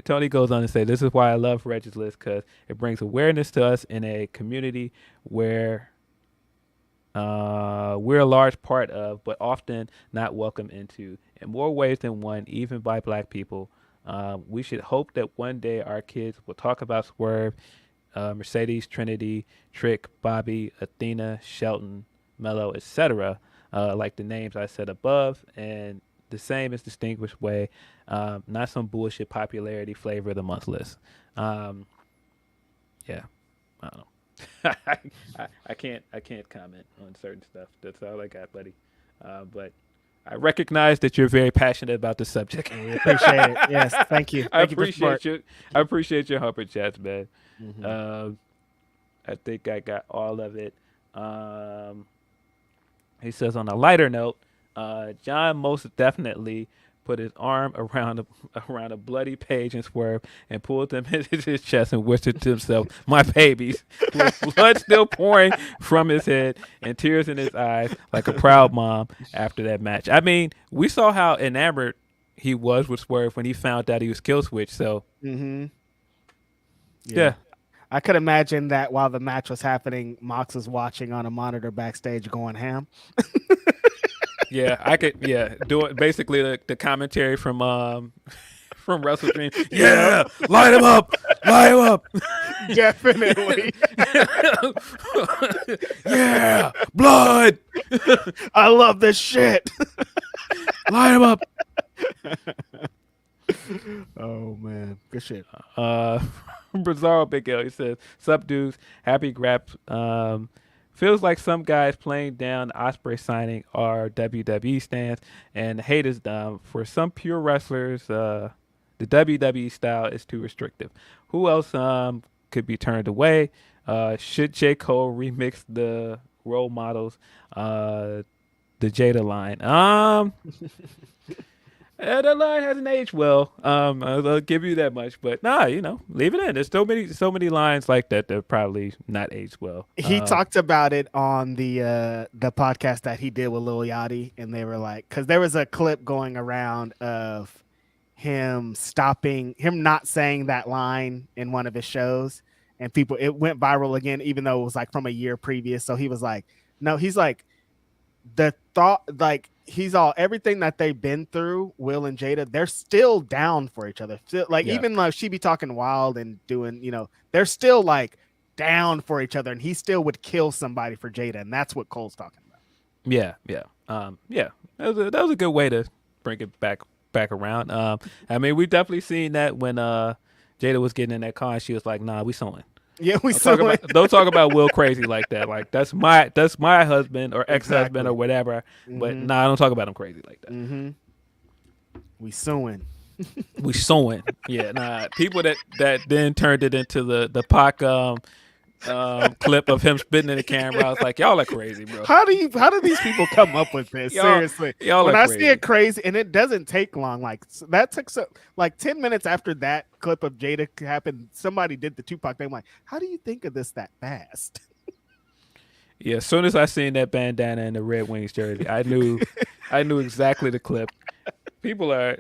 Tony goes on to say, this is why I love Reg's list, because it brings awareness to us in a community where we're a large part of, but often not welcome into in more ways than one, even by black people. We should hope that one day our kids will talk about Swerve, Mercedes, Trinity, Trick, Bobby, Athena, Shelton, Mello, etc., like the names I said above, and the same as distinguished way, not some bullshit popularity flavor of the month list. Yeah, I don't know. I can't comment on certain stuff. That's all I got, buddy. But I recognize that you're very passionate about the subject. We appreciate it. Yes, thank you. I appreciate your humper chats, man. Mm-hmm. I think I got all of it. He says, on a lighter note, John most definitely put his arm around a bloody Page and Swerve and pulled them into his chest and whispered to himself, "My babies," with blood still pouring from his head and tears in his eyes like a proud mom after that match. I mean, we saw how enamored he was with Swerve when he found out he was kill switch. So, yeah. I could imagine that while the match was happening, Mox was watching on a monitor backstage going ham. Yeah, I could. Yeah, do it. Basically, the commentary from Wrestle Dream. Yeah, light him up, light him up. Definitely. Yeah, blood. I love this shit. Light him up. Oh man, good shit. Bizarro Big L, he says, "Sup dudes, happy Graps. Feels like some guys playing down Ospreay signing are WWE stands and haters dumb. For some pure wrestlers, the WWE style is too restrictive. Who else could be turned away? Should J. Cole remix the role models, the Jada line? That line hasn't aged well. I'll give you that much. But nah, leave it in. There's so many lines like that that probably not aged well. He talked about it on the podcast that he did with Lil Yachty, and they were like, because there was a clip going around of him not saying that line in one of his shows, and it went viral again, even though it was like from a year previous. So he was like, no, he's like, the thought, like, everything that they've been through, Will and Jada, they're still down for each other. Still, like, even though she be talking wild and doing, they're still like down for each other, and he still would kill somebody for Jada, and that's what Cole's talking about. Yeah, yeah, yeah. That was a good way to bring it back around. I mean, we definitely seen that when Jada was getting in that car, and she was like, "Nah, we sewing." Yeah, we saw it. Don't talk about Will crazy like that. Like that's my husband or ex husband or Exactly. whatever. But Mm-hmm. nah, I don't talk about him crazy like that. Mm-hmm. We suing. We sewing. Yeah, nah. People that then turned it into the Pac clip of him spitting in the camera. I was like, y'all are crazy, bro. How do these people come up with this? y'all Seriously. y'all When are I see crazy. it crazy, and it doesn't take long, like that took like 10 minutes after that clip of Jada happened, somebody did the Tupac thing. I'm like, how do you think of this that fast? Yeah, as soon as I seen that bandana and the Red Wings jersey, I knew exactly the clip. People are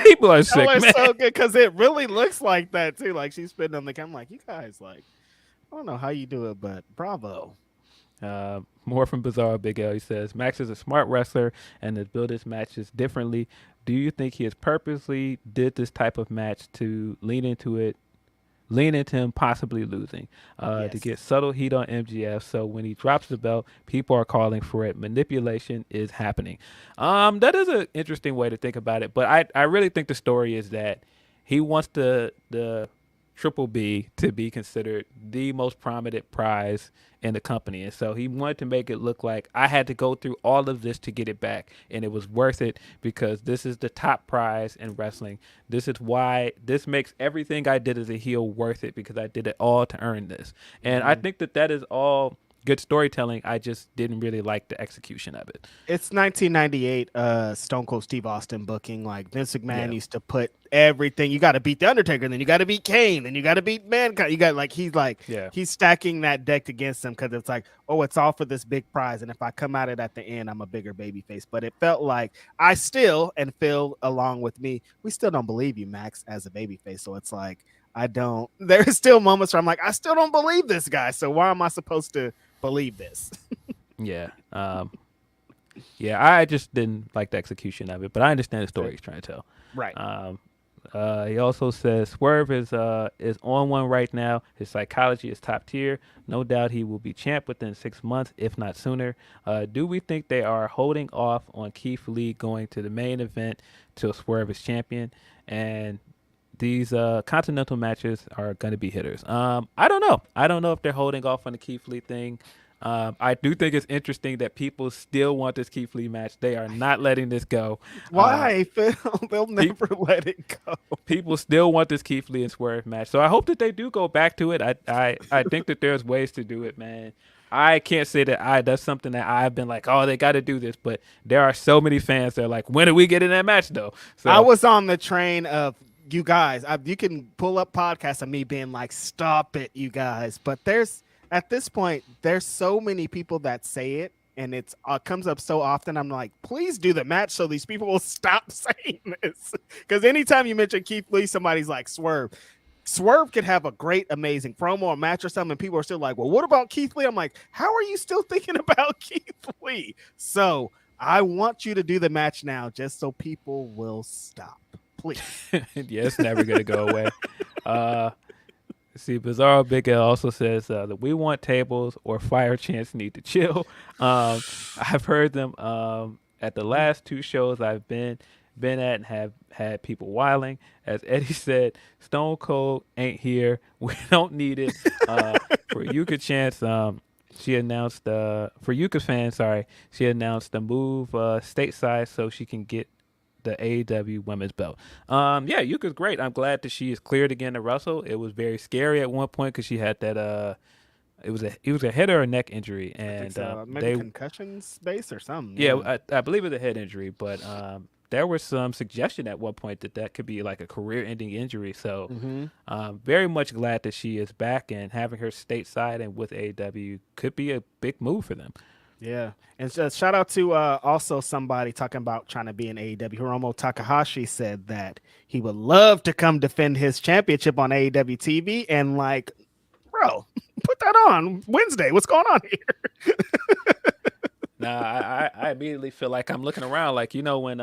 people are Oh, sick, it's man. so good because it really looks like that too. Like she's spitting on the camera. I'm like, you guys, like, I don't know how you do it, but bravo. More from Bizarre Big L. He says Max is a smart wrestler and has built his matches differently. Do you think he has purposely did this type of match to lean into him possibly losing, to Yes. get subtle heat on MGF? So when he drops the belt, people are calling for it. Manipulation is happening. That is an interesting way to think about it, but I really think the story is that he wants the Triple B to be considered the most prominent prize in the company. And so he wanted to make it look like I had to go through all of this to get it back. And it was worth it because this is the top prize in wrestling. This is why this makes everything I did as a heel worth it because I did it all to earn this. And I Mhm. think that is all good storytelling. I just didn't really like the execution of it. It's 1998 Stone Cold Steve Austin booking. Like Vince McMahon Yeah. used to put everything. You got to beat the Undertaker, then you got to beat Kane, then you got to beat Mankind. You got Yeah. he's stacking that deck against him because it's like, oh, it's all for this big prize, and if I come at it at the end, I'm a bigger baby face. But it felt like I still, and Phil along with me, we still don't believe you, Max, as a baby face. So it's like I don't. There's still moments where I'm like, I still don't believe this guy. So why am I supposed to believe this? Yeah. Yeah, I just didn't like the execution of it, but I understand the story he's trying to tell. Right. He also says Swerve is on one right now. His psychology is top tier. No doubt he will be champ within 6 months, if not sooner. Do we think they are holding off on Keith Lee going to the main event till Swerve is champion? And these continental matches are going to be hitters. I don't know. I don't know if they're holding off on the Keith Lee thing. I do think it's interesting that people still want this Keith Lee match. They are not letting this go. Why, Phil? They'll Pe- never let it go. People still want this Keith Lee and Swerve match. So I hope that they do go back to it. I think that there's ways to do it, man. I can't say that that's something that I've been like, oh, they got to do this. But there are so many fans that are like, when are we getting that match though? I So was on the train of you guys. You can pull up podcasts of me being like, stop it, you guys. But at this point, there's so many people that say it, and it's comes up so often. I'm like, please do the match so these people will stop saying this. Because anytime you mention Keith Lee, somebody's like, Swerve. Swerve could have a great, amazing promo or match or something, and people are still like, well, what about Keith Lee? I'm like, how are you still thinking about Keith Lee? So I want you to do the match now just so people will stop. Please. yeah, it's never gonna go away. See, Bizarro Big L also says that we want tables or fire chants need to chill. I've heard them at the last two shows I've been at and have had people wiling. As Eddie said, Stone Cold ain't here. We don't need it. For Yuka chants, she announced for Yuka fans, sorry, she announced the move stateside so she can get the AEW women's belt. Yeah, Yuka's great. I'm glad that she is cleared again to wrestle. It was very scary at one point because she had that it was a head or a neck injury, I think and so. Maybe they concussion space or something. yeah, I believe it was a head injury, but there was some suggestion at one point that could be like a career-ending injury. So, very much glad that she is back and having her stateside and with AEW could be a big move for them. Yeah. And shout out to also somebody talking about trying to be in AEW. Hiromu Takahashi said that he would love to come defend his championship on AEW TV. And like, bro, put that on Wednesday. What's going on here? Nah, I immediately feel like I'm looking around, like when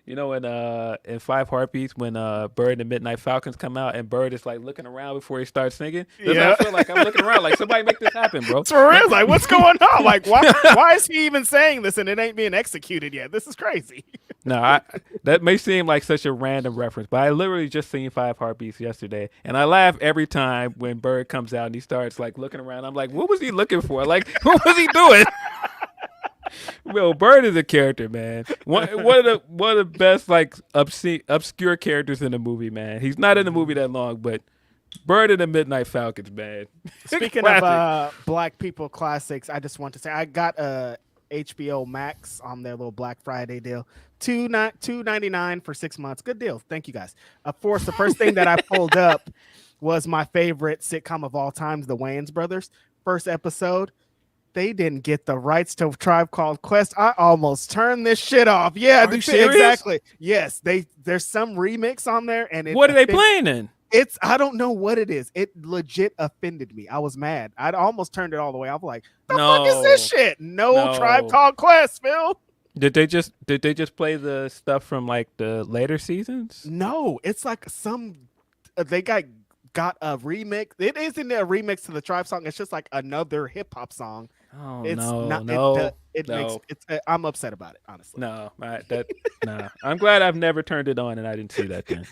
You know, in Five Heartbeats, when Bird and the Midnight Falcons come out, and Bird is like looking around before he starts singing. That's how I feel like. I'm looking around, like somebody make this happen, bro. It's for real. Like, what's going on? Like, why is he even saying this and it ain't being executed yet? This is crazy. No, that may seem like such a random reference, but I literally just seen Five Heartbeats yesterday, and I laugh every time when Bird comes out and he starts like looking around. I'm like, what was he looking for? Like, what was he doing? Well, Bird is a character, man. One of the best like obscure characters in the movie, man. He's not in the movie that long, but Bird and the Midnight Falcons, man. Speaking of Black people classics, I just want to say I got HBO Max on their little Black Friday deal. $2.99 for 6 months. Good deal. Thank you guys. Of course, the first thing that I pulled up was my favorite sitcom of all times, The Wayans Brothers. First episode. They didn't get the rights to Tribe Called Quest. I almost turned this shit off. Yeah, are you serious? Exactly. Yes, there's some remix on there, and what are they playing in? I don't know what it is. It legit offended me. I was mad. I almost turned it all the way. I was like, the fuck is this shit? No Tribe Called Quest, Phil. Did they just play the stuff from like the later seasons? No, it's like they got a remix. It isn't a remix to the Tribe song. It's just like another hip hop song. Oh, it's no. I'm upset about it, honestly. No, nah. I'm glad I've never turned it on and I didn't see that then.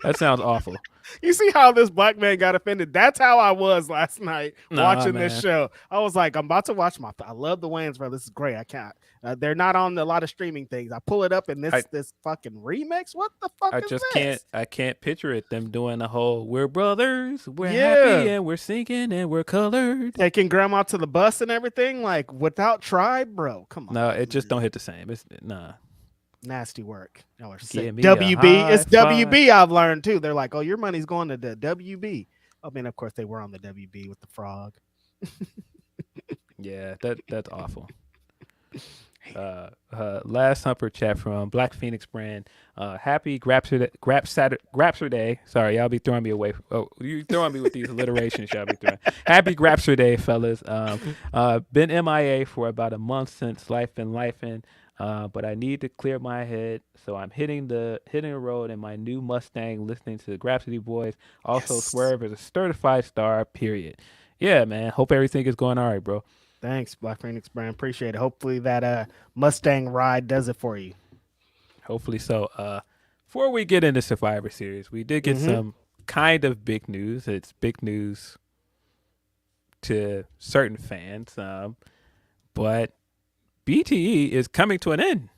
That sounds awful. You see how this black man got offended? That's how I was last night watching this show. I was like, I'm about to watch I love the Wayans Brothers. This is great. I can't. They're not on a lot of streaming things. I pull it up and this fucking remix. What the fuck is this? I can't picture it. Them doing the whole "we're brothers, we're happy, and we're singing, and we're colored." Taking grandma to the bus and everything, like without Tribe, bro. Come on. No, it just don't hit the same. It's nah. Nasty work. Y'all are sick. WB. It's WB. I've learned too. They're like, oh, your money's going to the WB. I mean, of course they were on the WB with the frog. Yeah, that's awful. Last Humper chat from Black Phoenix brand. Happy Grapsody. Sorry, y'all be throwing me away. Oh, you throwing me with these alliterations, y'all be throwing. Happy Grapsody, fellas. Been MIA for about a month since life been lifing. But I need to clear my head, so I'm hitting the road in my new Mustang, listening to the Grapsody boys. Also, Swerve is a certified star. Period. Yeah, man. Hope everything is going all right, bro. Thanks, Black Phoenix brand. Appreciate it. Hopefully that Mustang ride does it for you. Hopefully so. Before we get into Survivor Series, we did get some kind of big news. It's big news to certain fans, but BTE is coming to an end.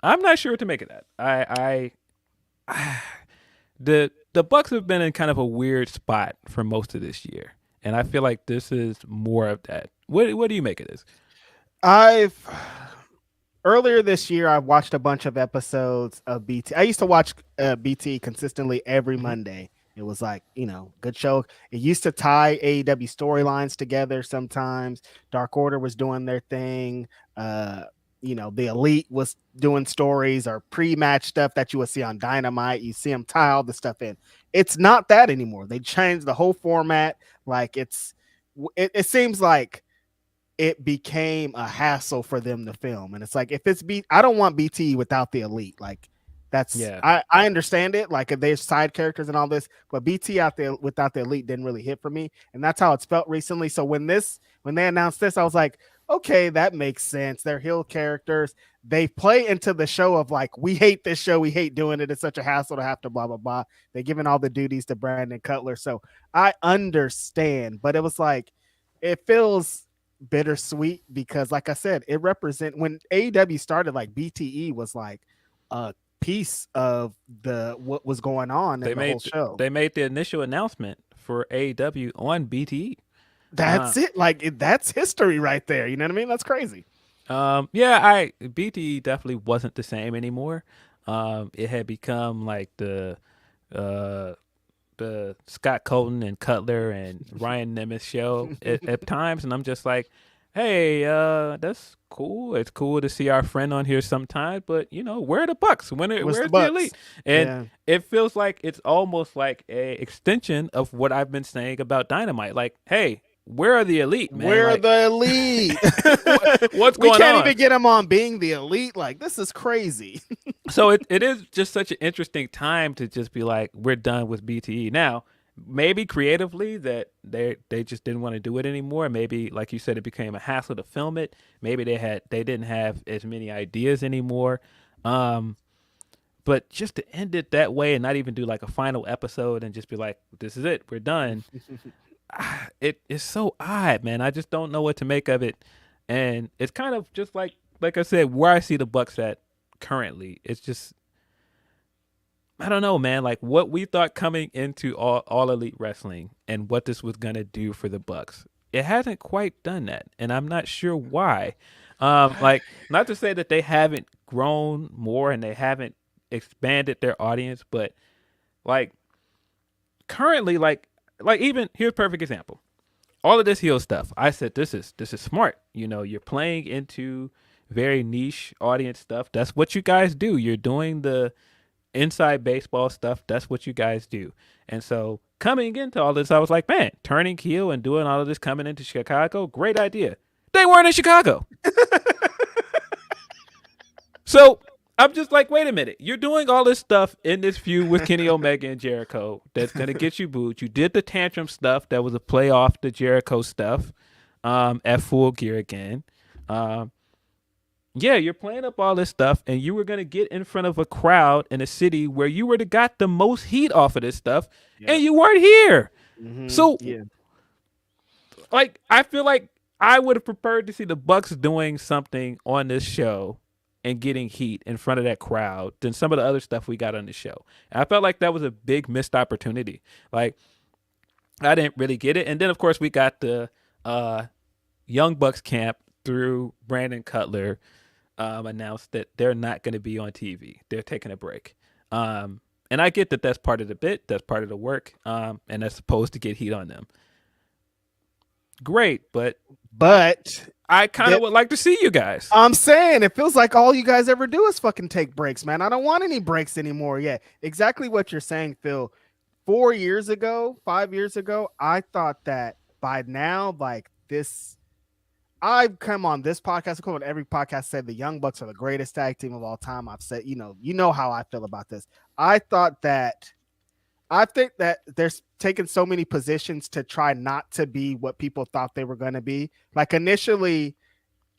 I'm not sure what to make of that. The Bucks have been in kind of a weird spot for most of this year, and I feel like this is more of that. What do you make of this? Earlier this year, I watched a bunch of episodes of BT. I used to watch BT consistently every Monday. It was like, good show. It used to tie AEW storylines together sometimes. Dark Order was doing their thing. The Elite was doing stories or pre-match stuff that you would see on Dynamite. You see them tie all the stuff in. It's not that anymore. They changed the whole format. Like it seems like it became a hassle for them to film. And it's like, I don't want BT without the Elite. Like, I understand it. Like, there's side characters and all this, but BT out there without the Elite didn't really hit for me. And that's how it's felt recently. So when they announced this, I was like, okay, that makes sense. They're heel characters. They play into the show of like, we hate this show. We hate doing it. It's such a hassle to have to blah, blah, blah. They're giving all the duties to Brandon Cutler. So I understand, but it was like, it feels bittersweet because like I said, it represent when AEW started, like BTE was like a piece of what was going on in the whole show. They made the initial announcement for AEW on BTE. That's it. Like that's history right there. You know what I mean? That's crazy. BTE definitely wasn't the same anymore. It had become like the Scott Colton and Cutler and Ryan Nemeth show at times, and I'm just like, hey, that's cool. It's cool to see our friend on here sometimes, but where are the Bucks? Where's the Elite? And it feels like it's almost like a extension of what I've been saying about Dynamite. Like, hey, where are the Elite, man? Where are the Elite? What's going on? We can't even get them on being the Elite. Like, this is crazy. So it is just such an interesting time to just be like, we're done with BTE. Now, maybe creatively that they just didn't want to do it anymore. Maybe, like you said, it became a hassle to film it. Maybe they didn't have as many ideas anymore. Um, but just to end it that way and not even do like a final episode and just be like, this is it, we're done. It is so odd, man. I just don't know what to make of it. And it's kind of just like I said, where I see the Bucks at currently. It's just, I don't know, man. Like what we thought coming into all elite wrestling and what this was gonna do for the Bucks, it hasn't quite done that, and I'm not sure why. Like not to say that they haven't grown more and they haven't expanded their audience, but like currently, like even here's a perfect example. All of this heel stuff, I said this is smart. You know, you're playing into very niche audience stuff. That's what you guys do. You're doing the inside baseball stuff. That's what you guys do. And so coming into all this, I was like, man, turning heel and doing all of this coming into Chicago, great idea. They weren't in Chicago. So I'm just like, wait a minute. You're doing all this stuff in this feud with Kenny Omega and Jericho that's going to get you booed. You did the tantrum stuff that was a play off the Jericho stuff at Full Gear again. Yeah, you're playing up all this stuff, and you were going to get in front of a crowd in a city where you would have got the most heat off of this stuff, and you weren't here. So, like, I feel like I would have preferred to see the Bucks doing something on this show and getting heat in front of that crowd than some of the other stuff we got on the show. And I felt like that was a big missed opportunity. Like, I didn't really get it. And then, of course, we got the Young Bucks camp through Brandon Cutler announced that they're not going to be on TV. They're taking a break. And I get that that's part of the bit. That's part of the work. And that's supposed to get heat on them. Great, but I kind of would like to see you guys. I'm saying it feels like all you guys ever do is fucking take breaks, man. I don't want any breaks anymore. Yeah, exactly what you're saying, Phil. 5 years ago, I thought that by now, like this, I've come on this podcast, I've come on every podcast, said the Young Bucks are the greatest tag team of all time. I've said, you know how I feel about this. I think that they're taking so many positions to try not to be what people thought they were going to be. Like initially,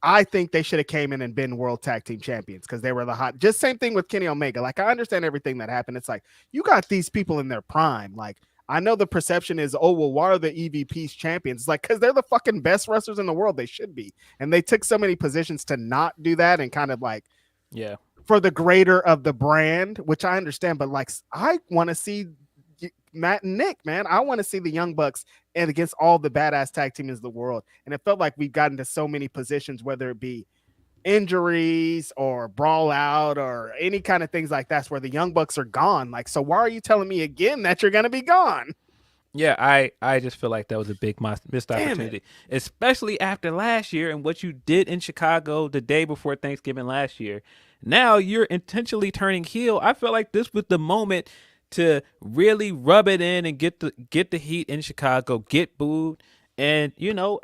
I think they should have came in and been world tag team champions because they were the hot. Just same thing with Kenny Omega. Like I understand everything that happened. It's like you got these people in their prime. Like I know the perception is, oh well, why are the EVPs champions? It's like because they're the fucking best wrestlers in the world. They should be, and they took so many positions to not do that and kind of like, yeah, for the greater of the brand, which I understand. But like I want to see Matt and Nick, man. I want to see the Young Bucks and against all the badass tag teams in the world. And it felt like we've gotten to so many positions, whether it be injuries or brawl out or any kind of things like that, where the Young Bucks are gone. Like, so why are you telling me again that you're going to be gone? Yeah, I just feel like that was a big missed opportunity, especially after last year and what you did in Chicago the day before Thanksgiving last year. Now you're intentionally turning heel. I feel like this was the moment to really rub it in and get the heat in Chicago, get booed, and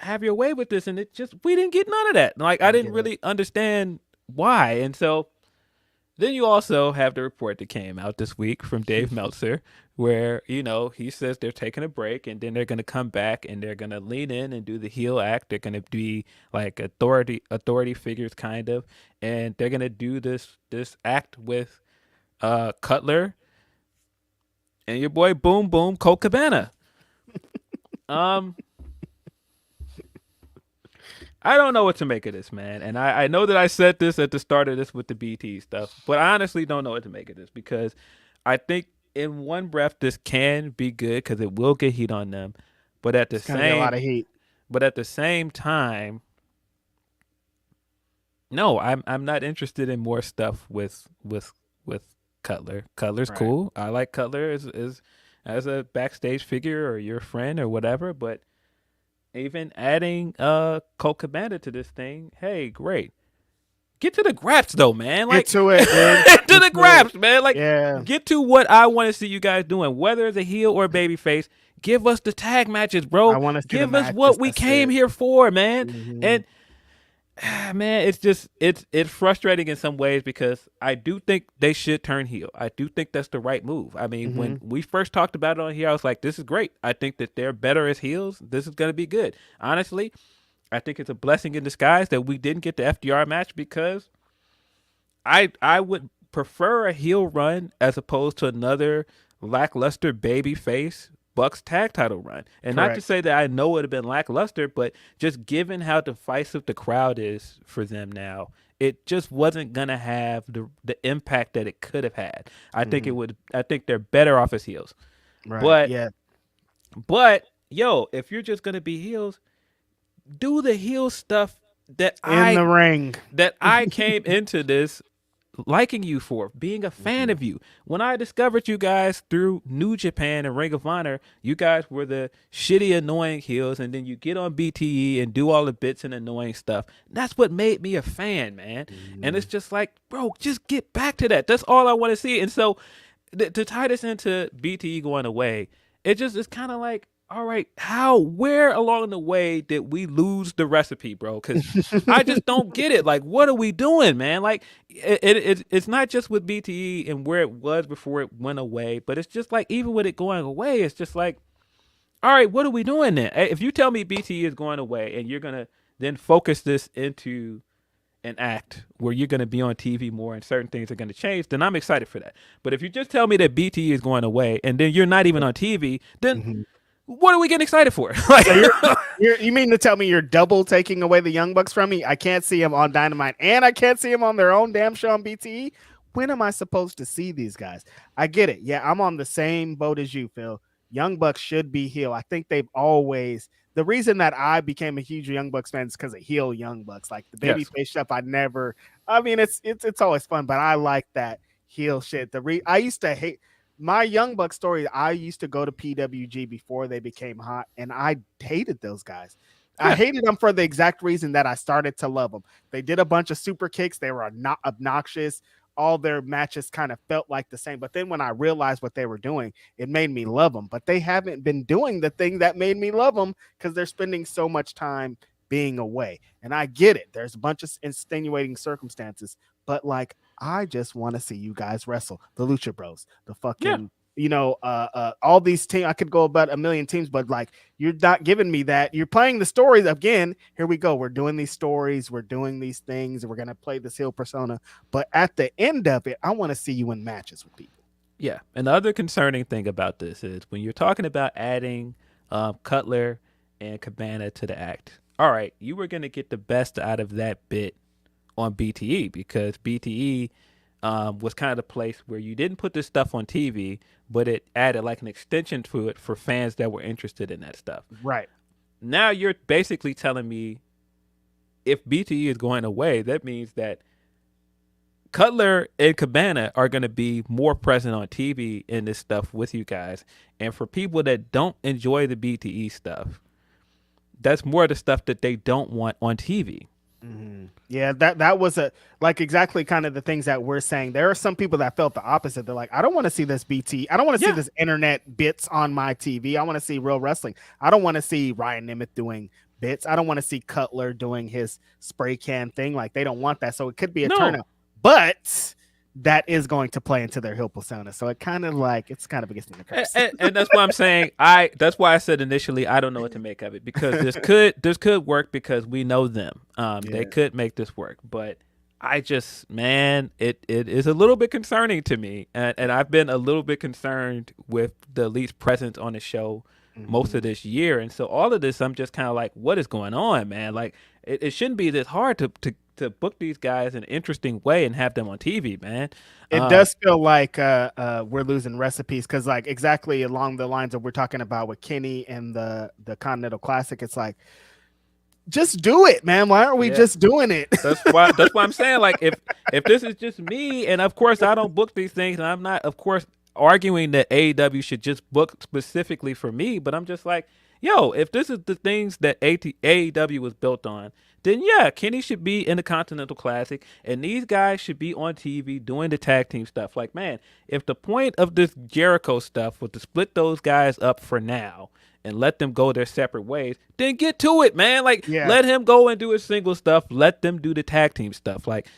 have your way with this. And it just, we didn't get none of that. Like I didn't really understand why. And so then you also have the report that came out this week from Dave Meltzer, where he says they're taking a break and then they're going to come back and they're going to lean in and do the heel act. They're going to be like authority figures kind of, and they're going to do this act with Cutler and your boy Boom Boom Colt Cabana. I don't know what to make of this, man. And I know that I said this at the start of this with the BT stuff, but I honestly don't know what to make of this because I think in one breath this can be good because it will get heat on them, but at the a lot of heat. But at the same time, no, I'm not interested in more stuff with Cutler. Cutler's right. Cool. I like Cutler as a backstage figure or your friend or whatever, but even adding Colt Cabana to this thing, hey, great. Get to the graps though, man. Like, get to it, man. Get to the graps, man. Like, yeah. Get to what I want to see you guys doing, whether it's a heel or babyface. Give us the tag matches, bro. I want to give us what we came here for, man. Mm-hmm. And Man, it's frustrating in some ways because I do think they should turn heel. I do think that's the right move. I mean, when we first talked about it on here, I was like, this is great. I think that they're better as heels. This is going to be good. Honestly, I think it's a blessing in disguise that we didn't get the FDR match because I would prefer a heel run as opposed to another lackluster baby face Bucks tag title run. And not to Correct. say that I know it would have been lackluster, but just given how divisive the crowd is for them now, it just wasn't gonna have the impact that it could have had. I think it would. I think they're better off as heels. Right. But Yeah. yo, if you're just gonna be heels, do the heel stuff that In the ring. I came into this liking you for, being a fan of you. When I discovered you guys through New Japan and Ring of Honor, you guys were the shitty, annoying heels, and then you get on BTE and do all the bits and annoying stuff. That's what made me a fan, man. And it's just like, bro, just get back to that. That's all I want to see. And so to tie this into BTE going away, it's kind of like, all right, where along the way did we lose the recipe, bro? Because I just don't get it. Like, what are we doing, man? Like, it's not just with BTE and where it was before it went away, but it's just like, even with it going away, it's just like, all right, what are we doing then? If you tell me BTE is going away and you're going to then focus this into an act where you're going to be on TV more and certain things are going to change, then I'm excited for that. But if you just tell me that BTE is going away and then you're not even on TV, then what are we getting excited for? Like, So you mean to tell me you're double taking away the Young Bucks from me? I can't see him on Dynamite and I can't see him on their own damn show on BTE. When am I supposed to see these guys? I get it. Yeah, I'm on the same boat as you, Phil. Young Bucks should be heel. I think they've always, the reason that I became a huge Young Bucks fan is because of heel Young Bucks. Like the babyface stuff, I mean, it's always fun, but I like that heel shit. I used to hate my Young Buck story. I used to go to PWG before they became hot, and I hated those guys. I hated them for the exact reason that I started to love them. They did a bunch of super kicks. They were not obnoxious. All their matches kind of felt like the same. But then when I realized what they were doing, it made me love them. But they haven't been doing the thing that made me love them because they're spending so much time being away. And I get it. There's a bunch of extenuating circumstances, but like, I just want to see you guys wrestle. The Lucha Bros, the fucking, all these teams. I could go about a million teams, but like, you're not giving me that. You're playing the stories again. Here we go. We're doing these stories. We're doing these things. We're going to play this heel persona. But at the end of it, I want to see you in matches with people. Yeah. And the other concerning thing about this is when you're talking about adding Cutler and Cabana to the act, all right, you were going to get the best out of that bit on BTE because BTE was kind of the place where you didn't put this stuff on TV, but it added like an extension to it for fans that were interested in that stuff. Right. Now you're basically telling me if BTE is going away, that means that Cutler and Cabana are going to be more present on TV in this stuff with you guys. And for people that don't enjoy the BTE stuff, that's more of the stuff that they don't want on TV. Yeah, that was exactly kind of the things that we're saying. There are some people that felt the opposite. They're like, I don't want to see this BT. I don't want to see this internet bits on my TV. I want to see real wrestling. I don't want to see Ryan Nemeth doing bits. I don't want to see Cutler doing his spray can thing. Like, they don't want that. So it could be a turnout. But that is going to play into their heel persona. So it's kind of a gift and a curse. And that's why I'm saying that's why I said initially I don't know what to make of it because this could work because we know them. They could make this work, but I just, man, it is a little bit concerning to me. And I've been a little bit concerned with the Elite's presence on the show most of this year. And so all of this, I'm just kind of like, what is going on, man? Like, it shouldn't be this hard to book these guys in an interesting way and have them on TV, man. It does feel like we're losing recipes because, like, exactly along the lines of we're talking about with Kenny and the Continental Classic, it's like, just do it, man. Why aren't we just doing it? That's why I'm saying, like, if this is just me, and of course I don't book these things, and I'm not, of course, arguing that AEW should just book specifically for me, but I'm just like, yo, if this is the things that AEW was built on, then yeah, Kenny should be in the Continental Classic, and these guys should be on TV doing the tag team stuff. Like, man, if the point of this Jericho stuff was to split those guys up for now, and let them go their separate ways, then get to it, man. Like, Yeah. let him go and do his single stuff. Let them do the tag team stuff. Like,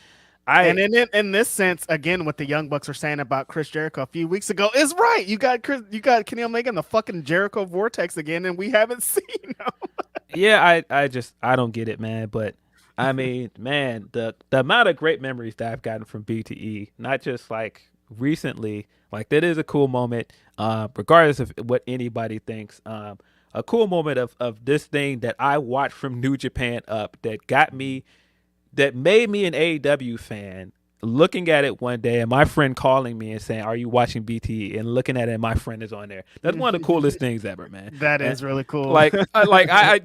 And in this sense, again, what the Young Bucks were saying about Chris Jericho a few weeks ago is right. You got Kenny Omega in the fucking Jericho vortex again, and we haven't seen him. Yeah, I don't get it, man. But I mean, man, the amount of great memories that I've gotten from BTE, not just like recently, like that is a cool moment, regardless of what anybody thinks. A cool moment of this thing that I watched from New Japan up that made me an AEW fan. Looking at it one day and my friend calling me and saying, "Are you watching BTE?" and looking at it, and my friend is on there. That's one of the coolest things ever, man. That is really cool. Like, I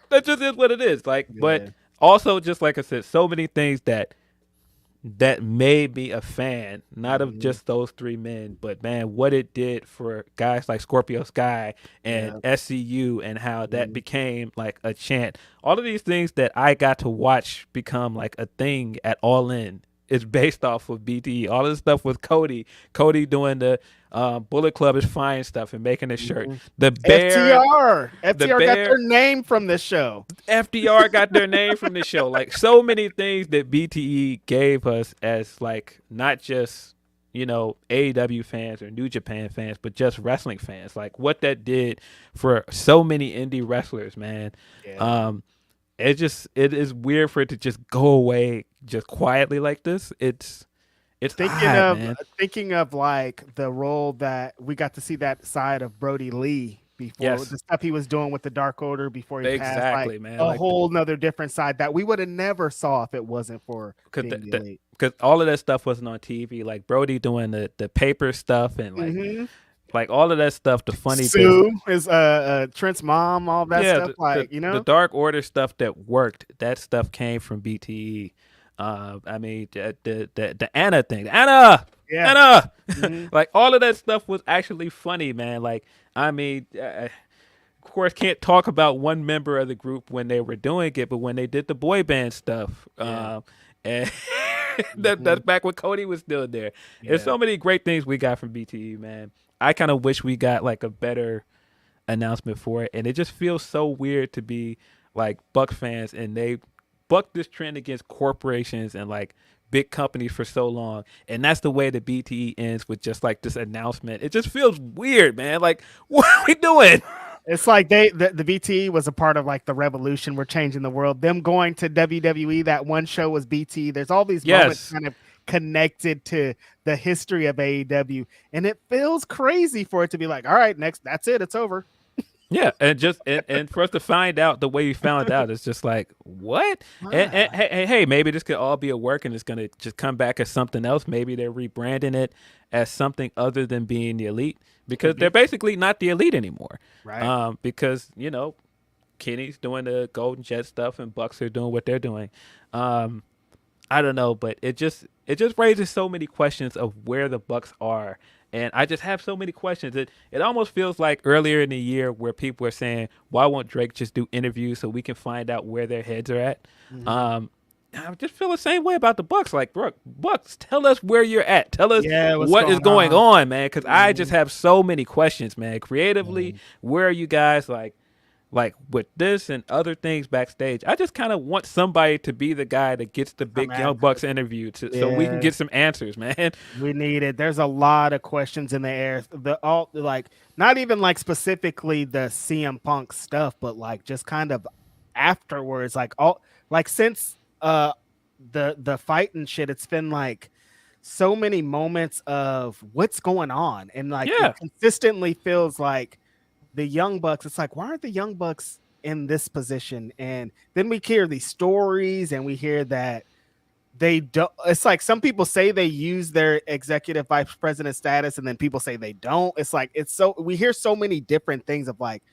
that just is what it is. Like, Yeah. but also, just like I said, so many things that made me a fan, not of just those three men, but man, what it did for guys like Scorpio Sky and SCU, and how that became like a chant. All of these things that I got to watch become like a thing at All In is based off of BTE. All of the stuff with Cody doing the Bullet Club is fine stuff and making the shirt. The Bear, FTR got their name from this show. FDR got their name from this show. Like, so many things that BTE gave us as like not just, you know, AEW fans or New Japan fans, but just wrestling fans. Like, what that did for so many indie wrestlers, man. Yeah. It is weird for it to just go away just quietly like this. It's thinking of like the role that we got to see, that side of Brody Lee before, the stuff he was doing with the Dark Order before he passed. Like, man. A whole nother different side that we would have never saw if it wasn't for because all of that stuff wasn't on TV. Like Brody doing the paper stuff and like. Like all of that stuff, the funny Sue is Trent's mom, all that stuff. The Dark Order stuff that worked, that stuff came from BTE. I mean, the Anna thing, Anna, like all of that stuff was actually funny, man. Like, I mean, of course, can't talk about one member of the group when they were doing it, but when they did the boy band stuff, and that's back when Cody was still there. There's so many great things we got from BTE, man. I kind of wish we got like a better announcement for it, and it just feels so weird to be like Buck fans and they bucked this trend against corporations and like big companies for so long, and that's the way the BTE ends with just like this announcement. It just feels weird, man. Like, what are we doing? It's like the BTE was a part of like the revolution. We're changing the world. Them going to WWE, that one show was BTE. There's all these moments kind of connected to the history of AEW, and it feels crazy for it to be like, all right, next, that's it, it's over. Yeah, and just and for us to find out the way we found out, it's just like, what? And hey, maybe this could all be a work, and it's gonna just come back as something else. Maybe they're rebranding it as something other than being the Elite, because they're basically not the Elite anymore. Right. Because, you know, Kenny's doing the Golden Jet stuff, and Bucks are doing what they're doing. I don't know, but it just raises so many questions of where the Bucks are. And I just have so many questions. It almost feels like earlier in the year where people are saying, why won't Drake just do interviews so we can find out where their heads are at? I just feel the same way about the Bucks. Like, Bucks, tell us where you're at. Tell us what is going on, man. Because I just have so many questions, man. Creatively, where are you guys? Like with this and other things backstage, I just kind of want somebody to be the guy that gets the big Young Bucks interview so we can get some answers, man. We need it. There's a lot of questions in the air. Not even like specifically the CM Punk stuff, but like just kind of afterwards, since the fight and shit, it's been like so many moments of what's going on, and it consistently feels like the Young Bucks, it's like, why aren't the Young Bucks in this position? And then we hear these stories and we hear that they don't. It's like some people say they use their executive vice president status, and then people say they don't. It's like, we hear so many different things of like,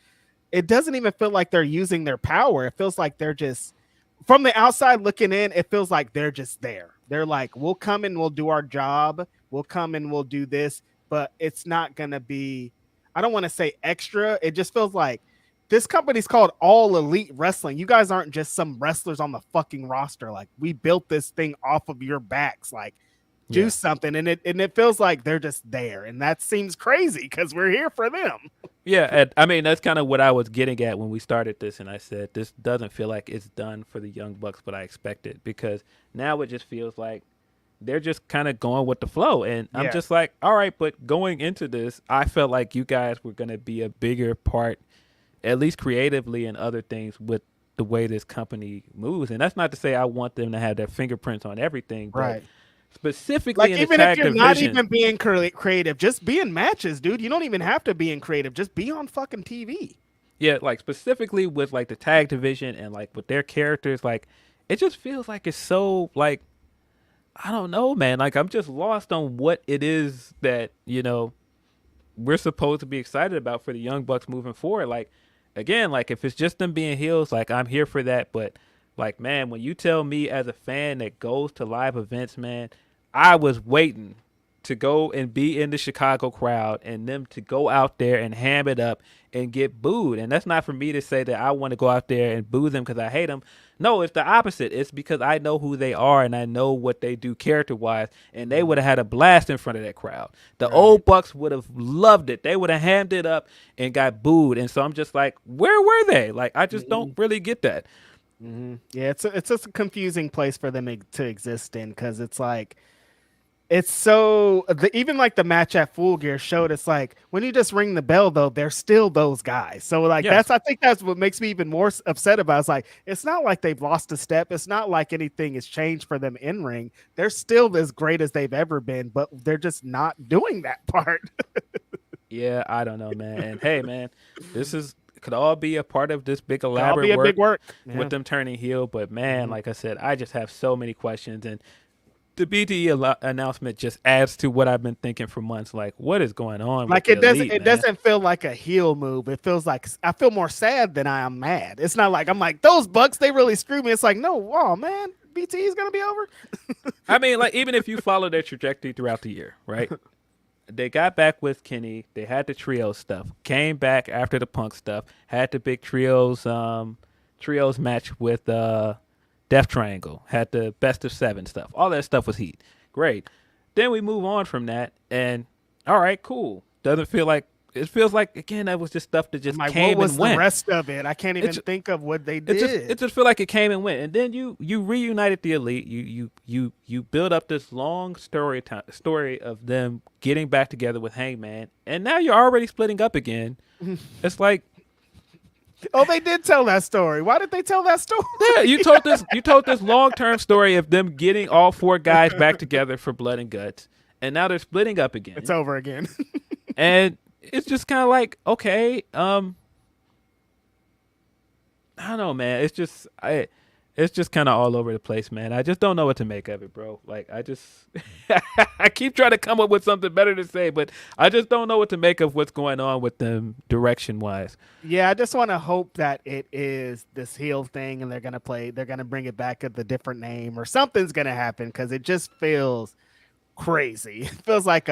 it doesn't even feel like they're using their power. It feels like they're just, from the outside looking in, it feels like they're just there. They're like, we'll come and we'll do our job. We'll come and we'll do this, but it's not going to be, I don't want to say extra. It just feels like this company's called All Elite Wrestling. You guys aren't just some wrestlers on the fucking roster. Like, we built this thing off of your backs. Like, do Yeah. something, and it feels like they're just there, and that seems crazy because we're here for them. Yeah, and I mean that's kind of what I was getting at when we started this, and I said this doesn't feel like it's done for the Young Bucks, but I expected because now it just feels like they're just kind of going with the flow, and I'm Yeah. just like, all right, but going into this, I felt like you guys were gonna be a bigger part, at least creatively and other things with the way this company moves, and that's not to say I want them to have their fingerprints on everything, but Right. specifically Like, in the even if tag you're not division. even being creative, just be in matches, dude. You don't even have to be in creative. Just be on fucking TV. Yeah, like specifically with like the tag division and like with their characters, like it just feels like it's so like I don't know, man. Like I'm just lost on what it is that, we're supposed to be excited about for the Young Bucks moving forward. Like again, like if it's just them being heels, like I'm here for that. But like, man, when you tell me as a fan that goes to live events, man, I was waiting to go and be in the Chicago crowd and them to go out there and ham it up and get booed. And that's not for me to say that I want to go out there and boo them because I hate them. No, it's the opposite. It's because I know who they are and I know what they do character wise, and they would have had a blast in front of that crowd. The old Bucks would have loved it. They would have hammed it up and got booed. And so I'm just like, where were they? Like I just don't really get that. Yeah, it's just a confusing place for them to exist in because it's like it's so even like the match at Full Gear showed it's like when you just ring the bell though they're still those guys. So like Yes. I think that's what makes me even more upset about. It's like it's not like they've lost a step. It's not like anything has changed for them in ring. They're still as great as they've ever been, but they're just not doing that part. Yeah, I don't know, man. And hey, man, this could all be a part of this big It'll elaborate be a work big work with them turning heel. But man, Mhm. like I said, I just have so many questions, and the BTE announcement just adds to what I've been thinking for months. Like, what is going on with Like the it doesn't elite, it man? doesn't feel like a heel move. It feels like I feel more sad than I am mad. It's not like I'm like those Bucks they really screwed me. It's like no, oh man, BT is gonna be over. I mean, like even if you follow their trajectory throughout the year, right? They got back with Kenny. They had the trio stuff. Came back after the Punk stuff. Had the big trios match with Death Triangle. Had the best of 7 stuff. All that stuff was heat. Great. Then we move on from that, and all right, cool. Doesn't feel like it feels like again that was just stuff that I'm just like, what came was and the went. rest of it? I can't even It's think of what they it did. just feel like it came and went, and then you reunited the elite. You build up this long story of them getting back together with Hangman, and now you're already splitting up again. It's like, Oh, they did tell that story. Why did they tell that story? yeah, you told this long term story of them getting all 4 guys back together for Blood and Guts, and now they're splitting up again. It's over again. And it's just kind of like, okay, I don't know, man. It's just kind of all over the place, man. I just don't know what to make of it, bro. Like I just I keep trying to come up with something better to say, but I just don't know what to make of what's going on with them direction wise. Yeah, I just want to hope that it is this heel thing and they're gonna bring it back with a different name or something's gonna happen because it just feels crazy. It feels like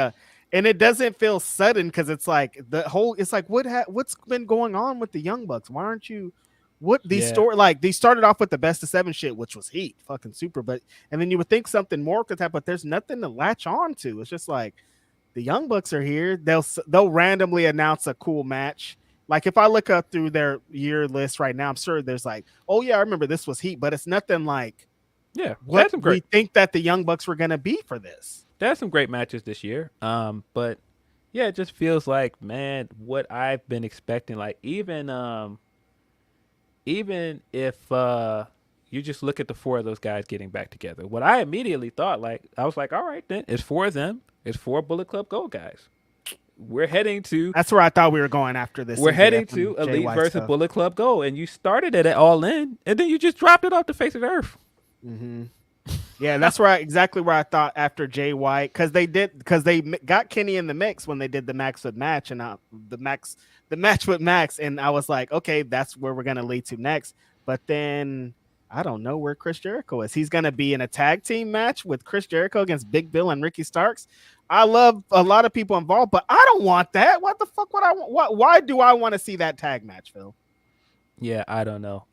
and it doesn't feel sudden because it's like it's like what's been going on with the Young Bucks? Why aren't you Yeah. these started off with the best of 7 shit, which was heat, fucking super, but and then you would think something more could happen, but there's nothing to latch on to. It's just like the Young Bucks are here. They'll randomly announce a cool match. Like if I look up through their year list right now, I'm sure there's like, oh yeah, I remember this was heat, but it's nothing like Yeah. what we think that the Young Bucks were gonna be for this. They had some great matches this year. But yeah, it just feels like, man, what I've been expecting, like even if you just look at the 4 of those guys getting back together, what I immediately thought, like, I was like, all right, then it's 4 of them. It's 4 Bullet Club Gold guys. We're heading to That's where I thought we were going after this. we're heading MJF to and Elite JY versus stuff. Bullet Club Gold, and you started it at All In, and then you just dropped it off the face of the earth. Mm-hmm. Yeah, that's exactly where I thought after Jay White because they got Kenny in the mix when they did the Max with Match and the match with Max, and I was like, okay, that's where we're gonna lead to next. But then I don't know where Chris Jericho is. He's gonna be in a tag team match with Chris Jericho against Big Bill and Ricky Starks. I love a lot of people involved, but I don't want that. What the fuck would I want? Why do I want to see that tag match, Phil? Yeah, I don't know.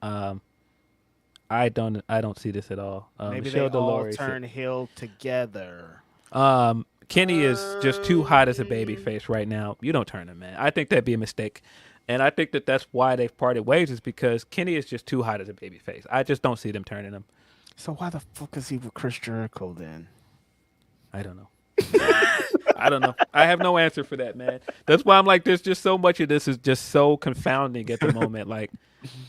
I don't see this at all. Maybe Michelle they all Dolores. turn heel together. Kenny is just too hot as a baby face right now. You don't turn him, man. I think that'd be a mistake. And I think that's why they've parted ways is because Kenny is just too hot as a baby face. I just don't see them turning him. So why the fuck is he with Chris Jericho then? I don't know. I don't know. I have no answer for that, man. That's why I'm like, there's just so much of this is just so confounding at the moment. Like,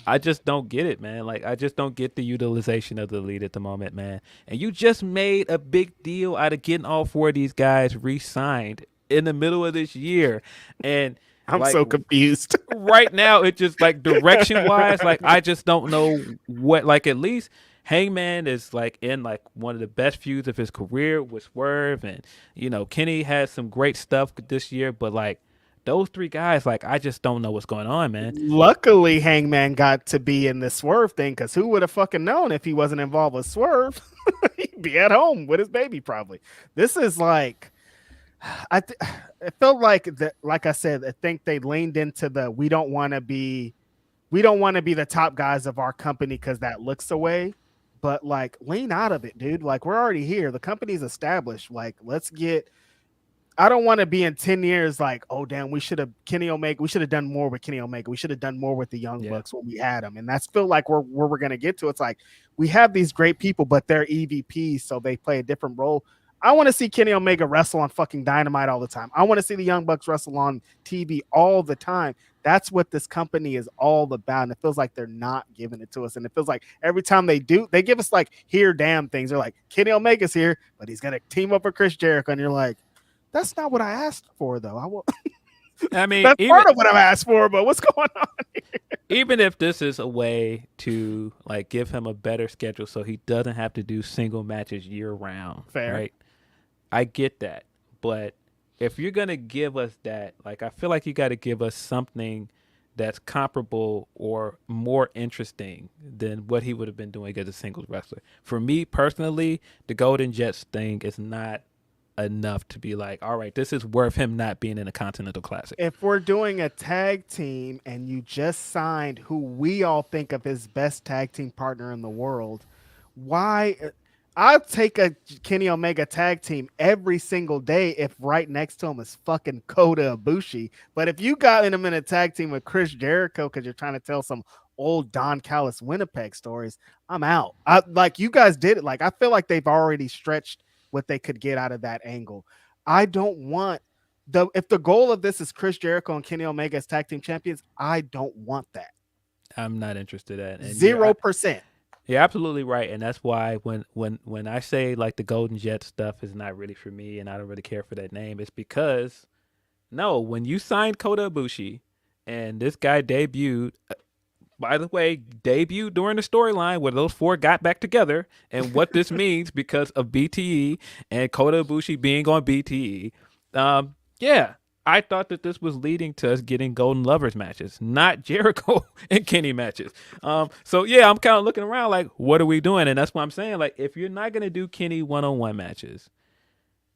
I just don't get it, man. Like, I just don't get the utilization of the Elite at the moment, man. And you just made a big deal out of getting all 4 of these guys re-signed in the middle of this year. And I'm like, so confused. right now, it just like direction-wise, like, I just don't know what, like, at least Hangman is like in like one of the best feuds of his career with Swerve, and Kenny has some great stuff this year, but like those 3 guys, like I just don't know what's going on, man. Luckily, Hangman got to be in the Swerve thing because who would have fucking known if he wasn't involved with Swerve? He'd be at home with his baby probably. This is like, it felt like that. Like I said, I think they leaned into the we don't want to be the top guys of our company because that looks away. But like, lean out of it, dude. Like, we're already here. The company's established. Like, I don't want to be in 10 years like, oh damn, we should have done more with Kenny Omega. We should have done more with the Young Bucks when we had them. And that's feel like where we're gonna get to. It's like we have these great people, but they're EVPs, so they play a different role. I want to see Kenny Omega wrestle on fucking Dynamite all the time. I want to see the Young Bucks wrestle on TV all the time. That's what this company is all about. And it feels like they're not giving it to us. And it feels like every time they do, they give us like here damn things. They're like, Kenny Omega's here, but he's gonna team up with Chris Jericho. And you're like, that's not what I asked for, though. I mean, that's part of what I've asked for, but what's going on here? Even if this is a way to like give him a better schedule so he doesn't have to do single matches year round. Fair. Right? I get that. But if you're going to give us that, like, I feel like you got to give us something that's comparable or more interesting than what he would have been doing as a singles wrestler. For me personally, the Golden Jets thing is not enough to be like, all right, this is worth him not being in a Continental Classic. If we're doing a tag team and you just signed who we all think of his best tag team partner in the world, why? I'll take a Kenny Omega tag team every single day if right next to him is fucking Kota Ibushi. But if you got him in a tag team with Chris Jericho because you're trying to tell some old Don Callis Winnipeg stories, I'm out. Like you guys did it. Like I feel like they've already stretched what they could get out of that angle. I don't want if the goal of this is Chris Jericho and Kenny Omega as tag team champions, I don't want that. I'm not interested in that. 0%. You're absolutely right, and that's why when I say like the Golden Jet stuff is not really for me, and I don't really care for that name, it's because when you signed Kota Ibushi, and this guy debuted, by the way, debuted during the storyline where those 4 got back together, and what this means because of BTE and Kota Ibushi being on BTE, I thought that this was leading to us getting Golden Lovers matches, not Jericho and Kenny matches. So I'm kind of looking around like, what are we doing? And that's what I'm saying. Like, if you're not going to do Kenny one-on-one matches,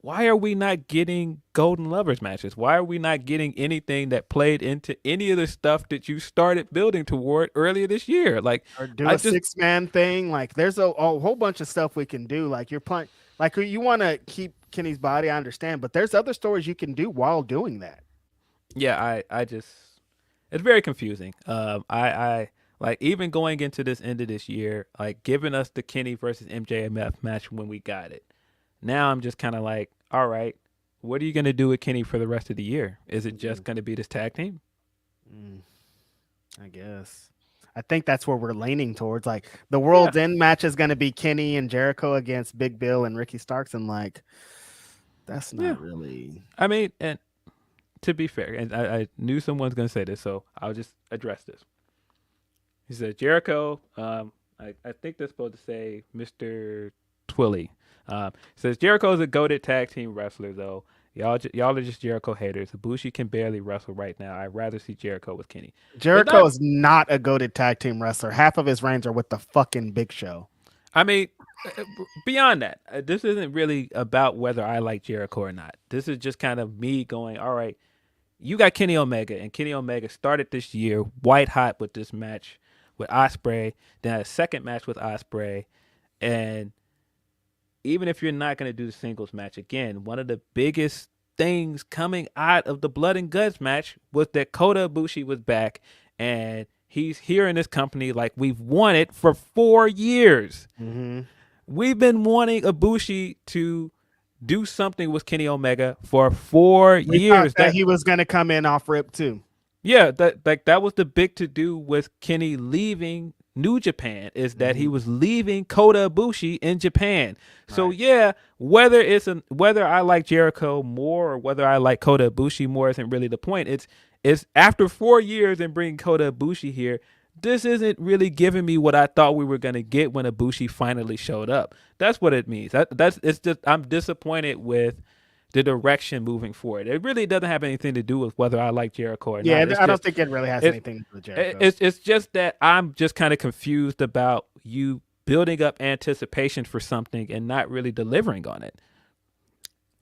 why are we not getting Golden Lovers matches? Why are we not getting anything that played into any of the stuff that you started building toward earlier this year? Like, or do a 6-man thing. Like, there's a whole bunch of stuff we can do. Like, you're playing, like you want to keep Kenny's body, I understand, but there's other stories you can do while doing that. Yeah, I just, it's very confusing. I like even going into this end of this year, like giving us the Kenny versus MJF match when we got it. Now I'm just kind of like, all right, what are you going to do with Kenny for the rest of the year? Is it just going to be this tag team? I guess. I think that's where we're leaning towards. Like the World's End match is going to be Kenny and Jericho against Big Bill and Ricky Starks, and like that's not really. I mean, and to be fair, and I knew someone's going to say this, so I'll just address this. He said Jericho. I think they're supposed to say Mr. Twilly. Says Jericho is a goated tag team wrestler, though. Y'all are just Jericho haters. Ibushi can barely wrestle right now. I'd rather see Jericho with Kenny. Jericho is not a goated tag team wrestler. Half of his reigns are with the fucking Big Show. I mean, beyond that, this isn't really about whether I like Jericho or not. This is just kind of me going, all right, you got Kenny Omega, and Kenny Omega started this year white hot with this match with Ospreay, then had a second match with Ospreay, and even if you're not going to do the singles match again, one of the biggest things coming out of the Blood and Guts match was that Kota Ibushi was back, and he's here in this company like we've wanted for 4 years. Mm-hmm. We've been wanting Ibushi to do something with Kenny Omega for 4 years. That he was going to come in off rip too. Yeah, that was the big to do with Kenny leaving New Japan, is that he was leaving Kota Ibushi in Japan. So yeah, whether I like Jericho more or whether I like Kota Ibushi more isn't really the point. It's after 4 years and bringing Kota Ibushi here, this isn't really giving me what I thought we were gonna get when Ibushi finally showed up. That's what it means. It's just I'm disappointed with the direction moving forward. It really doesn't have anything to do with whether I like Jericho or not. Yeah, I don't think it really has anything to do with Jericho. It's just that I'm just kind of confused about you building up anticipation for something and not really delivering on it.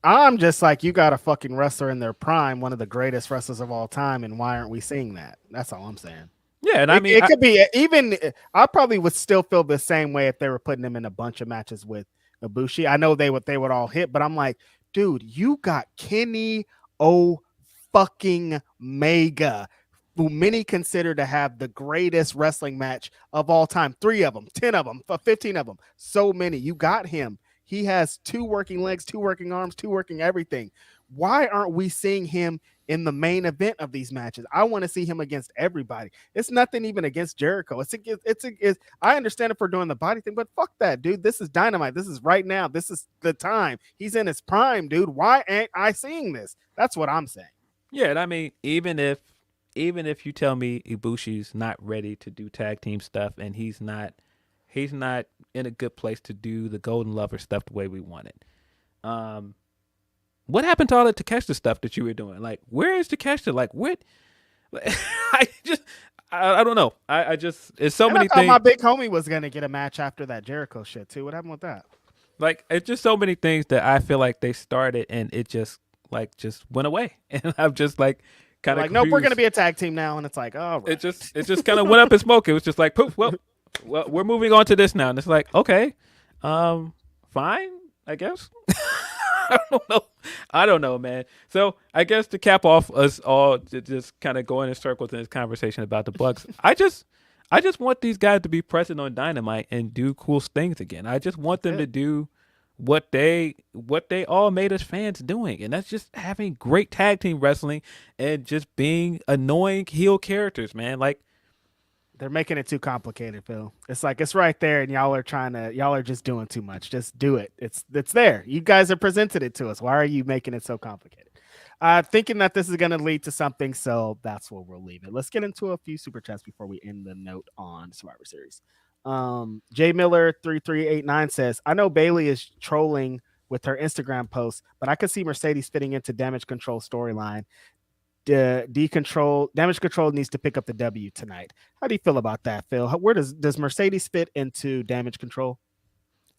I'm just like, you got a fucking wrestler in their prime, one of the greatest wrestlers of all time, and why aren't we seeing that? That's all I'm saying. Yeah, and it could be even. I probably would still feel the same way if they were putting him in a bunch of matches with Ibushi. I know they would all hit, but I'm like, dude, you got Kenny fucking Mega, who many consider to have the greatest wrestling match of all time. 3 of them, 10 of them, 15 of them. So many. You got him. He has 2 working legs, 2 working arms, 2 working everything. Why aren't we seeing him in the main event of these matches? I want to see him against everybody. It's nothing even against Jericho. I understand if we're doing the body thing, but fuck that, dude. This is Dynamite. This is right now. This is the time. He's in his prime, dude. Why ain't I seeing this? That's what I'm saying. Yeah, and I mean, even if you tell me Ibushi's not ready to do tag team stuff and he's not in a good place to do the Golden Lover stuff the way we want it. What happened to all the Takeshita stuff that you were doing? Like, where is Takeshita? Like, what? I don't know. It's so many things. My big homie was gonna get a match after that Jericho shit too. What happened with that? Like, it's just so many things that I feel like they started and it just went away, and I'm just like kind of like, nope, we're gonna be a tag team now, and it's like, oh, right. it just kind of went up in smoke. It was just like, poof. Well, we're moving on to this now, and it's like, okay, fine, I guess. I don't know, man. So I guess to cap off us all, just kind of going in circles in this conversation about the Bucks, I just want these guys to be present on Dynamite and do cool things again. I just want them to do what they all made us fans doing, and that's just having great tag team wrestling and just being annoying heel characters, man. Like, they're making it too complicated, Phil. It's like, it's right there, and y'all are just doing too much. Just do it. It's there. You guys have presented it to us. Why are you making it so complicated? Thinking that this is going to lead to something, so that's where we'll leave it. Let's get into a few super chats before we end the note on Survivor Series. J Miller 3389 says, I know Bailey is trolling with her Instagram posts, but I could see Mercedes fitting into Damage Control storyline. Damage Control needs to pick up the W tonight. How do you feel about that, Phil? Where does Mercedes fit into Damage Control?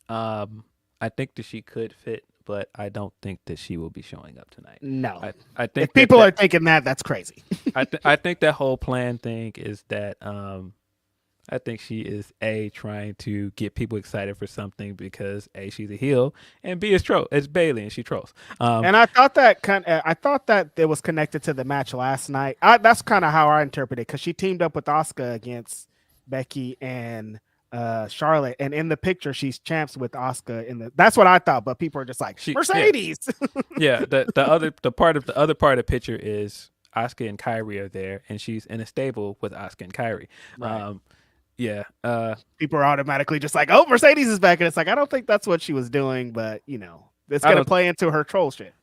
I think that she could fit, but I don't think that she will be showing up tonight. No, I think if people are thinking that's crazy. I think that whole plan thing is that I think she is trying to get people excited for something because she's a heel, and B it's Bailey and she trolls. And I thought that it was connected to the match last night. That's kind of how I interpret it, because she teamed up with Asuka against Becky and Charlotte, and in the picture she's champs with Asuka. That's what I thought, but people are just like, Mercedes. Yeah, the other part of the picture is Asuka and Kyrie are there, and she's in a stable with Asuka and Kyrie. Right. Yeah. People are automatically just like, oh, Mercedes is back. And it's like, I don't think that's what she was doing, but it's going to play into her troll shit.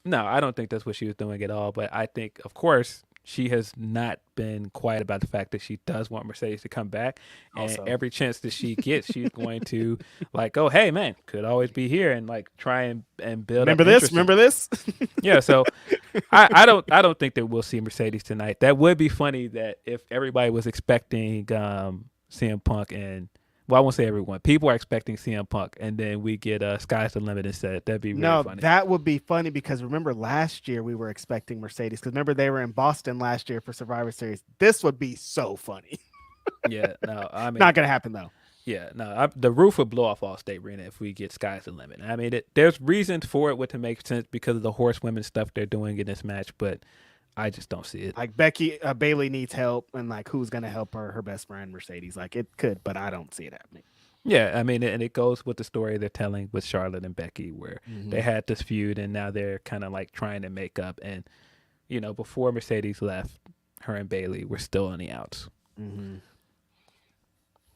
No, I don't think that's what she was doing at all. But I think, of course, she has not been quiet about the fact that she does want Mercedes to come back. And every chance that she gets, she's going to like, oh, hey, man, could always be here, and like try and build Remember this? Yeah. So I don't think that we'll see Mercedes tonight. That would be funny that if everybody was expecting CM Punk I won't say everyone. People are expecting CM Punk, and then we get Sky's the Limit instead. That'd be really funny. That would be funny, because remember last year we were expecting Mercedes, because remember they were in Boston last year for Survivor Series. This would be so funny. Yeah, no, I mean, not gonna happen though. Yeah, no, the roof would blow off all state arena if we get sky's the limit. I mean, there's reasons for it to make sense because of the horsewomen stuff they're doing in this match, but I just don't see it. Like Bailey needs help, and like who's gonna help her? Her best friend Mercedes. Like it could, but I don't see it happening. Yeah, I mean, and it goes with the story they're telling with Charlotte and Becky, where they had this feud, and now they're kind of like trying to make up. And before Mercedes left, her and Bailey were still on the outs. Mm-hmm.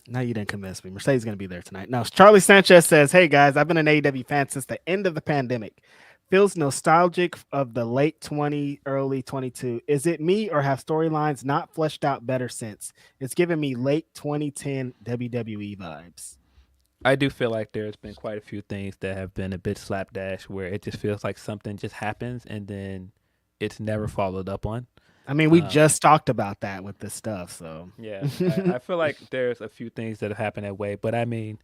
Now you didn't convince me. Mercedes is going to be there tonight. Now, Charlie Sanchez says, hey, guys, I've been an AEW fan since the end of the pandemic. Feels nostalgic of the late 20, early 22. Is it me or have storylines not fleshed out better since? It's giving me late 2010 WWE vibes. I do feel like there's been quite a few things that have been a bit slapdash where it just feels like something just happens and then it's never followed up on. I mean, we just talked about that with this stuff, so. Yeah, I feel like there's a few things that have happened that way, but I mean,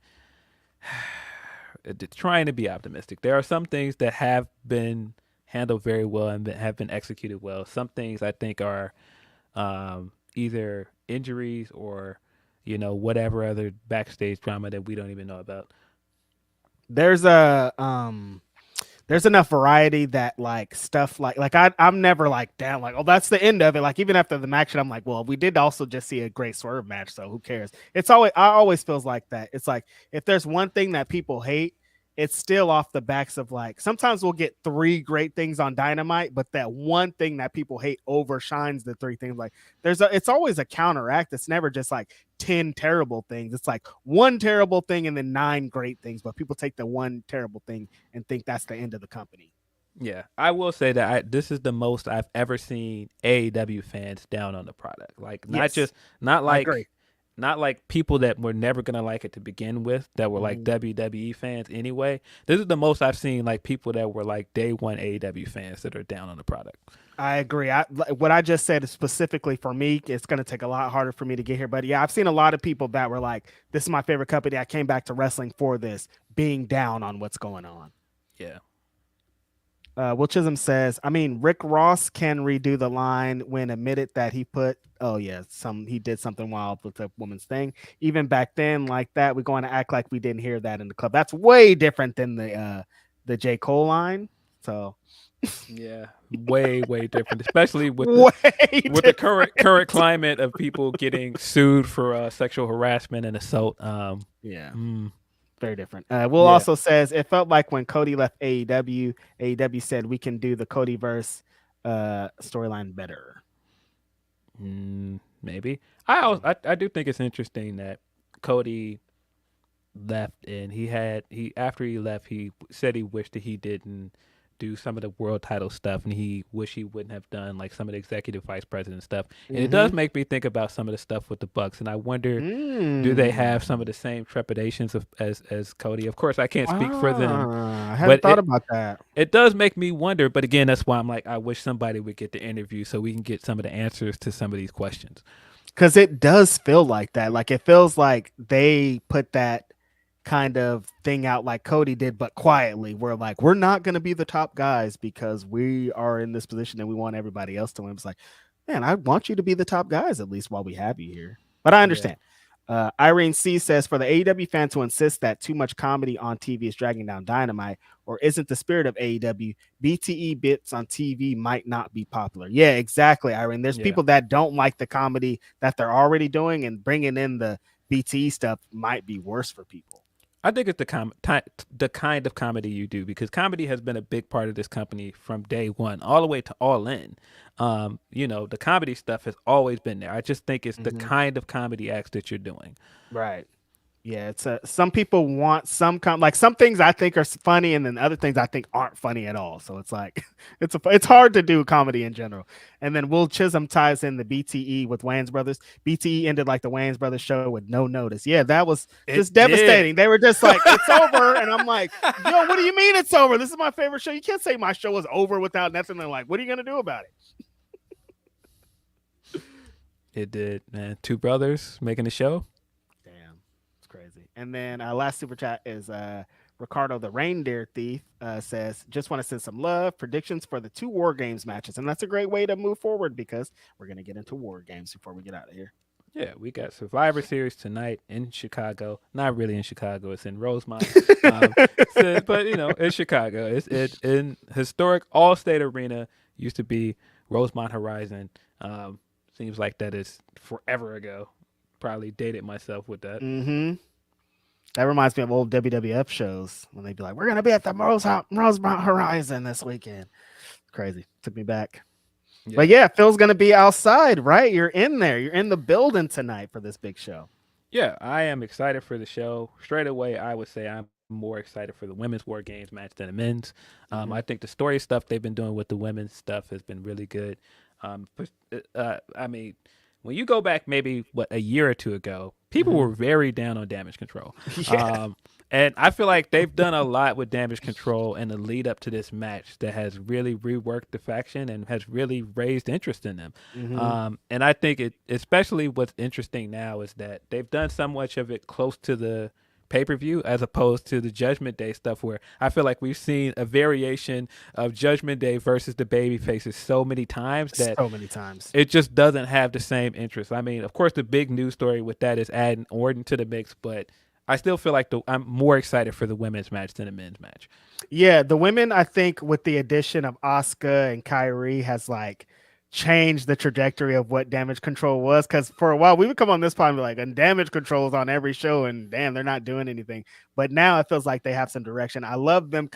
trying to be optimistic. There are some things that have been handled very well and have been executed well. Some things I think are either injuries or, whatever other backstage drama that we don't even know about. There's enough variety that like stuff like I'm never like down like, oh, that's the end of it. Like even after the match, I'm like, well, we did also just see a great swerve match, so who cares? I always feels like that. It's like if there's one thing that people hate, it's still off the backs of like sometimes we'll get 3 great things on Dynamite, but that one thing that people hate overshines the 3 things. Like it's always a counteract. It's never just like 10 terrible things. It's like 1 terrible thing and then 9 great things, but people take the 1 terrible thing and think that's the end of the company. Yeah, I will say that this is the most I've ever seen AEW fans down on the product. Like not like people that were never gonna like it to begin with, that were like WWE fans anyway. This is the most I've seen like people that were like day one AEW fans that are down on the product. I agree. What I just said is specifically for me, it's going to take a lot harder for me to get here. But yeah, I've seen a lot of people that were like, this is my favorite company. I came back to wrestling for this, being down on what's going on. Yeah. Will Chisholm says, I mean, Rick Ross can redo the line when admitted that he did something wild with the woman's thing. Even back then, like that, we're going to act like we didn't hear that in the club. That's way different than the J. Cole line. So yeah, way different, especially with the current climate of people getting sued for sexual harassment and assault. Very different. Will also says it felt like when Cody left AEW said we can do the Codyverse storyline better. Maybe. I do think it's interesting that Cody left and after he left he said he wished that he didn't do some of the world title stuff and he wished he wouldn't have done like some of the executive vice president stuff. And it does make me think about some of the stuff with the Bucks and I wonder do they have some of the same trepidations as Cody? Of course I can't speak for them. I hadn't thought about that. It does make me wonder, but again that's why I'm like I wish somebody would get the interview so we can get some of the answers to some of these questions. Because it does feel like that. Like it feels like they put that kind of thing out like Cody did, but quietly. We're like, we're not going to be the top guys because we are in this position and we want everybody else to win. It's like, man, I want you to be the top guys at least while we have you here. But I understand. Irene C says, for the AEW fan to insist that too much comedy on TV is dragging down Dynamite or isn't the spirit of AEW, BTE bits on TV might not be popular. Yeah, exactly, Irene. There's people that don't like the comedy that they're already doing, and bringing in the BTE stuff might be worse for people. I think it's the kind of comedy you do because comedy has been a big part of this company from day one, all the way to All In. The comedy stuff has always been there. I just think it's the kind of comedy acts that you're doing. Right. Yeah, it's some people want some like some things I think are funny, and then other things I think aren't funny at all. So it's like it's hard to do comedy in general. And then Will Chisholm ties in the BTE with Wayans Brothers. BTE ended like the Wayans Brothers show with no notice. Yeah, that was just devastating. They were just like, it's over, and I'm like, yo, what do you mean it's over? This is my favorite show. You can't say my show was over without nothing. They're like, what are you gonna do about it? It did, man. 2 brothers making a show. Crazy. And then last super chat is Ricardo the Reindeer Thief says, just want to send some love predictions for the 2 War Games matches. And that's a great way to move forward because we're going to get into War Games before we get out of here. Yeah, we got Survivor Series tonight in Chicago. Not really in Chicago; it's in Rosemont. But it's Chicago. It's in historic Allstate Arena. Used to be Rosemont Horizon. Seems like that is forever ago. Probably dated myself with that. Mm-hmm. That reminds me of old WWF shows when they'd be like, "We're gonna be at the Rosemont Horizon this weekend." Crazy. Took me back. Yeah. But yeah, Phil's gonna be outside, right? You're in there. You're in the building tonight for this big show. Yeah, I am excited for the show. Straight away, I would say I'm more excited for the women's War Games match than the men's. I think the story stuff they've been doing with the women's stuff has been really good. I mean, when you go back maybe a year or two ago, people were very down on Damage Control. Yeah. And I feel like they've done a lot with Damage Control in the lead up to this match that has really reworked the faction and has really raised interest in them. And I think especially what's interesting now is that they've done so much of it close to the pay-per-view as opposed to the Judgment Day stuff, where I feel like we've seen a variation of Judgment Day versus the baby faces so many times that it just doesn't have the same interest. I mean, of course, the big news story with that is adding Orton to the mix, but I still feel like I'm more excited for the women's match than the men's match. Yeah, the women, I think, with the addition of Asuka and Kyrie has like changed the trajectory of what Damage Control was. Because for a while we would come on this pod and be like, and Damage Control is on every show, and damn, they're not doing anything. But now it feels like they have some direction. I love them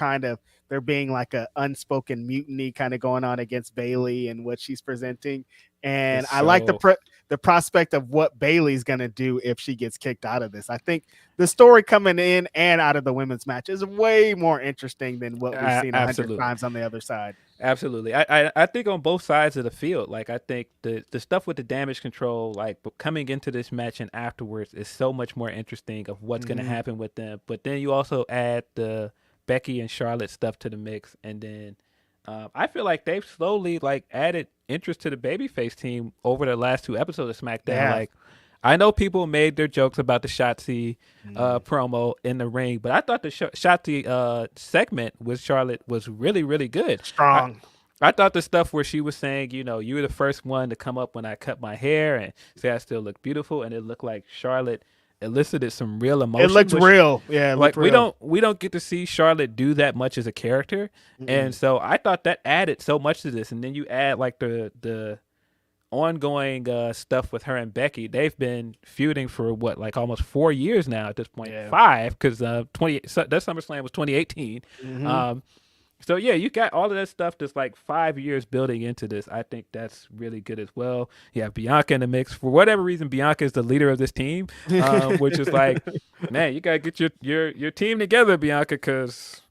they're being like a unspoken mutiny kind of going on against Bayley and what she's presenting. And I like the prospect of what Bayley's going to do if she gets kicked out of this. I think the story coming in and out of the women's match is way more interesting than what we've seen 100 times on the other side. Absolutely. I think on both sides of the field, like I think the stuff with the Damage Control, like coming into this match and afterwards is so much more interesting of what's going to happen with them. But then you also add the Becky and Charlotte stuff to the mix. And then I feel like they've slowly like added interest to the babyface team over the last 2 episodes of SmackDown. Yeah. Like, I know people made their jokes about the Shotzi promo in the ring, but I thought the Shotzi segment with Charlotte was really, really good. Strong. I thought the stuff where she was saying, you were the first one to come up when I cut my hair and say I still look beautiful, and it looked like Charlotte elicited some real emotion. It looked real. Yeah, like we don't get to see Charlotte do that much as a character, and so I thought that added so much to this. And then you add like the ongoing stuff with her and Becky. They've been feuding for like almost 4 years now at this point. 5, because that SummerSlam was 2018. So yeah, you got all of that stuff that's like 5 years building into this. I think that's really good as well. You have Bianca in the mix. For whatever reason, Bianca is the leader of this team, which is like, man, you gotta get your team together, Bianca, because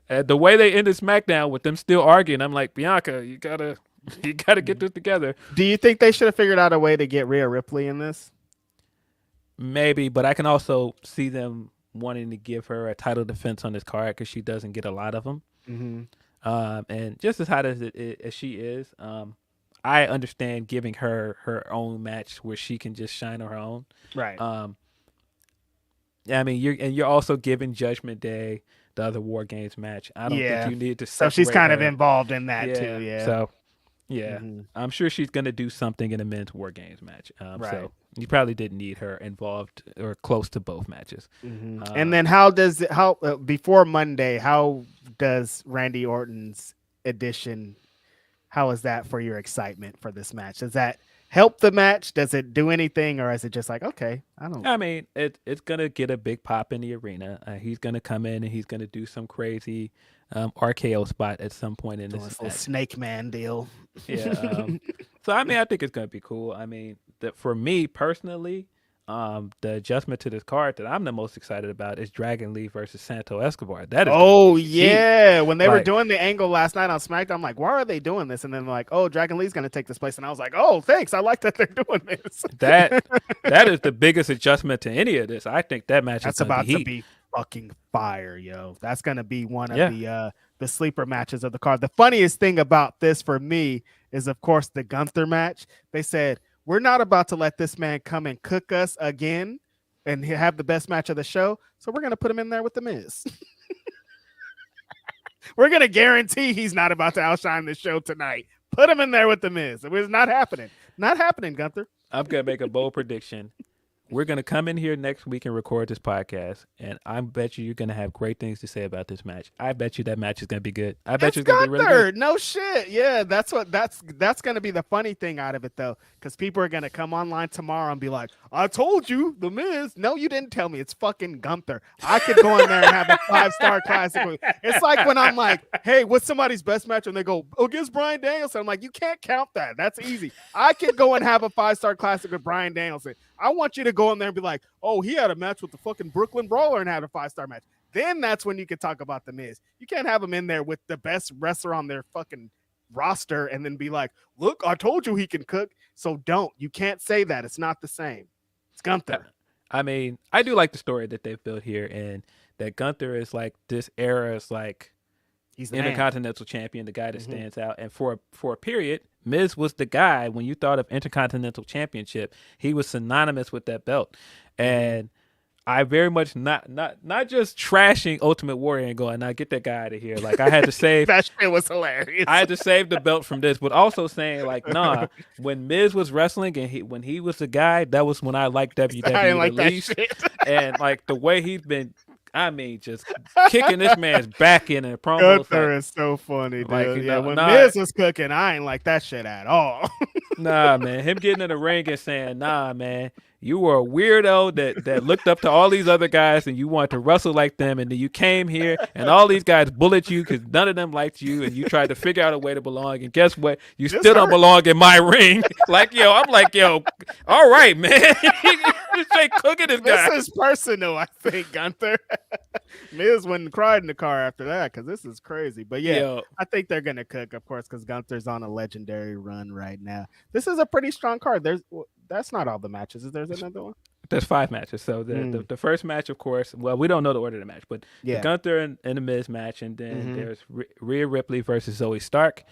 the way they ended SmackDown with them still arguing, I'm like, Bianca, you gotta get this together. Do you think they should have figured out a way to get Rhea Ripley in this? Maybe, but I can also see them wanting to give her a title defense on this card because she doesn't get a lot of them. And just as hot as she is, I understand giving her own match where she can just shine on her own. Right. I mean, you're also giving Judgment Day the other War Games match. I don't think you need to. So she's kind of involved in that too. Yeah. So. Yeah, I'm sure she's going to do something in a men's War Games match. So you probably didn't need her involved or close to both matches. And then before Monday, how does Randy Orton's addition, how is that for your excitement for this match? Does that help the match? Does it do anything, or is it just like, okay, I mean, it's going to get a big pop in the arena. He's going to come in and he's going to do some crazy RKO spot at some point in this match. Snake Man deal. Yeah. So I mean, I think it's gonna be cool. I mean, for me personally, the adjustment to this card that I'm the most excited about is Dragon Lee versus Santo Escobar. That is when they were doing the angle last night on SmackDown, I'm like, why are they doing this? And then like, oh, Dragon Lee's gonna take this place, and I was like, oh, thanks, I like that they're doing this. that is the biggest adjustment to any of this. I think that match is about to be fucking fire, yo. That's gonna be one of the sleeper matches of the card. The funniest thing about this for me is, of course, the Gunther match. They said, we're not about to let this man come and cook us again and have the best match of the show, so we're gonna put him in there with the Miz. We're gonna guarantee he's not about to outshine the show tonight. Put him in there with the Miz. It was not happening. Not happening, Gunther. I'm gonna make a bold prediction. We're gonna come in here next week and record this podcast, and I bet you're gonna have great things to say about this match. I bet you that match is gonna be good. I bet It's you it's gonna be really good. Gunther. No shit. Yeah, that's gonna be the funny thing out of it though, because people are gonna come online tomorrow and be like, "I told you, The Miz." No, you didn't tell me. It's fucking Gunther. I could go in there and have a 5-star classic. It's like when I'm like, "Hey, what's somebody's best match?" and they go, "Against Bryan Danielson." I'm like, "You can't count that. That's easy. I could go and have a 5-star classic with Bryan Danielson. I want you to go in there and be like, oh, he had a match with the fucking Brooklyn Brawler and had a 5-star match. Then that's when you can talk about The Miz. You can't have him in there with the best wrestler on their fucking roster and then be like, look, I told you he can cook. So don't. You can't say that. It's not the same. It's Gunther. I mean, I do like the story that they've built here, and that Gunther is like this era's like He's the Intercontinental champion, the guy that stands out. And for a period, Miz was the guy when you thought of Intercontinental Championship. He was synonymous with that belt, and I very much not just trashing Ultimate Warrior and going, "Now get that guy out of here." Like I had to save that shit was hilarious. I had to save the belt from this, but also saying like, nah, when Miz was wrestling and when he was the guy, that was when I liked WWE I didn't like the that least. shit. And like the way he's been, I mean, just kicking this man's back in a promo. Gunther is so funny, dude. Like, yeah, when Miz was cooking, I ain't like that shit at all. Nah, man. Him getting in the ring and saying, nah, man, you were a weirdo that looked up to all these other guys and you wanted to wrestle like them, and then you came here and all these guys bullied you because none of them liked you, and you tried to figure out a way to belong, and guess what? You still don't belong in my ring. Like, yo, I'm like, yo, all right, man. You say cooking this guy. This is personal, I think, Gunther. Miz went and cried in the car after that because this is crazy. But yeah, yo, I think they're gonna cook, of course, because Gunther's on a legendary run right now. This is a pretty strong card. That's not all the matches. There's another one. There's 5 matches. So the first match, of course, well, we don't know the order of the match, but the Gunther and the Miz match, and then there's Rhea Ripley versus Zoe Stark,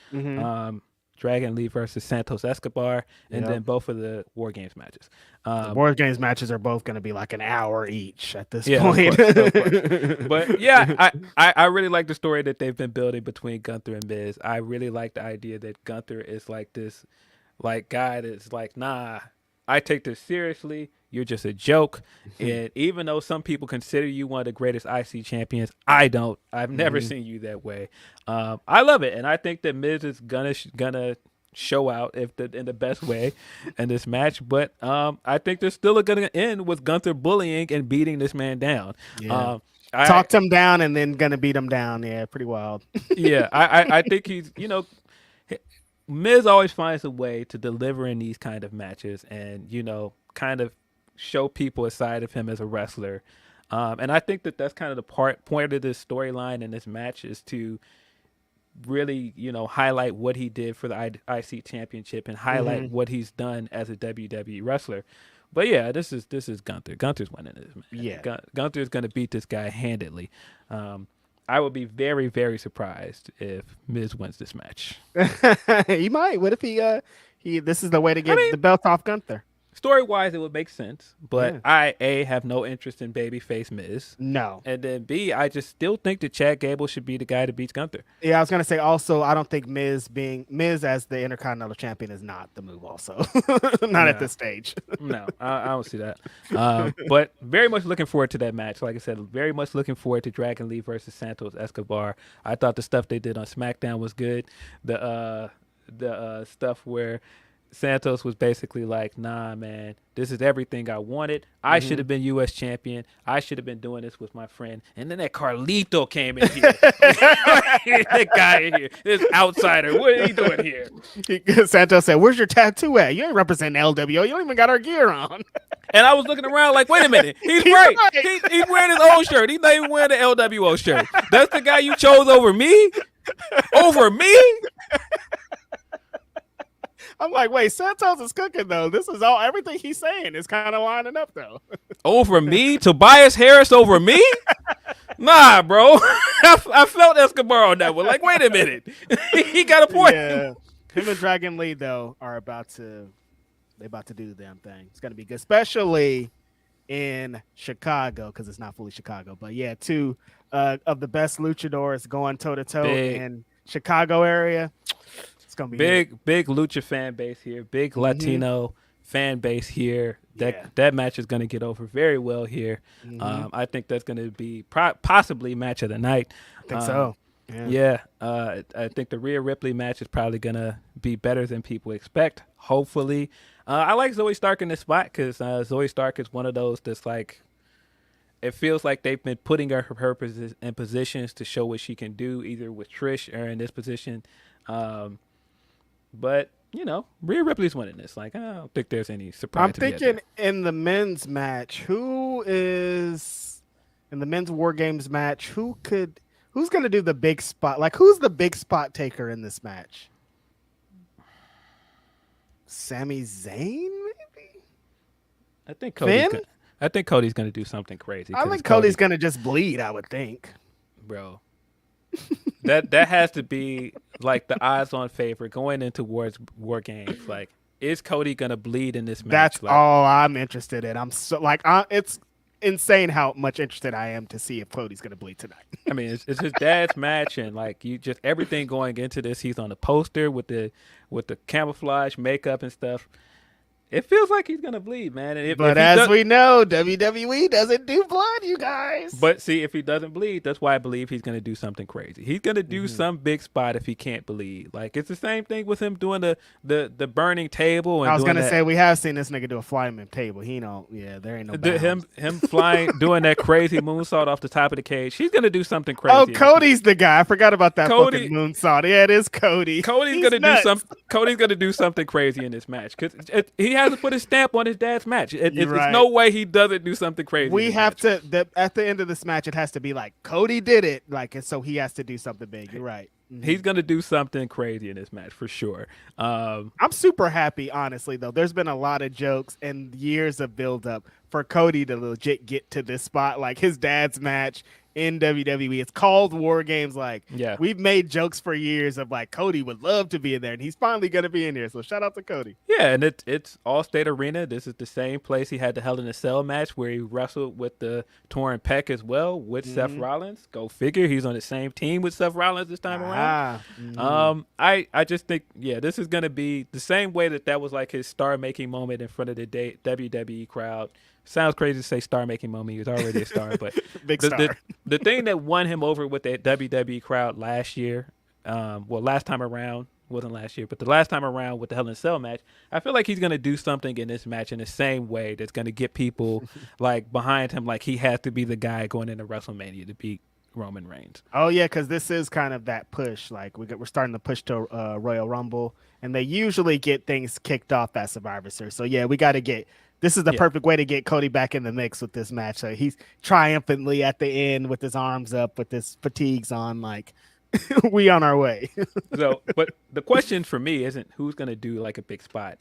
Dragon Lee versus Santos Escobar, and then both of the War Games matches. The War Games matches are both going to be like an hour each at this point. Of course. But yeah, I really like the story that they've been building between Gunther and Miz. I really like the idea that Gunther is like this like guy that's like, nah, I take this seriously. You're just a joke. And even though some people consider you one of the greatest IC champions, I don't. I've never seen you that way. I love it. And I think that Miz is gonna show out in the best way in this match. But I think they're still going to end with Gunther bullying and beating this man down. Yeah. Talked him down and then going to beat him down. Yeah, pretty wild. Yeah, I think he's, Miz always finds a way to deliver in these kind of matches and, kind of show people a side of him as a wrestler. And I think that's kind of the point of this storyline in this match is to really, highlight what he did for the IC championship and highlight what he's done as a WWE wrestler. But yeah, this is Gunther. Gunther's winning this, man. Yeah. Gunther's going to beat this guy handedly. I would be very, very surprised if Miz wins this match. He might. What if he this is the way to get the belt off Gunther? Story-wise, it would make sense, but I, A, have no interest in babyface Miz. No. And then, B, I just still think that Chad Gable should be the guy that beats Gunther. Yeah, I was going to say also, I don't think Miz as the Intercontinental Champion is not the move also. Not at this stage. No, I don't see that. But very much looking forward to that match. Like I said, very much looking forward to Dragon Lee versus Santos Escobar. I thought the stuff they did on SmackDown was good. The stuff where Santos was basically like, nah, man, this is everything I wanted. I should have been U.S. champion. I should have been doing this with my friend. And then that Carlito came in here. That guy in here, this outsider, what are you doing here? Santos said, where's your tattoo at? You ain't representing LWO. You don't even got our gear on. And I was looking around like, wait a minute. He's right. He's wearing his old shirt. He's not even wearing the LWO shirt. That's the guy you chose over me? Over me? I'm like, wait, Santos is cooking though. This is everything he's saying is kind of lining up though. Over me? Tobias Harris over me? Nah, bro. I felt Escobar on that one. Like, wait a minute. He got a point. Yeah. Him and Dragon Lee though are about to do the damn thing. It's gonna be good, especially in Chicago because it's not fully Chicago. But yeah, two of the best luchadors going toe to toe in Chicago area. Gonna be big lucha fan base here, big Latino fan base here. That match is going to get over very well here. I think that's going to be possibly match of the night. I think so. I think the Rhea Ripley match is probably going to be better than people expect, hopefully. I like Zoe Stark in this spot because Zoe Stark is one of those that's like, it feels like they've been putting her in positions to show what she can do, either with Trish or in this position. But, Rhea Ripley's winning this. Like, I don't think there's any surprise. I'm thinking in the men's match, in the men's War Games match, who's going to do the big spot? Like, who's the big spot taker in this match? Sami Zayn, maybe? I think Cody's going to do something crazy. I think Cody's going to just bleed, I would think. Bro. that has to be like the odds-on favorite going into War Games. Like, is Cody gonna bleed in this match? That's all I'm interested in. I'm so it's insane how much interested I am to see if Cody's gonna bleed tonight. I mean, it's his dad's match, and like you just everything going into this. He's on the poster with the camouflage makeup and stuff. It feels like he's gonna bleed, man. But as we know, WWE doesn't do blood, you guys. But see, if he doesn't bleed, that's why I believe he's gonna do something crazy. He's gonna do some big spot if he can't bleed. Like, it's the same thing with him doing the burning table. And I was gonna say, we have seen this nigga do a flying table. There ain't no bounds. him flying, doing that crazy moonsault off the top of the cage. He's gonna do something crazy. Oh, Cody's the guy. I forgot about that fucking moonsault. Yeah, it is Cody. Cody's gonna do something crazy in this match because he has to put a stamp on his dad's match. There's no way he doesn't do something crazy. We have to at the end of this match, it has to be like Cody did it, like, and so he has to do something big. You're right. He's gonna do something crazy in this match for sure. I'm super happy, honestly, though. There's been a lot of jokes and years of build up for Cody to legit get to this spot, like his dad's match in WWE. It's called War Games. Like, we've made jokes for years of like Cody would love to be in there, and he's finally gonna be in here. So shout out to Cody. Yeah, and it's Allstate Arena. This is the same place he had the Hell in a Cell match where he wrestled with the torn pec as well with Seth Rollins. Go figure. He's on the same team with Seth Rollins this time around. I just think this is gonna be the same way that was like his star making moment in front of the WWE crowd. Sounds crazy to say star-making moment. He was already a star, but big star. The thing that won him over with the WWE crowd last year, last time around, wasn't last year, but the last time around with the Hell in a Cell match, I feel like he's going to do something in this match in the same way that's going to get people like behind him, like he has to be the guy going into WrestleMania to beat Roman Reigns. Oh, yeah, because this is kind of that push. Like, we're starting to push to Royal Rumble, and they usually get things kicked off at Survivor Series. So, yeah, we got to get... This is the perfect way to get Cody back in the mix with this match. So he's triumphantly at the end with his arms up, with his fatigues on, like, we on our way. But the question for me isn't who's going to do, like, a big spot.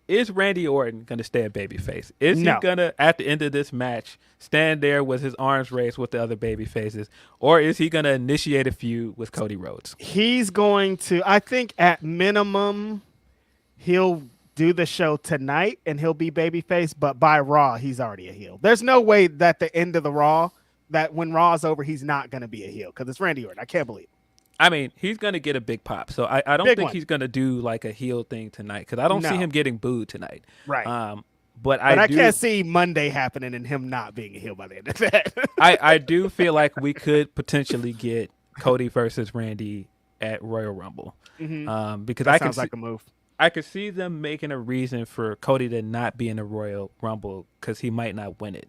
Is Randy Orton going to stay a babyface? Is he going to, at the end of this match, stand there with his arms raised with the other babyfaces? Or is he going to initiate a feud with Cody Rhodes? He's going to, I think, at minimum, he'll do the show tonight and he'll be babyface, but by Raw he's already a heel. There's no way that the end of the Raw, that when Raw's over, he's not going to be a heel because it's Randy Orton. I can't believe it. I mean, he's going to get a big pop, so I don't think he's going to do like a heel thing tonight because I don't see him getting booed tonight. Right. But I can't see Monday happening and him not being a heel by the end of that. I do feel like we could potentially get Cody versus Randy at Royal Rumble because that sounds like a move. I could see them making a reason for Cody to not be in the Royal Rumble because he might not win it.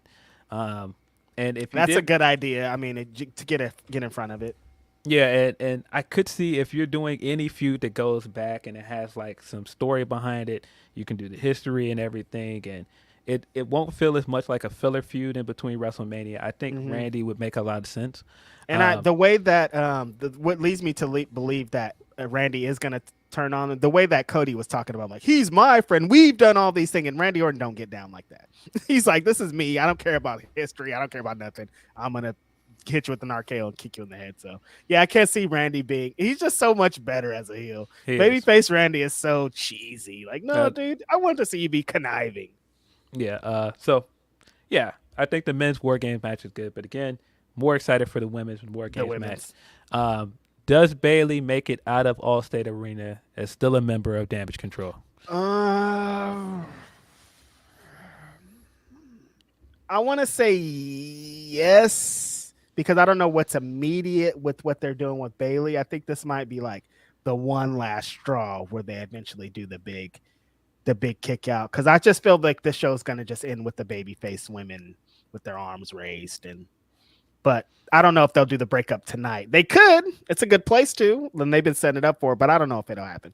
And if that's a good idea. I mean, to get in front of it. Yeah, and I could see if you're doing any feud that goes back and it has like some story behind it, you can do the history and everything, and it won't feel as much like a filler feud in between WrestleMania. I think Randy would make a lot of sense. And the way that what leads me to believe that Randy is going to turn on, the way that Cody was talking about, like, he's my friend, we've done all these things, and Randy Orton don't get down like that. He's like, this is me. I don't care about history. I don't care about nothing. I'm going to hit you with an RKO and kick you in the head. So, yeah, I can't see Randy he's just so much better as a heel. Babyface Randy is so cheesy. Like, no, dude, I want to see you be conniving. Yeah, I think the men's War Games match is good, but again, more excited for the women's War Games match. Does Bayley make it out of Allstate Arena as still a member of Damage Control? I want to say yes, because I don't know what's immediate with what they're doing with Bailey. I think this might be like the one last straw where they eventually do the big kick out. Because I just feel like this show's gonna just end with the babyface women with their arms raised, but I don't know if they'll do the breakup tonight. They could. It's a good place to, and they've been setting it up for, but I don't know if it'll happen.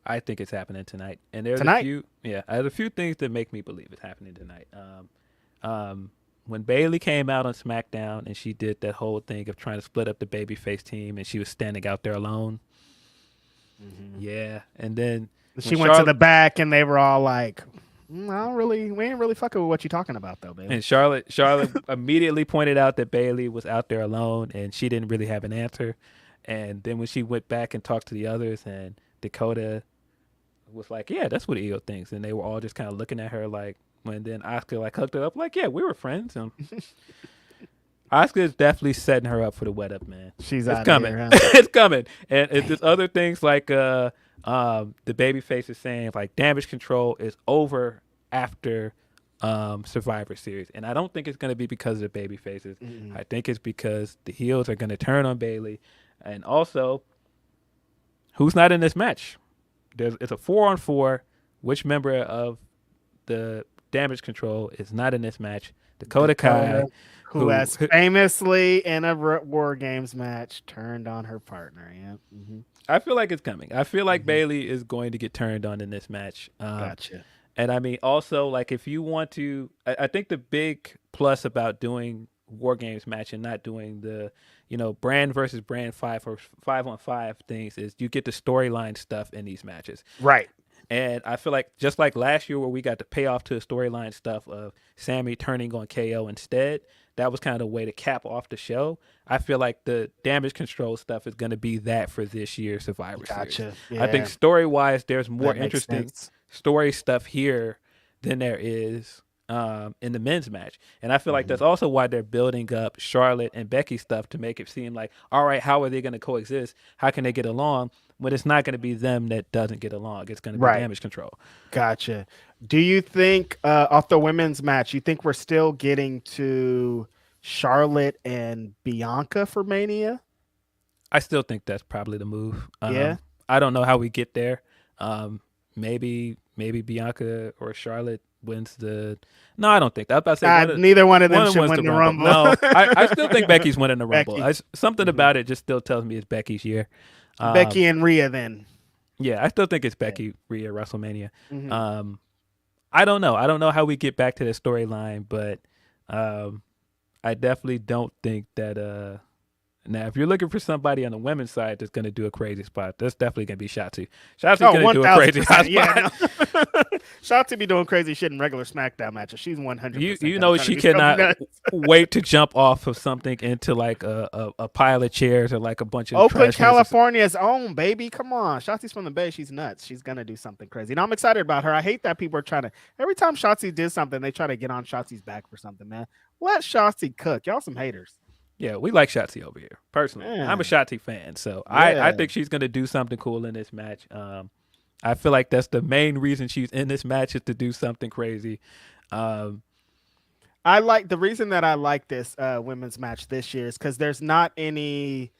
I think it's happening tonight, and there's a few things that make me believe it's happening tonight. When Bailey came out on SmackDown and she did that whole thing of trying to split up the babyface team, and she was standing out there alone. Mm-hmm. Yeah, and then she went to the back, and they were all like, we ain't really fucking with what you're talking about, though, baby. And Charlotte immediately pointed out that Bailey was out there alone, and she didn't really have an answer. And then when she went back and talked to the others, and Dakota was like, yeah, that's what Io thinks. And they were all just kind of looking at her like, when then Asuka like hooked her up like, yeah, we were friends. And Asuka is definitely setting her up for the wet up, man. She's coming. Here, huh? It's coming. And there's other things like the babyface is saying like damage control is over after Survivor Series. And I don't think it's going to be because of the babyfaces. Mm-hmm. I think it's because the heels are going to turn on Bailey. And also, who's not in this match? It's a 4-on-4. Which member of the damage control is not in this match? Dakota Kai, who has famously in a War Games match turned on her partner. Yeah, mm-hmm. I feel like it's coming. I feel like Bailey is going to get turned on in this match. Gotcha. And I mean, also, like, if you want to, I think the big plus about doing War Games match and not doing the, brand versus brand 5-on-5 things is you get the storyline stuff in these matches. Right. And I feel like just like last year where we got the payoff to the storyline stuff of Sammy turning on KO instead, that was kind of the way to cap off the show. I feel like the damage control stuff is going to be that for this year's Survivor Series. Yeah. I think story-wise, there's more interesting story stuff here than there is in the men's match. And I feel like that's also why they're building up Charlotte and Becky stuff to make it seem like, all right, how are they going to coexist? How can they get along? But it's not going to be them that doesn't get along. It's going to be damage control. Gotcha. Do you think off the women's match, you think we're still getting to Charlotte and Bianca for Mania? I still think that's probably the move. Yeah. I don't know how we get there. Maybe Bianca or Charlotte wins the. No, I don't think that. I'm about to say neither one of them should win the Rumble. No, I still think Becky's winning the Rumble. Something about it just still tells me it's Becky's year. Becky and Rhea then. Yeah, I still think it's Becky, Rhea, WrestleMania. Mm-hmm. I don't know. I don't know how we get back to the storyline, but I definitely don't think that. Now, if you're looking for somebody on the women's side that's going to do a crazy spot, that's definitely going to be Shotzi. Shotzi's going to do a crazy spot. Yeah, no. Shotzi be doing crazy shit in regular SmackDown matches. She's 100%. You know she cannot wait to jump off of something into like a pile of chairs or like a bunch of Oakland, California's own, baby. Come on. Shotzi's from the Bay. She's nuts. She's going to do something crazy. And I'm excited about her. I hate that people are trying to, every time Shotzi did something, they try to get on Shotzi's back for something, man. Let Shotzi cook. Y'all some haters. Yeah, we like Shotzi over here. Personally, I'm a Shotzi fan, so I think she's going to do something cool in this match. I feel like that's the main reason she's in this match is to do something crazy. I like the reason that I like this women's match this year is because there's not anyone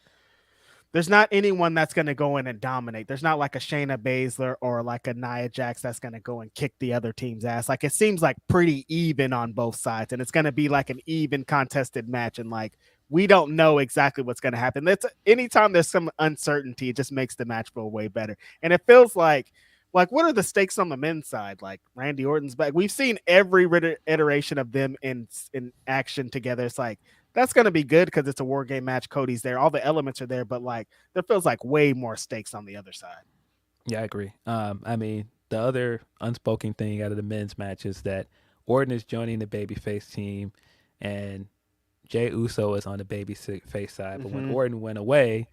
that's going to go in and dominate. There's not like a Shayna Baszler or like a Nia Jax that's going to go and kick the other team's ass. Like it seems like pretty even on both sides, and it's going to be like an even contested match. And like we don't know exactly what's going to happen. That's anytime there's some uncertainty, it just makes the match feel way better. And it feels like what are the stakes on the men's side? Like Randy Orton's back. We've seen every iteration of them in action together. It's like, that's going to be good because it's a War Game match. Cody's there. All the elements are there, but like there feels like way more stakes on the other side. Yeah, I agree. I mean, the other unspoken thing out of the men's match is that Orton is joining the babyface team and Jey Uso is on the babyface side. But when Orton went away,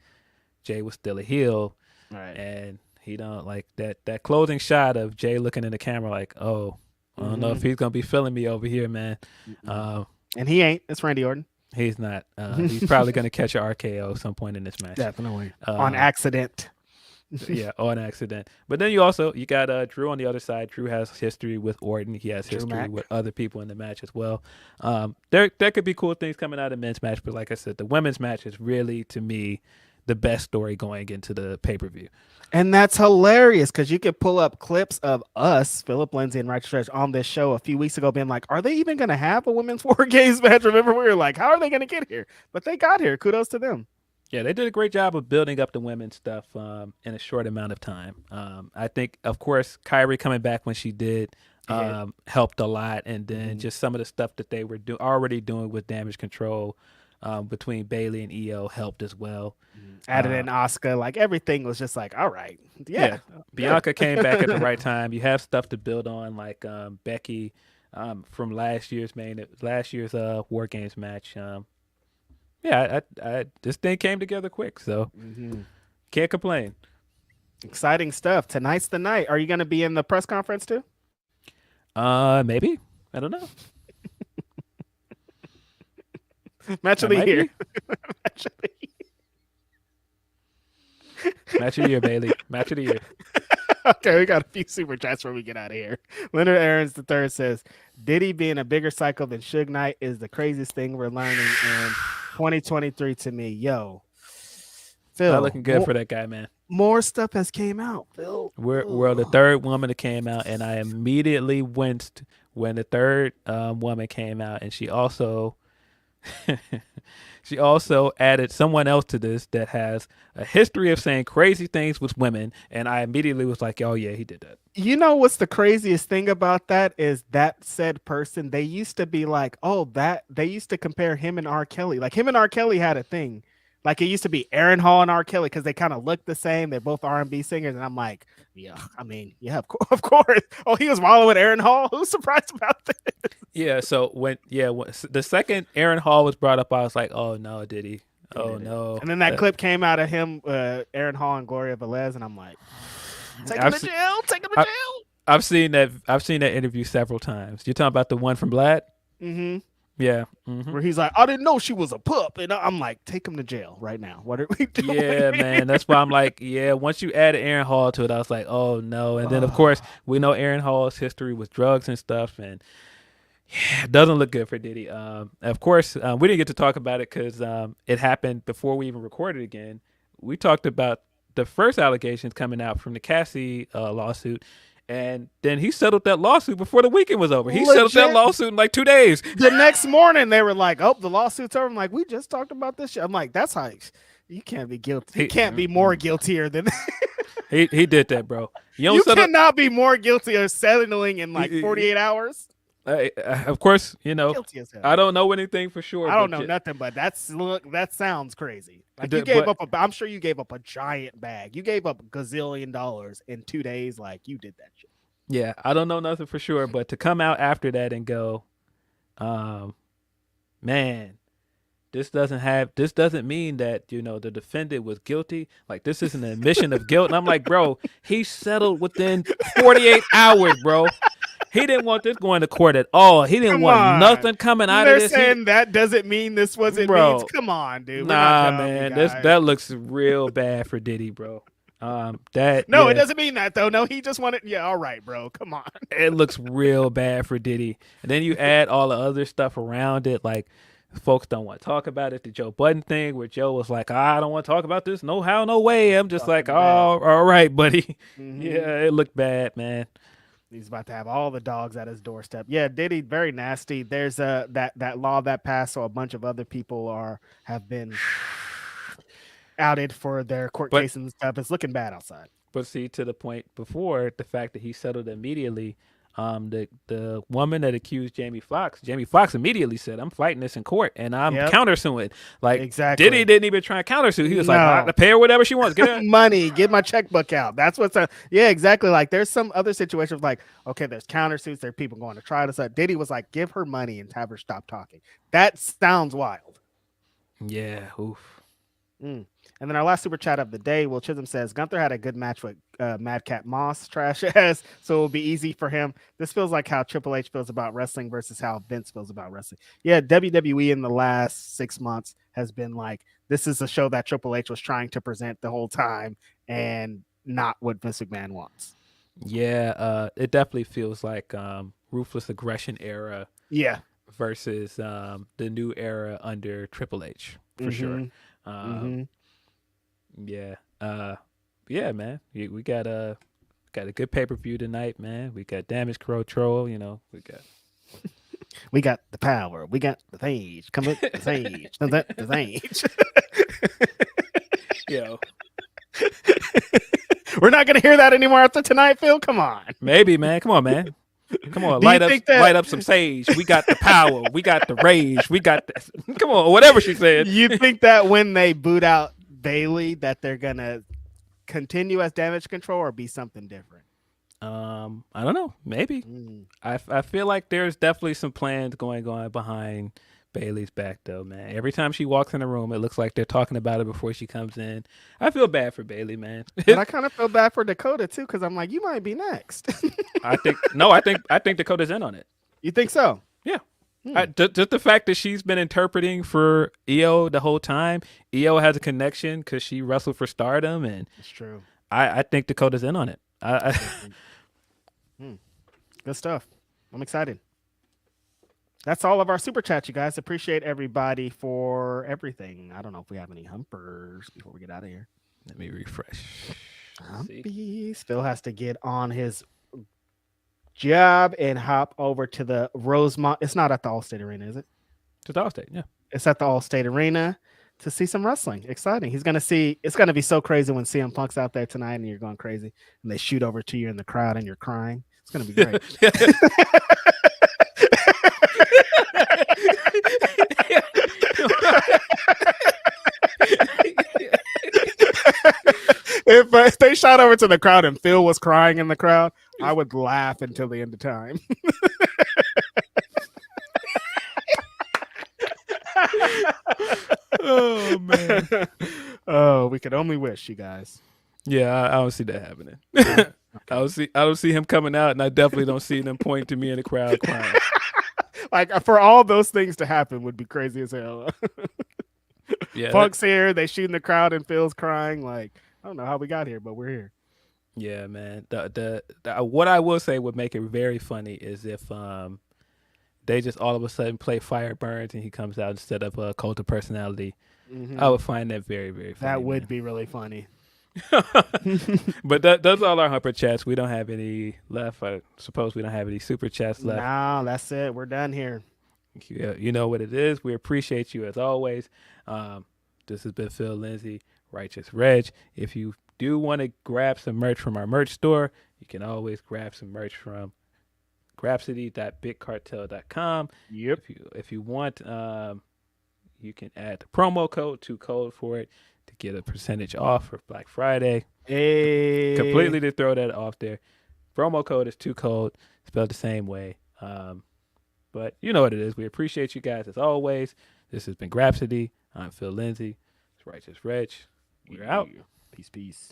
Jey was still a heel. Right. And he don't like that closing shot of Jey looking in the camera like, oh, I don't know if he's going to be feeling me over here, man. And he ain't. It's Randy Orton. He's not. He's probably going to catch an RKO at some point in this match. Definitely. On accident. Yeah, on accident. But then you got Drew on the other side. Drew has history with Orton. He has Drew history Mac. with other people in the match as well. There could be cool things coming out of the men's match, but like I said, the women's match is really, to me, the best story going into the pay-per-view. And that's hilarious because you could pull up clips of us, Philip Lindsey and Righteous Stretch, on this show a few weeks ago being like, are they even going to have a women's War Games match? Remember, we were like, how are they going to get here? But they got here. Kudos to them. Yeah, they did a great job of building up the women's stuff in a short amount of time. I think, of course, Kyrie coming back when she did helped a lot. And then just some of the stuff that they were already doing with Damage Control between Bailey and EO helped as well. Added in Asuka, like everything was just like, all right. Yeah. Bianca came back at the right time. You have stuff to build on, like Becky from last year's War Games match. I this thing came together quick, so can't complain. Exciting stuff. Tonight's the night. Are you going to be in the press conference too? Maybe. I don't know. Match of the year. Match of the year, Bailey. Match of the year. Okay, we got a few super chats before we get out of here. Leonard Aarons III says, Diddy being a bigger cycle than Suge Knight is the craziest thing we're learning in 2023 to me. Yo, Phil. Not looking good for that guy, man. More stuff has came out, Phil. We're the third woman that came out, and I immediately winced when the third woman came out, and she also added someone else to this that has a history of saying crazy things with women, and I immediately was like, oh yeah, he did that. You know what's the craziest thing about that is that said person, they used to be like, they used to compare him and R. Kelly. Like him and R. Kelly had a thing. Like it used to be Aaron Hall and R. Kelly because they kind of look the same. They're both R&B singers. And I'm like, yeah, I mean, yeah, of course. Oh, he was wallowing with Aaron Hall. Who's surprised about this? Yeah, so when the second Aaron Hall was brought up, I was like, oh no, Diddy. Oh no. And then that clip came out of him, Aaron Hall and Gloria Velez, and I'm like, take him to jail. I've seen that interview several times. You're talking about the one from Vlad? Mm-hmm. Yeah. Where he's like, I didn't know she was a pup. And I'm like, take him to jail right now. What are we doing? Yeah, man. That's why I'm like, yeah, once you added Aaron Hall to it, I was like, oh no. And then of course we know Aaron Hall's history with drugs and stuff, and yeah, it doesn't look good for Diddy. Of course, we didn't get to talk about it because it happened before we even recorded again. We talked about the first allegations coming out from the Cassie lawsuit. And then he settled that lawsuit before the weekend was over. He settled that lawsuit in like 2 days. The next morning, they were like, oh, the lawsuit's over. I'm like, we just talked about this shit. I'm like, that's how you can't be guilty. He can't be more guiltier than he did that, bro. You cannot be more guilty of settling in like 48 hours. Of course, I don't know anything for sure. I don't know nothing, but that sounds crazy. Like I'm sure you gave up a giant bag. You gave up $1 gazillion in 2 days. Like you did that shit. Yeah, I don't know nothing for sure, but to come out after that and go, man, this doesn't mean that, the defendant was guilty. Like this is an admission of guilt. And I'm like, bro, he settled within 48 hours, bro. He didn't want this going to court at all. He didn't want nothing coming out of this. They're saying that doesn't mean this wasn't means. Come on, dude. Nah, man. That looks real bad for Diddy, bro. It doesn't mean that though. No, he just wanted. Yeah, all right, bro. Come on. It looks real bad for Diddy. And then you add all the other stuff around it, like folks don't want to talk about it. The Joe Budden thing, where Joe was like, I don't want to talk about this. No how, no way. I'm just like, all right, buddy. Mm-hmm. Yeah, it looked bad, man. He's about to have all the dogs at his doorstep. Yeah, Diddy, very nasty. There's that law that passed, so a bunch of other people have been outed for their court cases and stuff. It's looking bad outside. But see, to the point before, the fact that he settled immediately, the woman that accused Jamie Foxx immediately said, I'm fighting this in court and I'm countersuing. Like exactly. Diddy didn't even try to countersue. He was like, I have to pay her whatever she wants. Get her money, get my checkbook out. That's what's exactly. Like there's some other situations like, okay, there's countersuits, there are people going to try to say Diddy was like, give her money and have her stop talking. That sounds wild. Yeah, oof. And then our last super chat of the day, Will Chisholm says, Gunther had a good match with Madcap Moss, trash ass, so it'll be easy for him. This feels like how Triple H feels about wrestling versus how Vince feels about wrestling. Yeah, WWE in the last 6 months has been like, this is a show that Triple H was trying to present the whole time, and not what Vince McMahon wants. Yeah, it definitely feels like ruthless aggression era Yeah. versus the new era under Triple H for sure. Yeah, yeah, man. We got a good pay-per-view tonight, man. We got Damage Control. We got the power. We got the sage. Come with the sage. The sage. Yo, We're not gonna hear that anymore after tonight, Phil. Come on. maybe, man. Come on, man. Come on, Do you light up some sage. We got the power. We got the rage. We got the come on, whatever she said. You think that when they boot out Bailey, that they're gonna continue as Damage Control or be something different? I don't know. Maybe. I feel like there's definitely some plans going on behind Bailey's back, though, man. Every time she walks in the room, it looks like they're talking about it before she comes in. I feel bad for Bailey, man. But I kind of feel bad for Dakota too, because I'm like, you might be next. I think Dakota's in on it. You think so? Yeah. Just the fact that she's been interpreting for EO the whole time. EO has a connection because she wrestled for Stardom, and It's true. I think Dakota's in on it. Good stuff. I'm excited. That's all of our super chats, you guys. Appreciate everybody for everything. I don't know if we have any humpers before we get out of here. Let me refresh. Humpies. Phil has to get on his job and hop over to the Rosemont. It's not at the Allstate Arena, is it? Just Allstate, yeah. It's at the Allstate Arena to see some wrestling. Exciting. He's gonna see. It's gonna be so crazy when CM Punk's out there tonight and you're going crazy, and they shoot over to you in the crowd and you're crying. It's gonna be great. If they shot over to the crowd and Phil was crying in the crowd, I would laugh until the end of time. Oh man. Oh, we could only wish, you guys. Yeah, I don't see that happening. Okay. I don't see him coming out, and I definitely don't see them pointing to me in the crowd crying. Like, for all those things to happen would be crazy as hell. Yeah, Punk's here, they shoot in the crowd and Phil's crying. Like, I don't know how we got here, but we're here. Yeah, man. The what I will say would make it very funny is if they just all of a sudden play Fire Burns and he comes out instead of a Cult of Personality. Mm-hmm. I would find that very, very funny. That would be really funny. But those are all our humper chats. We don't have any left. I suppose we don't have any super chats left. No, that's it. We're done here. You know what it is. We appreciate you as always. This has been Phil Lindsey, Righteous Reg. If you do want to grab some merch from our merch store, you can always grab some merch from grapsody.bigcartel.com. Yep. If you want, you can add the promo code to code for it to get a percentage off for Black Friday. Hey. Completely to throw that off there. Promo code is 2code, spelled the same way. But you know what it is. We appreciate you guys as always. This has been Grapsody. I'm Phil Lindsey. It's Righteous Reg. We're out. Peace, peace.